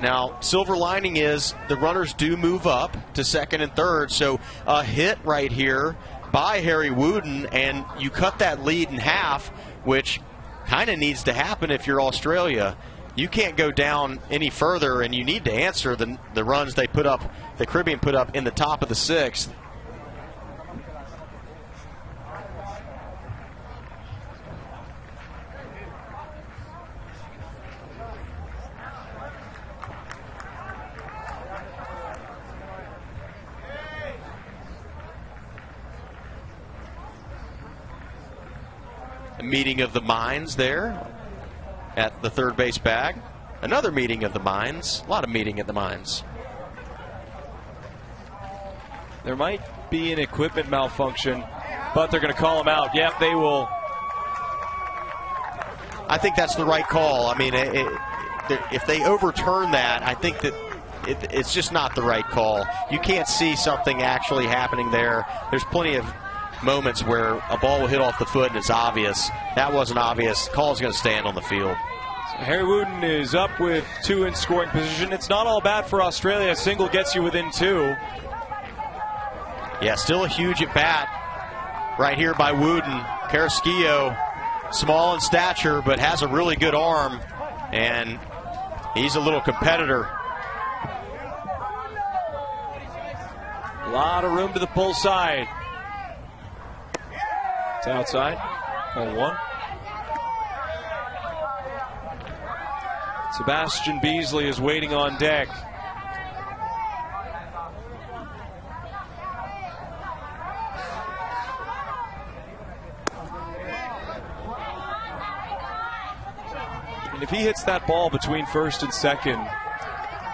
Now, silver lining is the runners do move up to second and third, so a hit right here by Harry Wooden, and you cut that lead in half, which kind of needs to happen if you're Australia. You can't go down any further, and you need to answer the runs they put up, the Caribbean put up in the top of the sixth. A meeting of the minds there at the third base bag. Another meeting of the minds. A lot of meeting at the minds. There might be an equipment malfunction, but they're going to call him out. Yep, they will. I think that's the right call. I mean, if they overturn that, I think that it's just not the right call. You can't see something actually happening there. There's plenty of moments where a ball will hit off the foot and it's obvious. That wasn't obvious. Call's going to stand on the field. So Harry Wooden is up with 2 in scoring position. It's not all bad for Australia. A single gets you within 2. Yeah, still a huge at bat right here by Wooden. Carrasquillo, small in stature, but has a really good arm, and he's a little competitor. A lot of room to the pull side. It's outside. 0-1. Sebastian Beasley is waiting on deck. And if he hits that ball between first and second,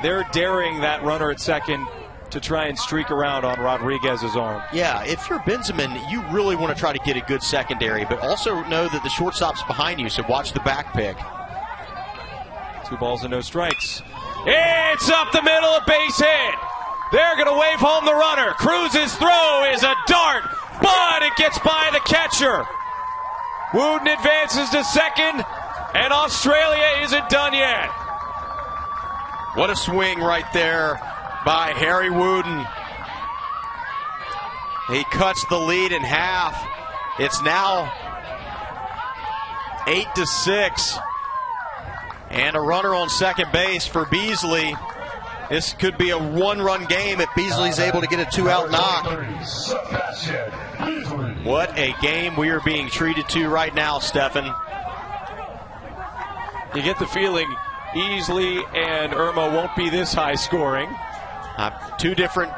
they're daring that runner at second to try and streak around on Rodriguez's arm. Yeah, if you're Benjamin, you really want to try to get a good secondary, but also know that the shortstop's behind you, so watch the back pick. 2 balls and no strikes. It's up the middle, a base hit. They're going to wave home the runner. Cruz's throw is a dart, but it gets by the catcher. Wooden advances to second, and Australia isn't done yet. What a swing right there by Harry Wooden. He cuts the lead in half. It's now 8-6. And a runner on second base for Beasley. This could be a 1-run game if Beasley's able to get a 2-out knock. What a game we are being treated to right now, Stefan. You get the feeling Easley and Irma won't be this high scoring. Two different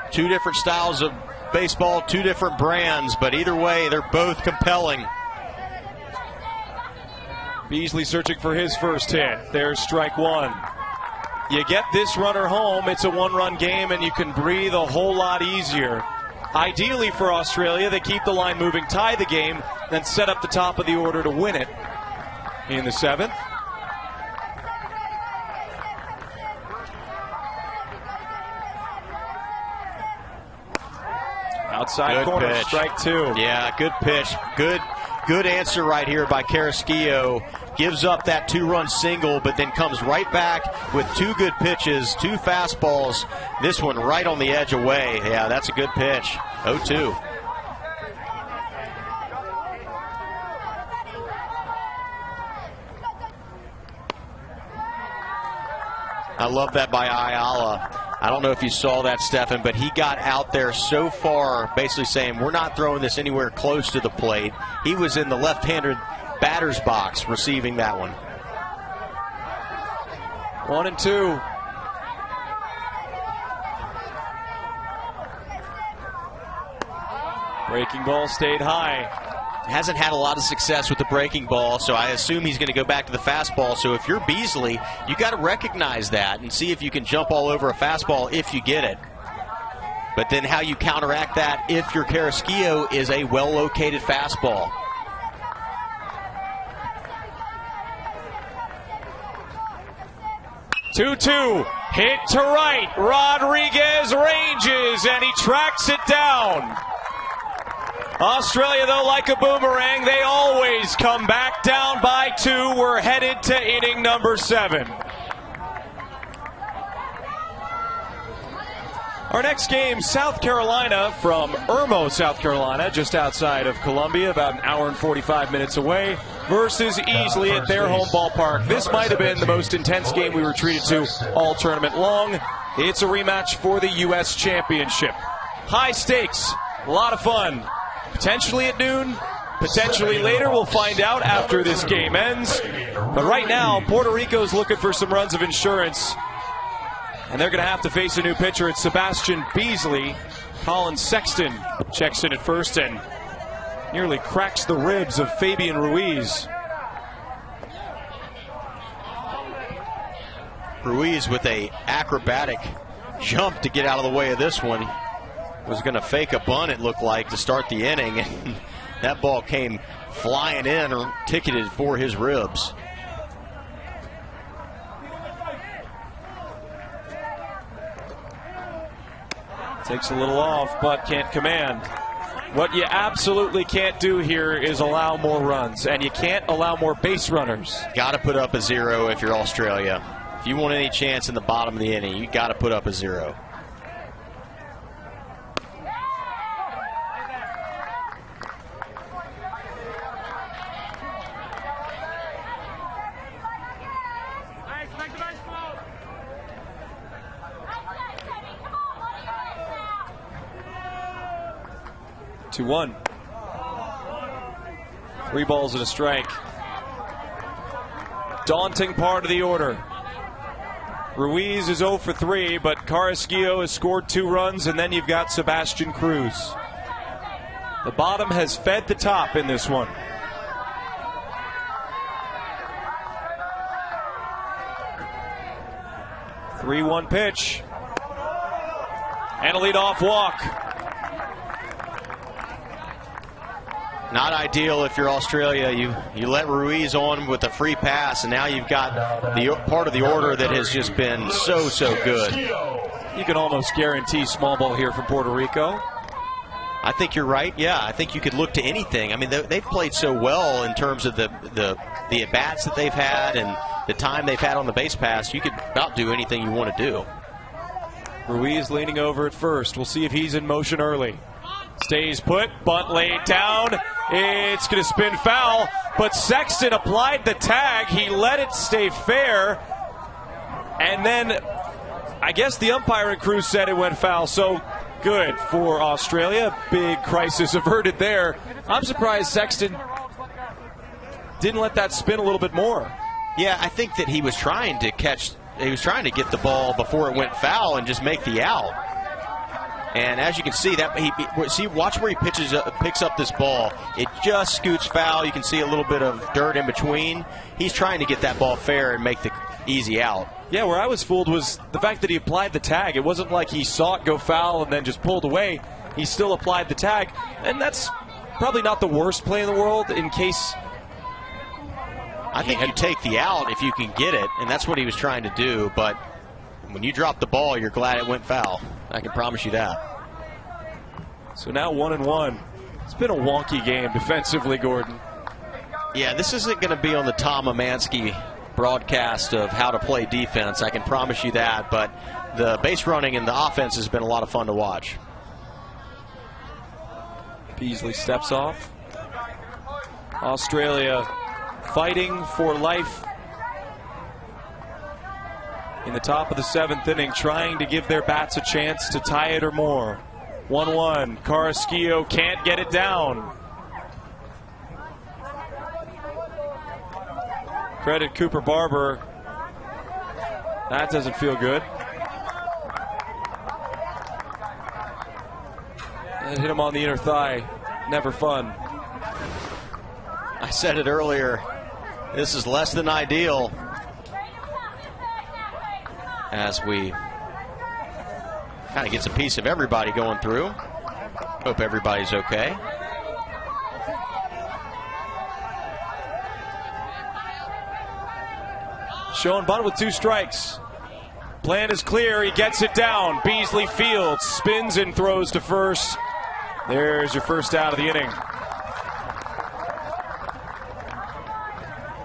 styles of baseball, 2 different brands, but either way, they're both compelling. Beasley searching for his first hit. There's strike 1. You get this runner home, it's a one-run game, and you can breathe a whole lot easier. Ideally for Australia, they keep the line moving, tie the game, then set up the top of the order to win it in the 7th. Outside good corner, pitch. strike 2. Yeah, good pitch. Good answer right here by Carrasquillo. Gives up that 2-run single, but then comes right back with 2 good pitches, 2 fastballs. This one right on the edge away. Yeah, that's a good pitch. 0-2. I love that by Ayala. I don't know if you saw that, Stefan, but he got out there so far, basically saying, we're not throwing this anywhere close to the plate. He was in the left-handed batter's box receiving that one. 1-2. Breaking ball stayed high. Hasn't had a lot of success with the breaking ball, so I assume he's going to go back to the fastball. So if you're Beasley, you got to recognize that and see if you can jump all over a fastball if you get it. But then how you counteract that if your Carrasquillo is a well-located fastball. Two-two, hit to right. Rodriguez ranges, and he tracks it down. Australia, though, like a boomerang, they always come back down by 2. We're headed to inning number 7. Our next game, South Carolina, from Irmo, South Carolina, just outside of Columbia, about an hour and 45 minutes away, versus Easley at their home ballpark. This might have been the most intense game we were treated to all tournament long. It's a rematch for the U.S. Championship. High stakes, a lot of fun. Potentially at noon, potentially later. We'll find out after this game ends. But right now, Puerto Rico's looking for some runs of insurance. And they're going to have to face a new pitcher. It's Sebastian Beasley. Colin Sexton checks in at first and nearly cracks the ribs of Fabian Ruiz. Ruiz with a acrobatic jump to get out of the way of this one. Was going to fake a bunt, it looked like, to start the inning. And that ball came flying in or ticketed for his ribs. Takes a little off, but can't command. What you absolutely can't do here is allow more runs, and you can't allow more base runners. Got to put up a 0 if you're Australia. If you want any chance in the bottom of the inning, you got to put up a 0. Two, 1. 3 balls and a strike. Daunting part of the order. Ruiz is 0 for 3, but Carrasquillo has scored 2 runs, and then you've got Sebastian Cruz. The bottom has fed the top in this one. Three, 1 pitch. And a leadoff walk. Not ideal if you're Australia. You let Ruiz on with a free pass, and now you've got the part of the order that has just been so good. You can almost guarantee small ball here from Puerto Rico. I think you're right. Yeah, I think you could look to anything. I mean, they've played so well in terms of the at-bats that they've had and the time they've had on the base pass. You could about do anything you want to do. Ruiz leaning over at first. We'll see if he's in motion early. Stays put, bunt laid down. It's going to spin foul, but Sexton applied the tag. He let it stay fair. And then I guess the umpiring crew said it went foul. So good for Australia. Big crisis averted there. I'm surprised Sexton didn't let that spin a little bit more. Yeah, I think that he was trying to get the ball before it went foul and just make the out. And as you can see, watch where he picks up this ball. It just scoots foul. You can see a little bit of dirt in between. He's trying to get that ball fair and make the easy out. Yeah, where I was fooled was the fact that he applied the tag. It wasn't like he saw it go foul and then just pulled away. He still applied the tag, and that's probably not the worst play in the world in case. I think you take the out if you can get it, and that's what he was trying to do. But when you drop the ball, you're glad it went foul. I can promise you that. So now 1-1. It's been a wonky game defensively, Gordon. Yeah, this isn't going to be on the Tom Amansky broadcast of how to play defense. I can promise you that. But the base running and the offense has been a lot of fun to watch. Beasley steps off. Australia fighting for life in the top of the 7th inning, trying to give their bats a chance to tie it or more. 1-1. Carrasquillo can't get it down. Credit Cooper Barber. That doesn't feel good. And hit him on the inner thigh. Never fun. I said it earlier. This is less than ideal. As we kind of gets a piece of everybody going through. Hope everybody's okay. Showing bunt with 2 strikes. Plan is clear. He gets it down. Beasley fields, spins and throws to first. There's your first out of the inning.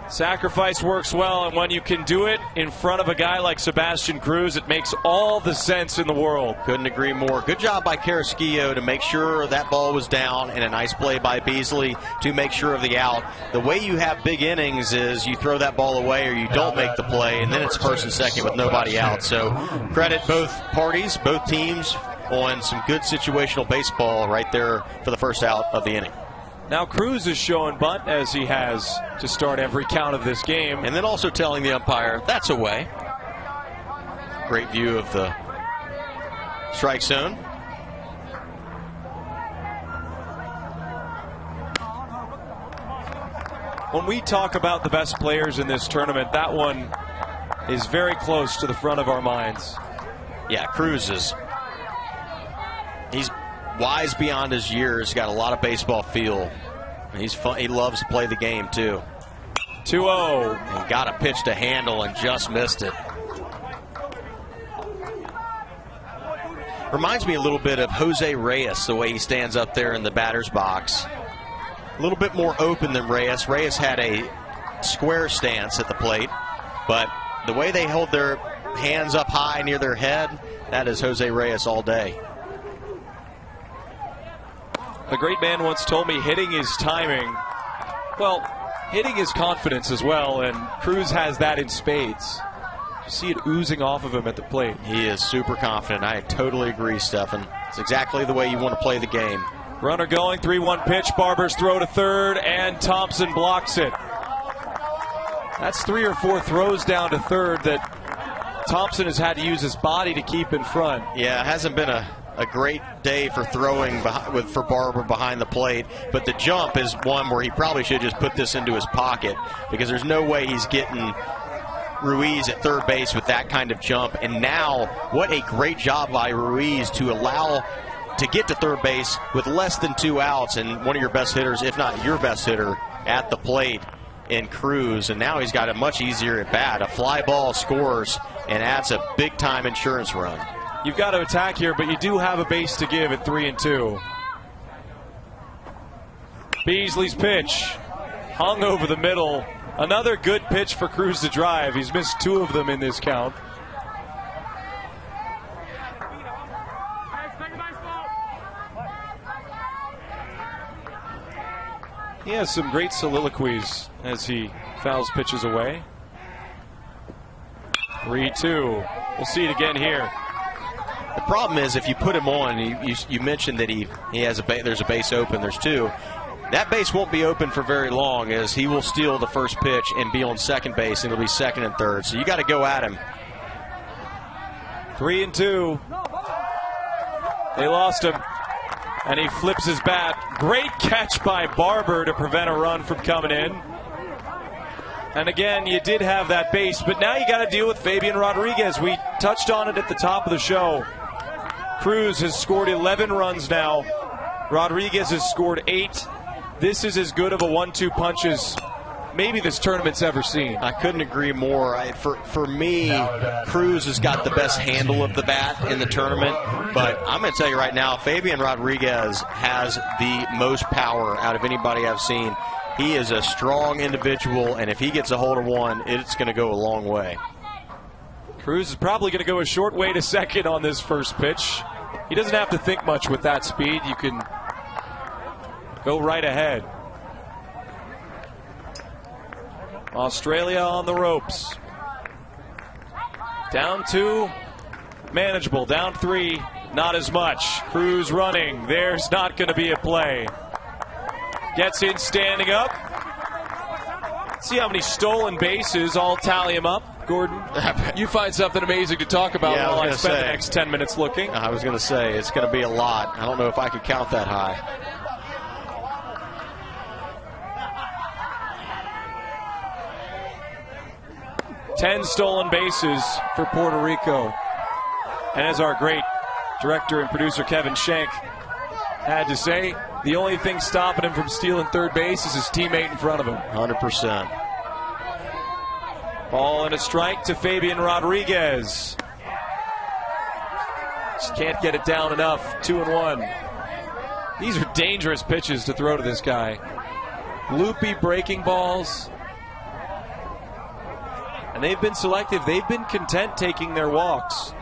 Sacrifice works well, and when you can do it in front of a guy like Sebastian Cruz, it makes all the sense in the world. Couldn't agree more. Good job by Carrasquillo to make sure that ball was down, and a nice play by Beasley to make sure of the out. The way you have big innings is you throw that ball away or you don't make the play, and then it's first and second with nobody out. So credit both parties, both teams, on some good situational baseball right there for the first out of the inning. Now Cruz is showing bunt, as he has to start every count of this game. And then also telling the umpire, that's away. Great view of the strike zone. When we talk about the best players in this tournament, that one is very close to the front of our minds. Yeah, Cruz he's wise beyond his years, got a lot of baseball feel. He's fun. He loves to play the game too. 2-0. And got a pitch to handle and just missed it. Reminds me a little bit of Jose Reyes, the way he stands up there in the batter's box. A little bit more open than Reyes. Reyes had a square stance at the plate, but the way they hold their hands up high near their head, that is Jose Reyes all day. The great man once told me hitting is timing. Well, hitting is confidence as well, and Cruz has that in spades. You see it oozing off of him at the plate. He is super confident. I totally agree, Stefan. It's exactly the way you want to play the game. Runner going, 3-1 pitch. Barber's throw to third, and Thompson blocks it. That's 3 or 4 throws down to third that Thompson has had to use his body to keep in front. Yeah, it hasn't been a great day for throwing for Barber behind the plate, but the jump is one where he probably should just put this into his pocket, because there's no way he's getting Ruiz at third base with that kind of jump. And now, what a great job by Ruiz to get to third base with less than 2 outs, and one of your best hitters, if not your best hitter, at the plate in Cruz. And now he's got a much easier at bat. A fly ball scores and adds a big-time insurance run. You've got to attack here, but you do have a base to give at 3-2. Beasley's pitch hung over the middle. Another good pitch for Cruz to drive. He's missed 2 of them in this count. He has some great soliloquies as he fouls pitches away. 3-2. We'll see it again here. The problem is, if you put him on, you mentioned that he has there's a base open. There's 2. That base won't be open for very long, as he will steal the first pitch and be on second base, and it'll be second and third. So you got to go at him. 3-2. They lost him, and he flips his bat. Great catch by Barber to prevent a run from coming in. And again, you did have that base, but now you got to deal with Fabian Rodriguez. We touched on it at the top of the show. Cruz has scored 11 runs now. Rodriguez has scored 8. This is as good of a 1-2 punch as maybe this tournament's ever seen. I couldn't agree more. For me, Cruz has got the best handle of the bat in the tournament, but I'm going to tell you right now, Fabian Rodriguez has the most power out of anybody I've seen. He is a strong individual, and if he gets a hold of one, it's going to go a long way. Cruz is probably going to go a short way to second on this first pitch. He doesn't have to think much with that speed. You can go right ahead. Australia on the ropes. Down 2, manageable. Down 3, not as much. Cruz running. There's not going to be a play. Gets in standing up. Let's see how many stolen bases. I'll tally them up. Gordon, you find something amazing to talk about while I spend the next 10 minutes looking. I was going to say, it's going to be a lot. I don't know if I could count that high. Ten stolen bases for Puerto Rico. And as our great director and producer Kevin Schenk had to say, the only thing stopping him from stealing third base is his teammate in front of him. 100%. Ball and a strike to Fabian Rodriguez. Just can't get it down enough. 2-1. These are dangerous pitches to throw to this guy. Loopy breaking balls. And they've been selective. They've been content taking their walks.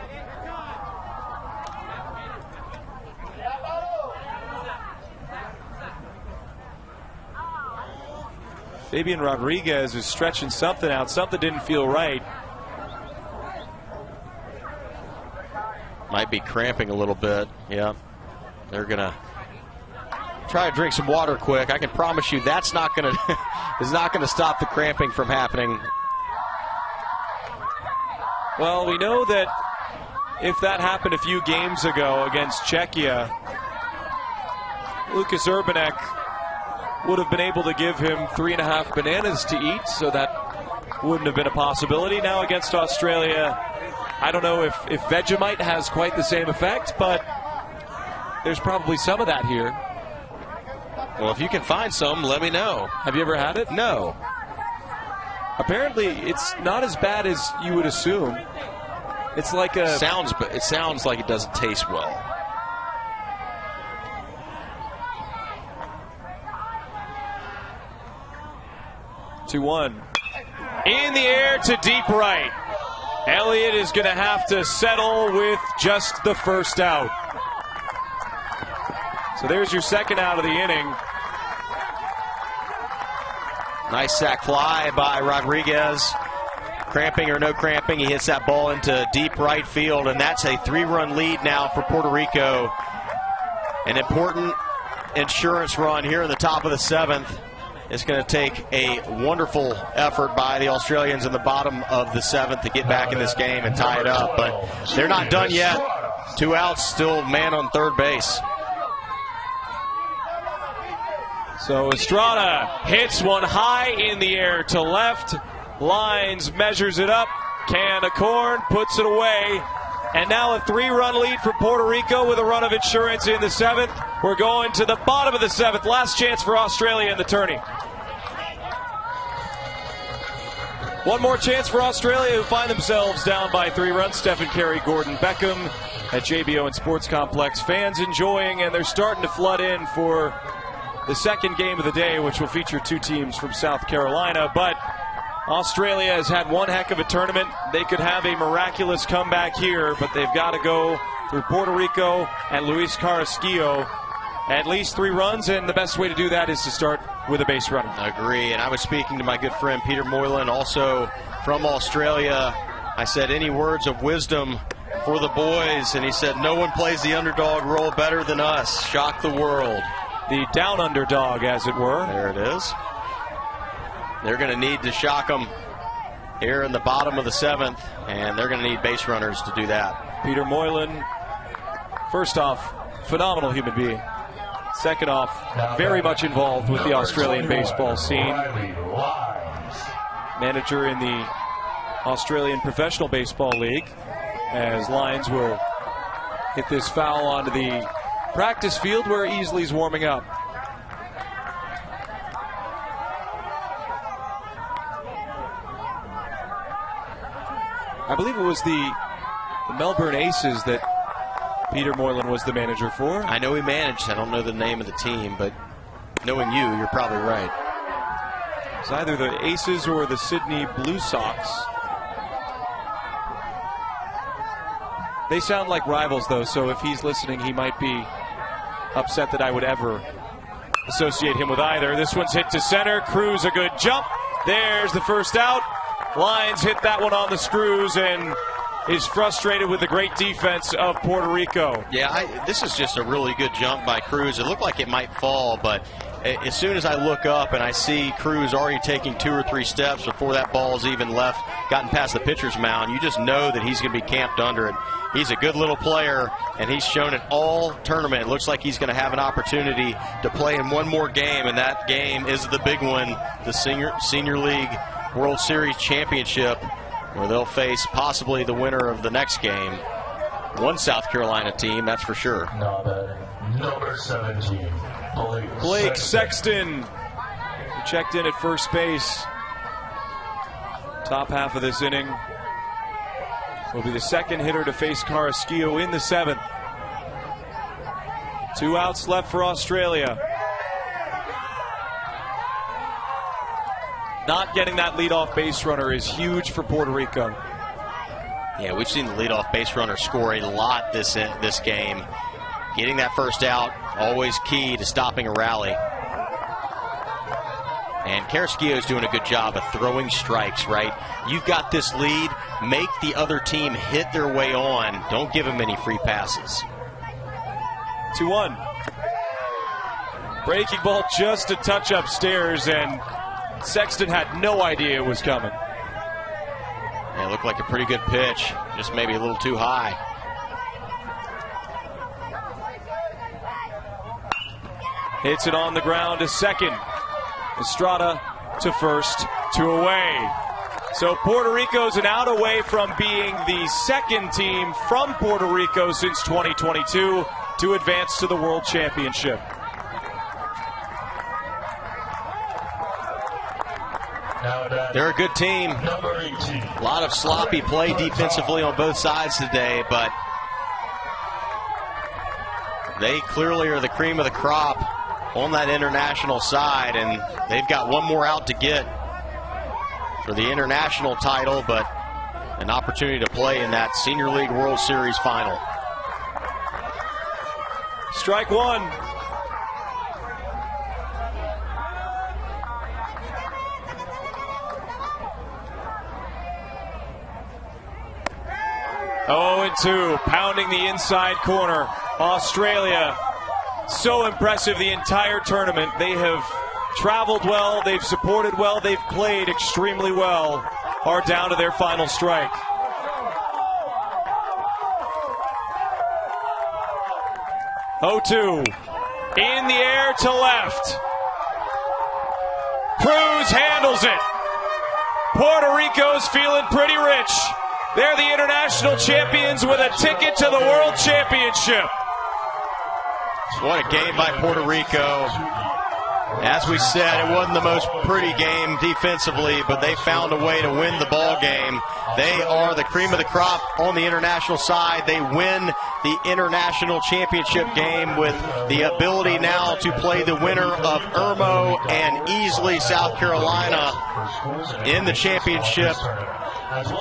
Fabian Rodriguez is stretching something out. Something didn't feel right. Might be cramping a little bit. Yeah. They're going to try to drink some water quick. I can promise you that's not going to is not going to stop the cramping from happening. Well, we know that if that happened a few games ago against Czechia, Lucas Urbanek would have been able to give him 3.5 bananas to eat, so that wouldn't have been a possibility. Now against Australia, I don't know if Vegemite has quite the same effect, but there's probably some of that here. Well, if you can find some, let me know. Have you ever had it? No. Apparently, it's not as bad as you would assume. It's like a... It sounds like it doesn't taste well. (2-1) in the air to deep right. Elliott is going to have to settle with just the first out. So there's your second out of the inning. Nice sac fly by Rodriguez. Cramping or no cramping, he hits that ball into deep right field, and that's a 3-run lead now for Puerto Rico. An important insurance run here in the top of the 7th. It's going to take a wonderful effort by the Australians in the bottom of the 7th to get back in this game and tie it up. But they're not done yet. 2 outs, still man on third base. So Estrada hits one high in the air to left. Lines measures it up. Can of corn, puts it away. And now a 3-run lead for Puerto Rico with a run of insurance in the 7th. We're going to the bottom of the 7th. Last chance for Australia in the tourney. One more chance for Australia, who find themselves down by 3 runs. Stephen Carey, Gordon Beckham at JBO and Sports Complex. Fans enjoying, and they're starting to flood in for the second game of the day, which will feature 2 teams from South Carolina. But Australia has had one heck of a tournament. They could have a miraculous comeback here, but they've got to go through Puerto Rico and Luis Carrasquillo. At least 3 runs, and the best way to do that is to start with a base runner. I agree, and I was speaking to my good friend Peter Moylan, also from Australia. I said, any words of wisdom for the boys? And he said, no one plays the underdog role better than us. Shock the world. The down underdog, as it were. There it is. They're going to need to shock them here in the bottom of the 7th, and they're going to need base runners to do that. Peter Moylan, first off, phenomenal human being. Second off, very much involved with the Australian baseball scene. manager in the Australian Professional Baseball League, as Lions will hit this foul onto the practice field where Easley's warming up. I believe it was the Melbourne Aces that Peter Moylan was the manager for. I know he managed. I don't know the name of the team, but knowing you're probably right. It's either the Aces or the Sydney Blue Sox. They sound like rivals, though, so if he's listening, he might be upset that I would ever associate him with either. This one's hit to center. Cruz, a good jump. There's the first out. Lions hit that one on the screws and is frustrated with the great defense of Puerto Rico. Yeah, this is just a really good jump by Cruz. It looked like it might fall, but as soon as I look up and I see Cruz already taking 2 or 3 steps before that ball's even gotten past the pitcher's mound, you just know that he's going to be camped under it. He's a good little player, and he's shown it all tournament. It looks like he's going to have an opportunity to play in one more game, and that game is the big one, the Senior League World Series Championship, where they'll face possibly the winner of the next game. One South Carolina team, that's for sure. Number 17, Blake Sexton, who checked in at first base. Top half of this inning. Will be the second hitter to face Carrasquillo in the 7th. 2 outs left for Australia. Not getting that leadoff base runner is huge for Puerto Rico. Yeah, we've seen the leadoff base runner score a lot this game. Getting that first out, always key to stopping a rally. And Carrasquillo is doing a good job of throwing strikes, right? You've got this lead. Make the other team hit their way on. Don't give them any free passes. 2-1. Breaking ball just a touch upstairs, and Sexton had no idea it was coming. Yeah, it looked like a pretty good pitch, just maybe a little too high. Hits it on the ground to second. Estrada to first, 2 away. So Puerto Rico's an out away from being the second team from Puerto Rico since 2022 to advance to the World Championship. They're a good team. A lot of sloppy play defensively on both sides today, but they clearly are the cream of the crop on that international side, and they've got one more out to get for the international title, but an opportunity to play in that Senior League World Series final. Strike 1. Oh, and 2, pounding the inside corner. Australia, so impressive the entire tournament. They have traveled well, they've supported well, they've played extremely well. Are down to their final strike. Oh, 2, in the air to left. Cruz handles it. Puerto Rico's feeling pretty rich. They're the international champions with a ticket to the World Championship. What a game by Puerto Rico. As we said, it wasn't the most pretty game defensively, but they found a way to win the ball game. They are the cream of the crop on the international side. They win the international championship game with the ability now to play the winner of Irmo and Easley, South Carolina, in the championship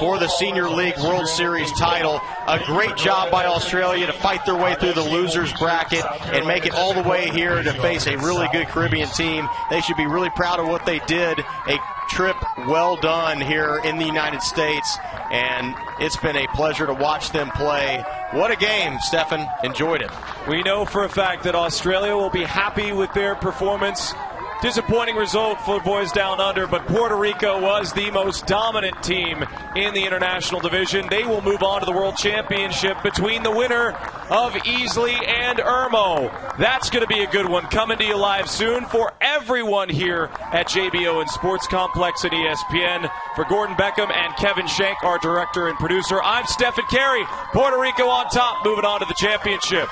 for the Senior League World Series title. A great job by Australia to fight their way through the losers bracket and make it all the way here to face a really good Caribbean team. They should be really proud of what they did. A trip well done here in the United States, and it's been a pleasure to watch them play. What a game, Stefan. Enjoyed it. We know for a fact that Australia will be happy with their performance. Disappointing result for boys down under, but Puerto Rico was the most dominant team in the international division. They will move on to the World Championship between the winner of Easley and Irmo. That's going to be a good one coming to you live soon for everyone here at JBO and Sports Complex and ESPN. For Gordon Beckham and Kevin Shank, our director and producer, I'm Stephen Carey. Puerto Rico on top, moving on to the championship.